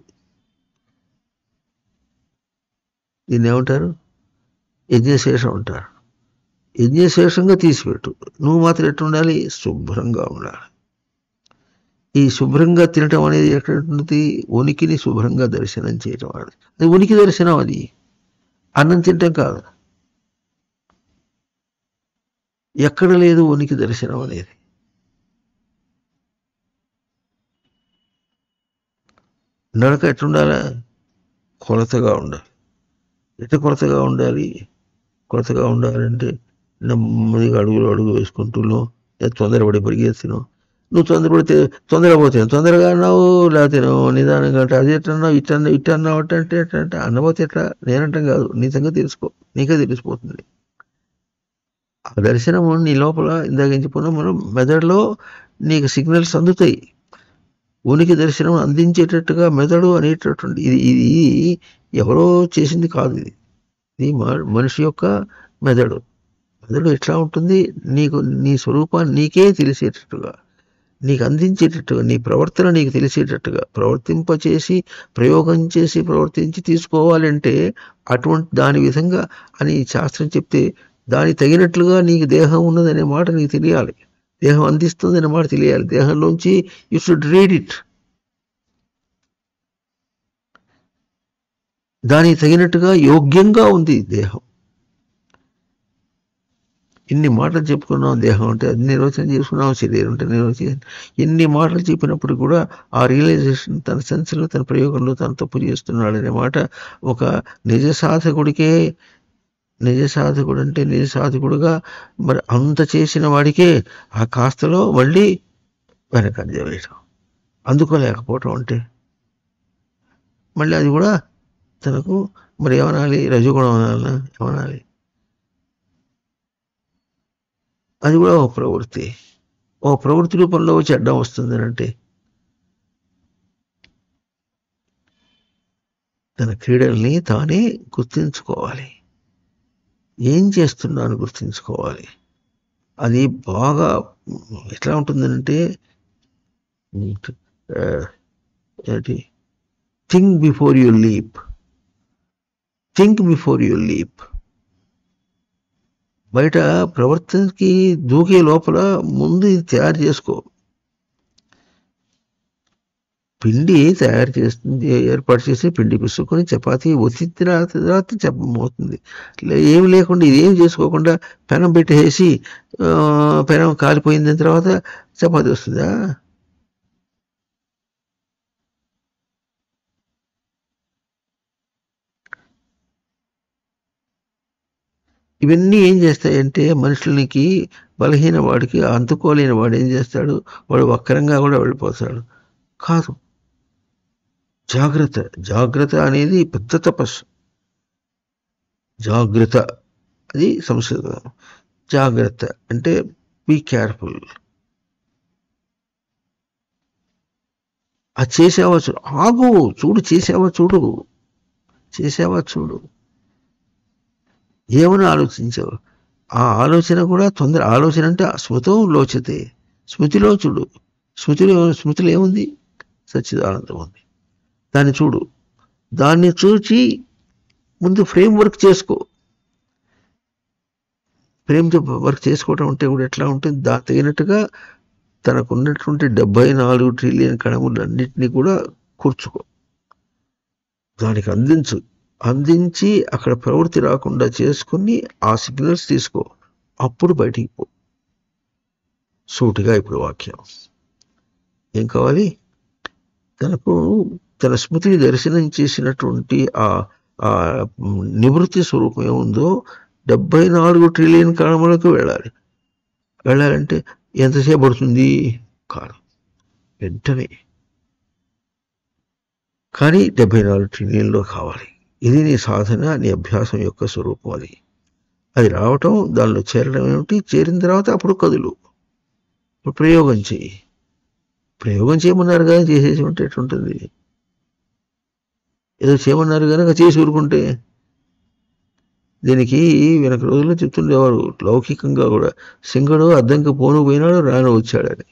దీన్ని ఏమంటారు? యజ్ఞశేషం అంటారు. యజ్ఞశేషంగా తీసిపెట్టు. నువ్వు మాత్రం ఎట్టు ఉండాలి? శుభ్రంగా ఉండాలి. ఈ శుభ్రంగా తినటం అనేది ఎక్కడ ఉంటుంది? ఉనికిని శుభ్రంగా దర్శనం చేయటం. అది ఉనికి దర్శనం. అది అన్నం తినటం కాదు. ఎక్కడ లేదు ఉనికి దర్శనం అనేది. నడక ఎట్లుండాలి? కొలతగా ఉండాలి. ఎట్లా కొలతగా ఉండాలి? కొలతగా ఉండాలంటే నెమ్మదిగా అడుగు వేసుకుంటున్నావు, తొందరపడి పరిగెత్తినావు. నువ్వు తొందరగా పోతావు, తొందరగా అన్నావు, లేకపోతే నిదానంగా అంటే అది ఎట్లన్నావు, ఇట్టన్నావు అంటే ఎట్లంటే అన్నపోతే ఎట్లా? నేనంటాం కాదు, నీ సంగతి తెలుసుకో, నీకే తెలిసిపోతుంది. ఆ దర్శనము నీ లోపల ఇందాక చెప్పుకున్నాం మనం, మెదడులో నీకు సిగ్నల్స్ అందుతాయి. ఉనికి దర్శనం అందించేటట్టుగా మెదడు అనేటటువంటి ఇది ఎవరో చేసింది కాదు. ఇది మనిషి యొక్క మెదడు. మెదడు ఎట్లా ఉంటుంది? నీ స్వరూపాన్ని నీకే తెలిసేటట్టుగా, నీకు అందించేటట్టుగా, నీ ప్రవర్తన నీకు తెలిసేటట్టుగా ప్రవర్తింపచేసి, ప్రయోగం చేసి, ప్రవర్తించి తీసుకోవాలంటే అటువంటి దాని విధంగా అని శాస్త్రం చెప్తే దానికి తగినట్లుగా నీకు దేహం ఉన్నదనే మాట నీకు తెలియాలి. దేహం అందిస్తుంది అనే మాట తెలియాలి. దేహంలోంచి యు షుడ్ రీడ్ ఇట్. దానికి తగినట్టుగా యోగ్యంగా ఉంది దేహం. ఇన్ని మాటలు చెప్పుకున్నాం. దేహం అంటే అది నిర్వచనం చేసుకున్నాం, శరీరం అంటే నిర్వచనం. ఎన్ని మాటలు చెప్పినప్పుడు కూడా ఆ రియలైజేషన్ తన సెన్స్లో, తన ప్రయోగంలో తను తప్పు చేస్తున్నాడనే మాట ఒక నిజ సాధకుడికే, నిజ సాధకుడు అంటే నిజ సాధకుడుగా మరి అంత చేసిన వాడికే ఆ కాస్తలో మళ్ళీ వెనకంజ వేయటం, అందుకోలేకపోవటం అంటే మళ్ళీ అది కూడా తనకు మరి ఏమనాలి? రజోగుణం అనాలన్నా ఏమనాలి? అది కూడా ఒక ప్రవృత్తి. ఓ ప్రవృత్తి రూపంలో వచ్చి అడ్డం వస్తుంది అంటే తన క్రీడల్ని తానే గుర్తించుకోవాలి. ఏం చేస్తున్నాను గుర్తించుకోవాలి. అది బాగా ఎట్లా ఉంటుందంటే think before you leap. Think before you leap. బయట ప్రవర్తనకి దూకే లోపల ముందు ఇది తయారు చేసుకో. పిండి తయారు చేస్తుంది, ఏర్పాటు చేసి పిండి పిసుకొని చపాతీ ఒత్తిన తర్వాత చెప్పమవుతుంది. ఏమి లేకుండా ఇదేం చేసుకోకుండా పెనం పెట్టేసి పెనం కాలిపోయిన తర్వాత చపాతీ వస్తుందా? ఇవన్నీ ఏం చేస్తాయంటే మనుషులకి, బలహీన వాడికి, అందుకోలేని వాడు ఏం చేస్తాడు, వాడు వక్రంగా కూడా వెళ్ళిపోతాడు. కాదు, జాగ్రత్త. జాగ్రత్త అనేది పెద్ద తపస్సు. జాగ్రత్త అది సంస్కృతం. జాగ్రత్త అంటే బీ కేర్ఫుల్. అది చేసావా చూడు, ఆగు, చూడు, చేసావా చూడు, చేసావా చూడు, ఏమని ఆలోచించావు. ఆ ఆలోచన కూడా తొందర ఆలోచన అంటే స్మృతో లోచతే, స్మృతిలో చూడు. స్మృతిలో ఏముంది? సచ్చిదానందం ఉంది. దాన్ని చూడు. దాన్ని చూచి ముందు ఫ్రేమ్ వర్క్ చేసుకో. ఫ్రేమ్ వర్క్ చేసుకోవటం అంటే కూడా ఎట్లా ఉంటుంది, దాని తగినట్టుగా తనకున్నటువంటి 74 ట్రిలియన్ కణములన్నింటినీ కూడా కూర్చుకో. దానికి అందించి అక్కడ ప్రవృత్తి రాకుండా చేసుకుని ఆ సిగ్నల్స్ తీసుకో. అప్పుడు బయటికి పో. సూటిగా ఇప్పుడు వాక్యం ఏం కావాలి? తన స్మృతిని దర్శనం చేసినటువంటి ఆ నివృత్తి స్వరూపం ఏముందో 74 ట్రిలియన్ కణములకు వెళ్ళాలంటే ఎంతసేపు పడుతుంది? కాదు, వెంటనే. కానీ 74 ట్రిలియన్లో కావాలి. ఇది నీ సాధన, నీ అభ్యాసం యొక్క స్వరూపం. అది రావటం, దానిలో చేరడం ఏమిటి? చేరిన తర్వాత అప్పుడు కదులు, ప్రయోగం చేయి. ప్రయోగం చేయమన్నారు కదా, చేసేసి ఉంటే ఎట్లుంటుంది? ఏదో చేయమన్నారు కనుక చేసి ఊరుకుంటే. దీనికి వెనక రోజుల్లో చెప్తుండేవారు లౌకికంగా కూడా, సింగడు అద్దంకి పోను పోయినాడు, రాను వచ్చాడని.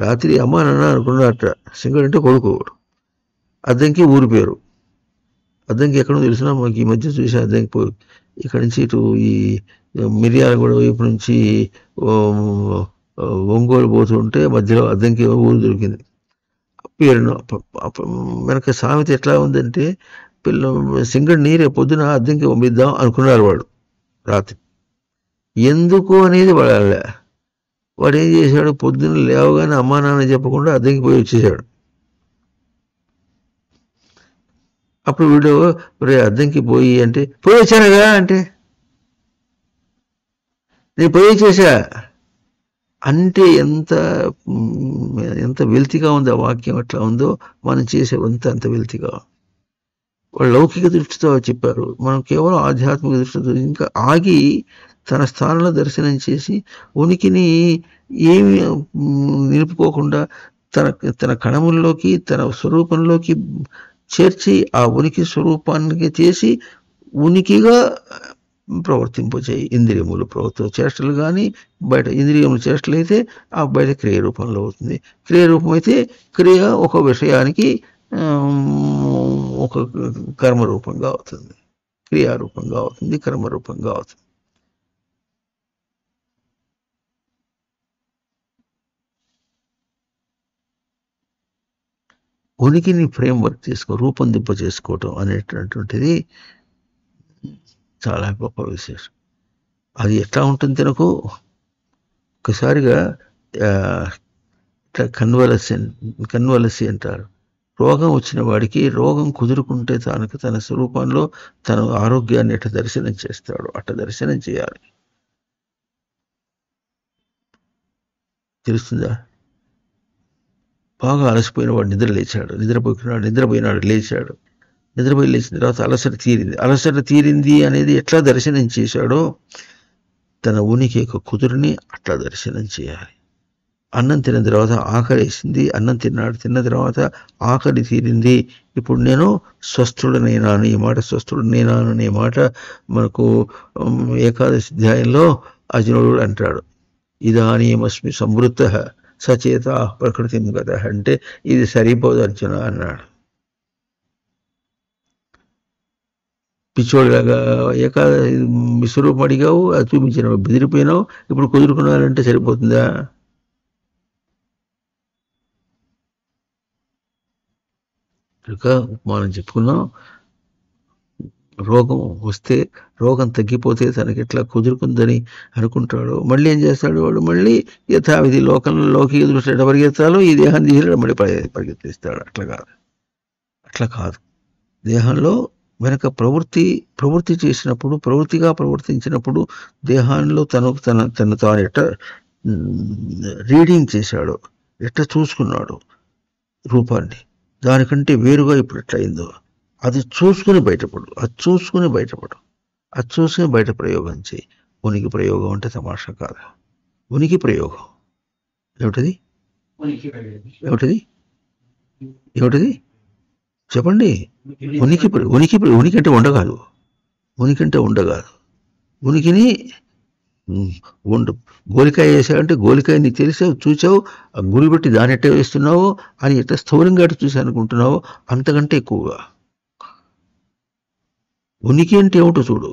రాత్రి అమ్మ నాన్న అనుకున్నట్ట. సింగడు అంటే కొడుకోడు, అద్దంకి ఊరి పేరు. అద్దంకి ఎక్కడో తెలిసినా మాకు ఈ మధ్య చూసా. అద్దంకి పోయి ఇక్కడి నుంచి ఇటు ఈ మిర్యాలగూడ వైపు నుంచి ఒంగోలు పోతుంటే మధ్యలో అద్దంకి ఊరు దొరికింది. పేరును వెనక సామెత ఎట్లా ఉందంటే, సింగడి నీరే పొద్దున అద్దంకి పంపిద్దాం అనుకున్నారు వాడు రాత్రి. ఎందుకు అనేది వాడు ఏం చేశాడు, పొద్దున్న లేవగానే అమ్మా నాన్న చెప్పకుండా అద్దంకి పోయి వచ్చేసాడు. అప్పుడు వీడు అద్దంకి పోయి అంటే, పోయి వచ్చానగా అంటే, నేను పోయి వచ్చేసా అంటే ఎంత వెల్తిగా ఉంది ఆ వాక్యం. ఎట్లా ఉందో మనం చేసే అంత వెల్తిగా. వాళ్ళు లౌకిక దృష్టితో చెప్పారు, మనం కేవలం ఆధ్యాత్మిక దృష్టితో ఇంకా ఆగి తన స్థానంలో దర్శనం చేసి ఉనికిని ఏమి నిలుపుకోకుండా తన కణముల్లోకి, తన స్వరూపంలోకి చేర్చి ఆ ఉనికి స్వరూపానికి చేసి ఉనికిగా ప్రవర్తింపచేయి. ఇంద్రియములు చేష్టలు కానీ బయట ఇంద్రియములు చేష్టలు అయితే ఆ బయట క్రియ రూపంలో అవుతుంది. క్రియ రూపం అయితే క్రియ ఒక విషయానికి ఒక కర్మరూపంగా అవుతుంది, క్రియారూపంగా అవుతుంది, కర్మరూపంగా అవుతుంది. ఉనికిని ఫ్రేమ్ వర్క్ రూపొందింప చేసుకోవటం అనేటటువంటిది చాలా గొప్ప విశేషం. అది ఎట్లా ఉంటుంది తనకు ఒకసారిగా కన్వలసి అంటారు. రోగం వచ్చిన వాడికి రోగం కుదురుకుంటే తన స్వరూపంలో తన ఆరోగ్యాన్ని ఎట్లా దర్శనం చేస్తాడు అట్లా దర్శనం చేయాలి. తెలుస్తుందా? బాగా అలసిపోయిన వాడు నిద్రపోయినాడు లేచాడు. నిద్రపోయి లేచిన తర్వాత అలసట తీరింది అనేది ఎట్లా దర్శనం చేశాడో తన ఉనికి యొక్క కుదురుని అట్లా దర్శనం చేయాలి. అన్నం తిన్న తర్వాత ఆకలేసింది, అన్నం తిన్న తర్వాత ఆకలి తీరింది, ఇప్పుడు నేను స్వస్థుడనైనాను. ఈ మాట స్వస్థుడనైనాను అనే మాట మనకు ఏకాదశి అధ్యాయంలో అర్జునుడు అంటాడు, ఇదానీమస్మి సంవృత్త సచేత ప్రకృతి గత అంటే ఇది సరిపోదు అర్జున అన్నాడు. పిచ్చోడిలాగా విశ్వరూపం అడిగావు, అది చూపించినావు, బెదిరిపోయినావు, ఇప్పుడు కుదురుకున్నానంటే సరిపోతుందా? ఇంకా మనం చెప్పుకున్నాం, రోగం వస్తే, రోగం తగ్గిపోతే తనకి ఎట్లా కుదురుకుందని అనుకుంటాడు, మళ్ళీ ఏం చేస్తాడు వాడు? మళ్ళీ యథావిధి లోకంలోకి దృష్టి ఎట్లా పరిగెత్తాలో ఈ దేహాన్ని తీసి మళ్ళీ పరిగెత్తిస్తాడు. అట్లా కాదు. దేహంలో వెనక ప్రవృత్తి చేసినప్పుడు, ప్రవృత్తిగా ప్రవర్తించినప్పుడు దేహంలో తను తాను ఎట్లా రీడింగ్ చేశాడో, ఎట్లా చూసుకున్నాడు రూపాన్ని, దానికంటే వేరుగా ఇప్పుడు ఎట్లయిందో అది చూసుకుని బయటపడు. అది చూసుకుని బయట ప్రయోగం చేయి. ఉనికి ప్రయోగం అంటే తమాషా కాదు. ఉనికి ప్రయోగం ఏమిటది? చెప్పండి. ఉనికి అంటే ఉండగాదు. ఉనికిని గోలికాయ వేసావంటే గోలికాయ నీకు తెలిసావు, చూసావు, ఆ గురి పెట్టి దాని ఎట్ట వేస్తున్నావో అని ఎట్లా స్థూలంగా చూసి అనుకుంటున్నావో అంతకంటే ఎక్కువగా ఉనికి అంటే ఏమిటో చూడు.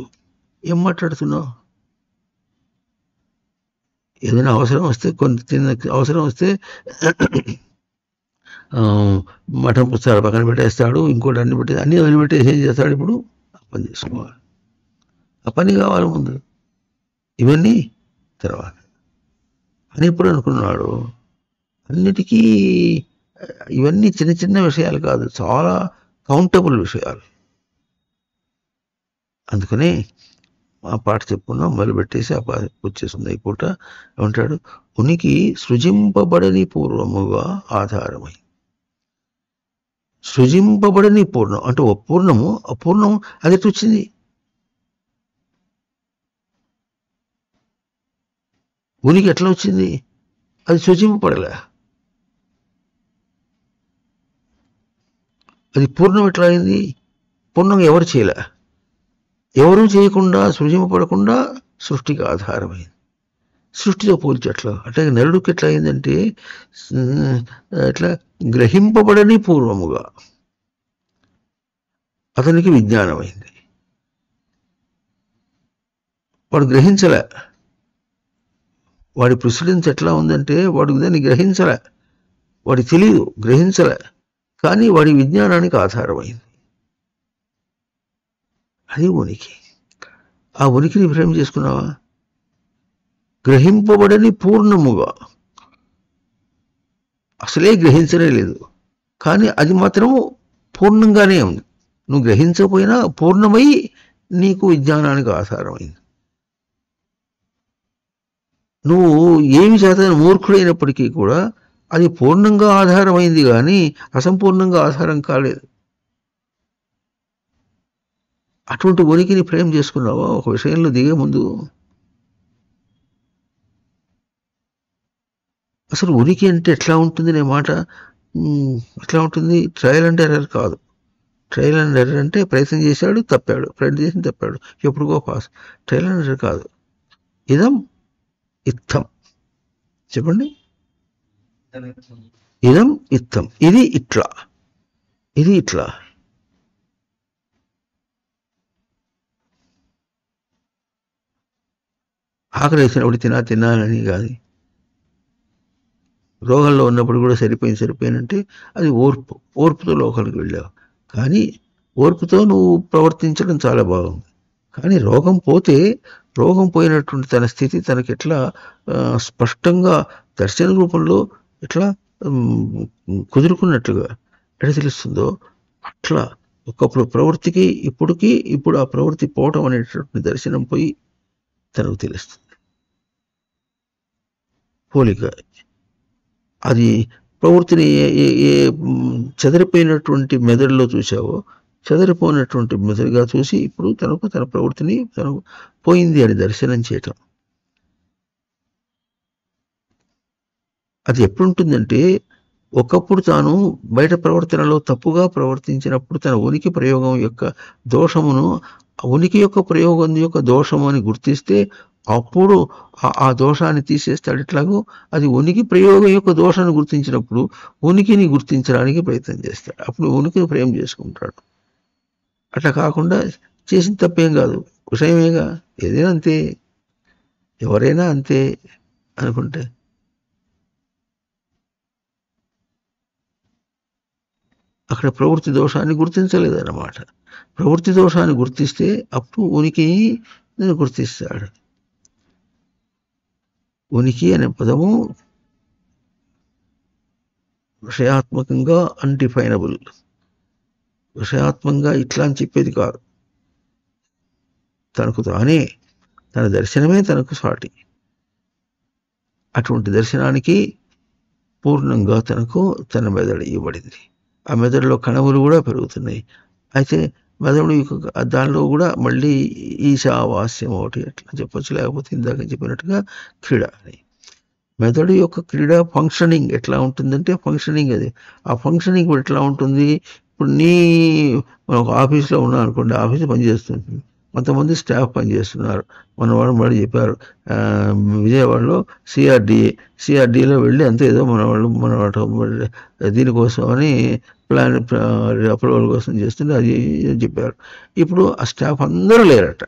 ఏం మాట్లాడుతున్నావు? ఏదైనా అవసరం వస్తే అవసరం వస్తే మఠం పుస్తకాలు పక్కన పెట్టేస్తాడు, ఇంకోటి అన్ని వదిలిపెట్టేసి ఏం చేస్తాడు? ఇప్పుడు ఆ పని చేసుకోవాలి. ఆ పని కావాలి ముందు, ఇవన్నీ తర్వాత అని ఇప్పుడు అనుకున్నాడు. అన్నిటికీ ఇవన్నీ చిన్న చిన్న విషయాలు కాదు, చాలా కౌంటబుల్ విషయాలు. అందుకని ఆ పాట చెప్పుకున్నాం, మొదలుపెట్టేసి ఆ పాట వచ్చేస్తుంది. ఈ పూట ఏమంటాడు? ఉనికి సృజింపబడని పూర్వముగా ఆధారమై. సృజింపబడని పూర్ణం అంటే అపూర్ణం అది ఎట్లా వచ్చింది? ఉనికి ఎట్లా వచ్చింది? అది సృజింపబడలే. అది పూర్ణం ఎట్లా అయింది? పూర్ణం ఎవరు చేయలే, ఎవరూ చేయకుండా, సృజింపబడకుండా సృష్టికి ఆధారమైంది. సృష్టితో పోల్చి అట్లా అట్లాగే నరుడికి ఎట్లా అయిందంటే అట్లా గ్రహింపబడని పూర్వముగా అతనికి విజ్ఞానమైంది. వాడు గ్రహించలే. వాడి ప్రెసిడెన్స్ ఎట్లా ఉందంటే వాడికి దాన్ని గ్రహించలే, వాడికి తెలియదు, గ్రహించలే, కానీ వాడి విజ్ఞానానికి ఆధారమైంది. అది ఉనికి. ఆ ఉనికిని ఫ్రేమ్ చేసుకున్నావా? గ్రహింపబడని పూర్ణముగా, అసలే గ్రహించనే లేదు, కానీ అది మాత్రం పూర్ణంగానే ఉంది. నువ్వు గ్రహించకపోయినా పూర్ణమై నీకు విజ్ఞానానికి ఆధారమైంది. నువ్వు ఏమి చేత మూర్ఖుడైనప్పటికీ కూడా అది పూర్ణంగా ఆధారమైంది, కానీ అసంపూర్ణంగా ఆధారం కాలేదు. అటువంటి ఉనికిని ఫ్రేమ్ చేసుకున్నావా ఒక విషయంలో దిగే ముందు? అసలు ఉనికి అంటే ఎట్లా ఉంటుంది అనే మాట ఎట్లా ఉంటుంది? ట్రయల్ అండ్ ఎర్రర్ కాదు. ట్రయల్ అండ్ ఎర్రర్ అంటే ప్రయత్నం చేశాడు, తప్పాడు, ప్రయత్నం చేసి తప్పాడు, ఎప్పుడుకో పాస్. ట్రయల్ అండ్ ఎర్రర్ కాదు. ఇదం ఇత్తం. చెప్పండి. ఇదం ఇత్తం. ఇది ఇట్లా, ఇది ఇట్లా. ఆకలి వేసినప్పుడు తినాలని కాదు. రోగంలో ఉన్నప్పుడు కూడా సరిపోయినంటే అది ఓర్పుతో లోకానికి వెళ్ళావు. కానీ ఓర్పుతో నువ్వు ప్రవర్తించడం చాలా బాగుంది. కానీ రోగం పోయినటువంటి తన స్థితి తనకి ఎట్లా స్పష్టంగా దర్శన రూపంలో ఎట్లా కుదురుకున్నట్లుగా ఎట్లా తెలుస్తుందో అట్లా ఒకప్పుడు ప్రవృత్తికి ఇప్పుడు ఆ ప్రవృత్తి పోవటం అనేటటువంటి దర్శనం పోయి తనకు తెలుస్తుంది. పోలిక అది ప్రవృత్తిని ఏ చెదరిపోయినటువంటి మెదడులో చూసావో చెదరిపోయినటువంటి మెదడుగా చూసి ఇప్పుడు తన ప్రవృత్తిని తనకు పోయింది అని దర్శనం చేయటం. అది ఎప్పుడుంటుందంటే ఒకప్పుడు తాను బయట ప్రవర్తనలో తప్పుగా ప్రవర్తించినప్పుడు తన ఉనికి ప్రయోగం యొక్క దోషమును, ఉనికి యొక్క ప్రయోగం యొక్క దోషము అని గుర్తిస్తే అప్పుడు ఆ దోషాన్ని తీసేస్తాడు. ఎట్లాగో అది ఉనికి ప్రయోగం యొక్క దోషాన్ని గుర్తించినప్పుడు ఉనికిని గుర్తించడానికి ప్రయత్నం చేస్తాడు. అప్పుడు ఉనికిని ప్రేమ చేసుకుంటాడు. అట్లా కాకుండా చేసిన తప్పేం కాదు, విషయమేగా. ఏదైనా అంతే, ఎవరైనా అంతే అనుకుంటే. అక్కడ ప్రవృత్తి దోషాన్ని గుర్తించలేదన్నమాట. ప్రవృత్తి దోషాన్ని గుర్తిస్తే అప్పుడు ఉనికిని గుర్తిస్తాడు. ఉనికి అనే పదము విషయాత్మకంగా అన్డిఫైనబుల్, విషయాత్మకంగా ఇట్లా అని చెప్పేది కాదు. తనకు తానే, తన దర్శనమే తనకు సాటి. అటువంటి దర్శనానికి పూర్ణంగా తనకు తన మెదడు ఇవ్వబడింది. ఆ మెదడులో కణములు కూడా పెరుగుతున్నాయి. అయితే మెదడు దానిలో కూడా మళ్ళీ ఈశావాస్యం ఒకటి అట్లా చెప్పొచ్చు, లేకపోతే ఇందాక చెప్పినట్టుగా క్రీడ అని. మెదడు యొక్క క్రీడ ఫంక్షనింగ్ ఎట్లా ఉంటుందంటే ఫంక్షనింగ్ అది. ఆ ఫంక్షనింగ్ ఎట్లా ఉంటుంది? ఇప్పుడు మనం ఒక ఆఫీస్లో ఉన్నాం అనుకోండి, ఆఫీస్ పనిచేస్తుంది, కొంతమంది స్టాఫ్ పనిచేస్తున్నారు. మన వాళ్ళు చెప్పారు విజయవాడలో సిఆర్డీలో వెళ్ళి అంతే ఏదో మన దీనికోసం అని ప్లాన్ అప్రూవల్ కోసం చేస్తుంటే అది చెప్పారు. ఇప్పుడు ఆ స్టాఫ్ అందరూ లేరట.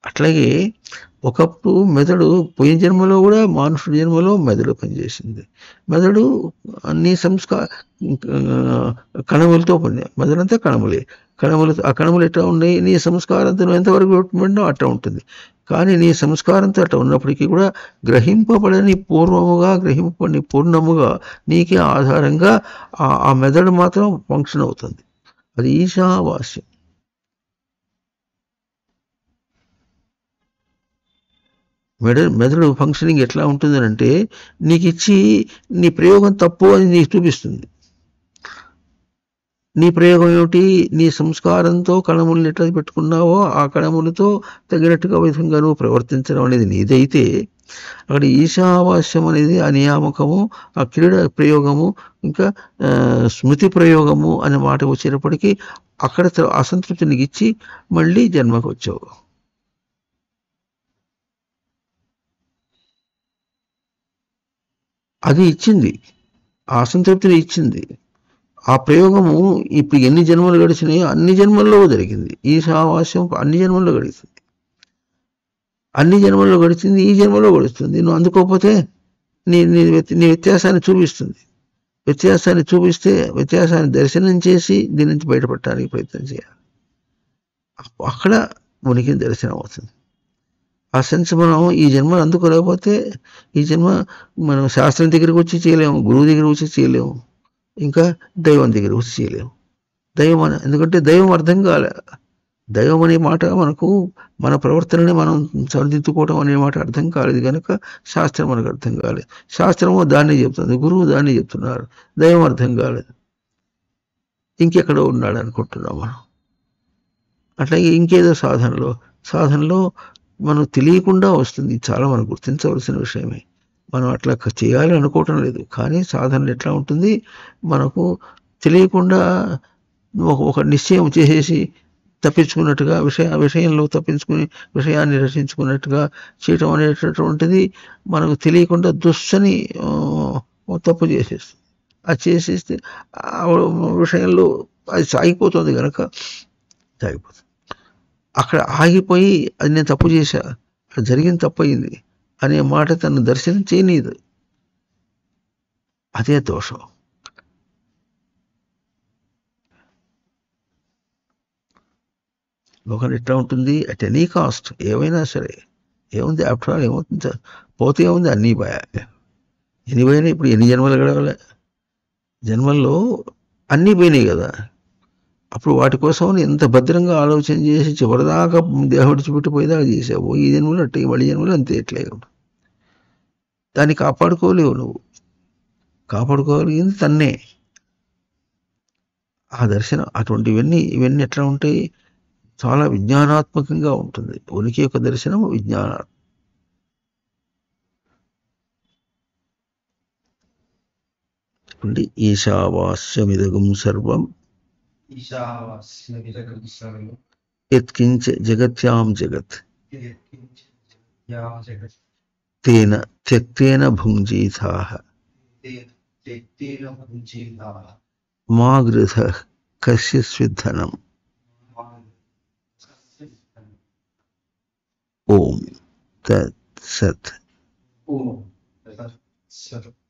అట్లాగే ఒకప్పుడు మెదడు పోయిన జన్మలో కూడా మానుషుడి జన్మలో మెదడు పనిచేసింది. మెదడు అన్ని కణములతో పని, మెదడంతా కణములే. ఆ కణములు ఎట్లా ఉన్నాయి? నీ సంస్కారంతో ఎంతవరకు పెట్టుబడినో అట్లా ఉంటుంది. కానీ నీ సంస్కారంతో అట్లా ఉన్నప్పటికీ కూడా గ్రహింపబడని పూర్ణముగా నీకే ఆధారంగా ఆ మెదడు మాత్రం ఫంక్షన్ అవుతుంది. అది ఈశావాస్యం. మెదడు ఫంక్షనింగ్ ఎట్లా ఉంటుందనంటే నీకు ఇచ్చి నీ ప్రయోగం తప్పు అని నీకు చూపిస్తుంది. నీ ప్రయోగం ఏమిటి? నీ సంస్కారంతో కణములను ఎట్లా పెట్టుకున్నావో ఆ కణములతో తగినట్టుగా విధంగా నువ్వు ప్రవర్తించడం అనేది నీదైతే, అక్కడ ఈశావాస్యం అనేది అనియామకము, ఆ క్రీడ ప్రయోగము, ఇంకా స్మృతి ప్రయోగము అనే మాట వచ్చేటప్పటికీ అక్కడ అసంతృప్తి నీకు ఇచ్చి మళ్ళీ జన్మకు వచ్చావు. అది ఇచ్చింది, ఆ అసంతృప్తిని ఇచ్చింది. ఆ ప్రయోగము ఇప్పుడు ఎన్ని జన్మలు గడిచినాయో అన్ని జన్మల్లో జరిగింది. ఈ సావాస్యం అన్ని జన్మల్లో గడుస్తుంది, అన్ని జన్మల్లో గడిచింది, ఈ జన్మలో గడుస్తుంది. నువ్వు అందుకోకపోతే నీ వ్యత్యాసాన్ని చూపిస్తుంది. వ్యత్యాసాన్ని చూపిస్తే వ్యత్యాసాన్ని దర్శనం చేసి దీని నుంచి బయటపడటానికి ప్రయత్నం చేయాలి. అక్కడ ఉనికిని దర్శనం అవుతుంది. ఆ సెన్స్ మనం ఈ జన్మను అందుకోలేకపోతే ఈ జన్మ మనం శాస్త్రం దగ్గరికి వచ్చి చేయలేము, గురువు దగ్గరికి వచ్చి చేయలేము, ఇంకా దైవం దగ్గరికి వచ్చి చేయలేము. ఎందుకంటే దైవం అర్థం కాలే. దైవం అనే మాట మనకు మన ప్రవర్తనని మనం సరిదిద్దుకోవడం అనే మాట అర్థం కాలేదు కనుక శాస్త్రం మనకు అర్థం కాలేదు. శాస్త్రము దాన్ని చెప్తుంది, గురువు దాన్ని చెప్తున్నారు, దైవం అర్థం కాలేదు. ఇంకెక్కడో ఉన్నాడు అనుకుంటున్నాం మనం. అట్లాగే ఇంకేదో సాధనలో మనం తెలియకుండా వస్తుంది. చాలా మనం గుర్తించవలసిన విషయమే. మనం అట్లా చేయాలి అనుకోవటం లేదు, కానీ సాధనలు ఎట్లా ఉంటుంది, మనకు తెలియకుండా ఒక నిశ్చయం చేసేసి తప్పించుకున్నట్టుగా విషయంలో తప్పించుకుని విషయాన్ని రచించుకున్నట్టుగా చేయటం అనేటటువంటిది మనకు తెలియకుండా దుస్సని తప్పు చేసేస్తుంది. అది చేసేస్తే విషయంలో అది సాగిపోతుంది కనుక సాగిపోతుంది. అక్కడ ఆగిపోయి అది నేను తప్పు చేశా, అది జరిగింది తప్పయింది అనే మాట తను దర్శనం చేయనీదు. అదే దోషం. లోకం ఎట్లా ఉంటుంది? అట్ ఎనీ కాస్ట్, ఏమైనా సరే ఏముంది, ఆఫ్టర్ ఆల్ ఏమవుతుంది, పోతే ఏముంది, అన్నీ పోయాయి. ఎన్ని పోయినాయి? ఇప్పుడు ఎన్ని జన్మలు గడవలే? జన్మల్లో అన్నీ పోయినాయి కదా. అప్పుడు వాటి కోసం ఎంత భద్రంగా ఆలోచన చేసి చివరిదాకా దేహం విడిచిపెట్టిపోయేదాకా చేసావు. ఈ జన్మలో అట్టే, మళ్ళీ జన్మలో అంతే ఎట్లే ఉంటుంది. దాన్ని కాపాడుకోలేవు. నువ్వు కాపాడుకోగలిగింది తన్నే. ఆ దర్శనం ఇవన్నీ ఎట్లా ఉంటాయి? చాలా విజ్ఞానాత్మకంగా ఉంటుంది. ఉనికి యొక్క దర్శనం విజ్ఞానాత్మకం. ఈశావాస్యమిదగం సర్వం యత్కించ జగత్యాం జగత్ తేన త్యక్తేన భుంజీతాః మా గృధః కస్య స్విద్ధనం. ఓం తత్ సత్. ఓం తత్ సత్.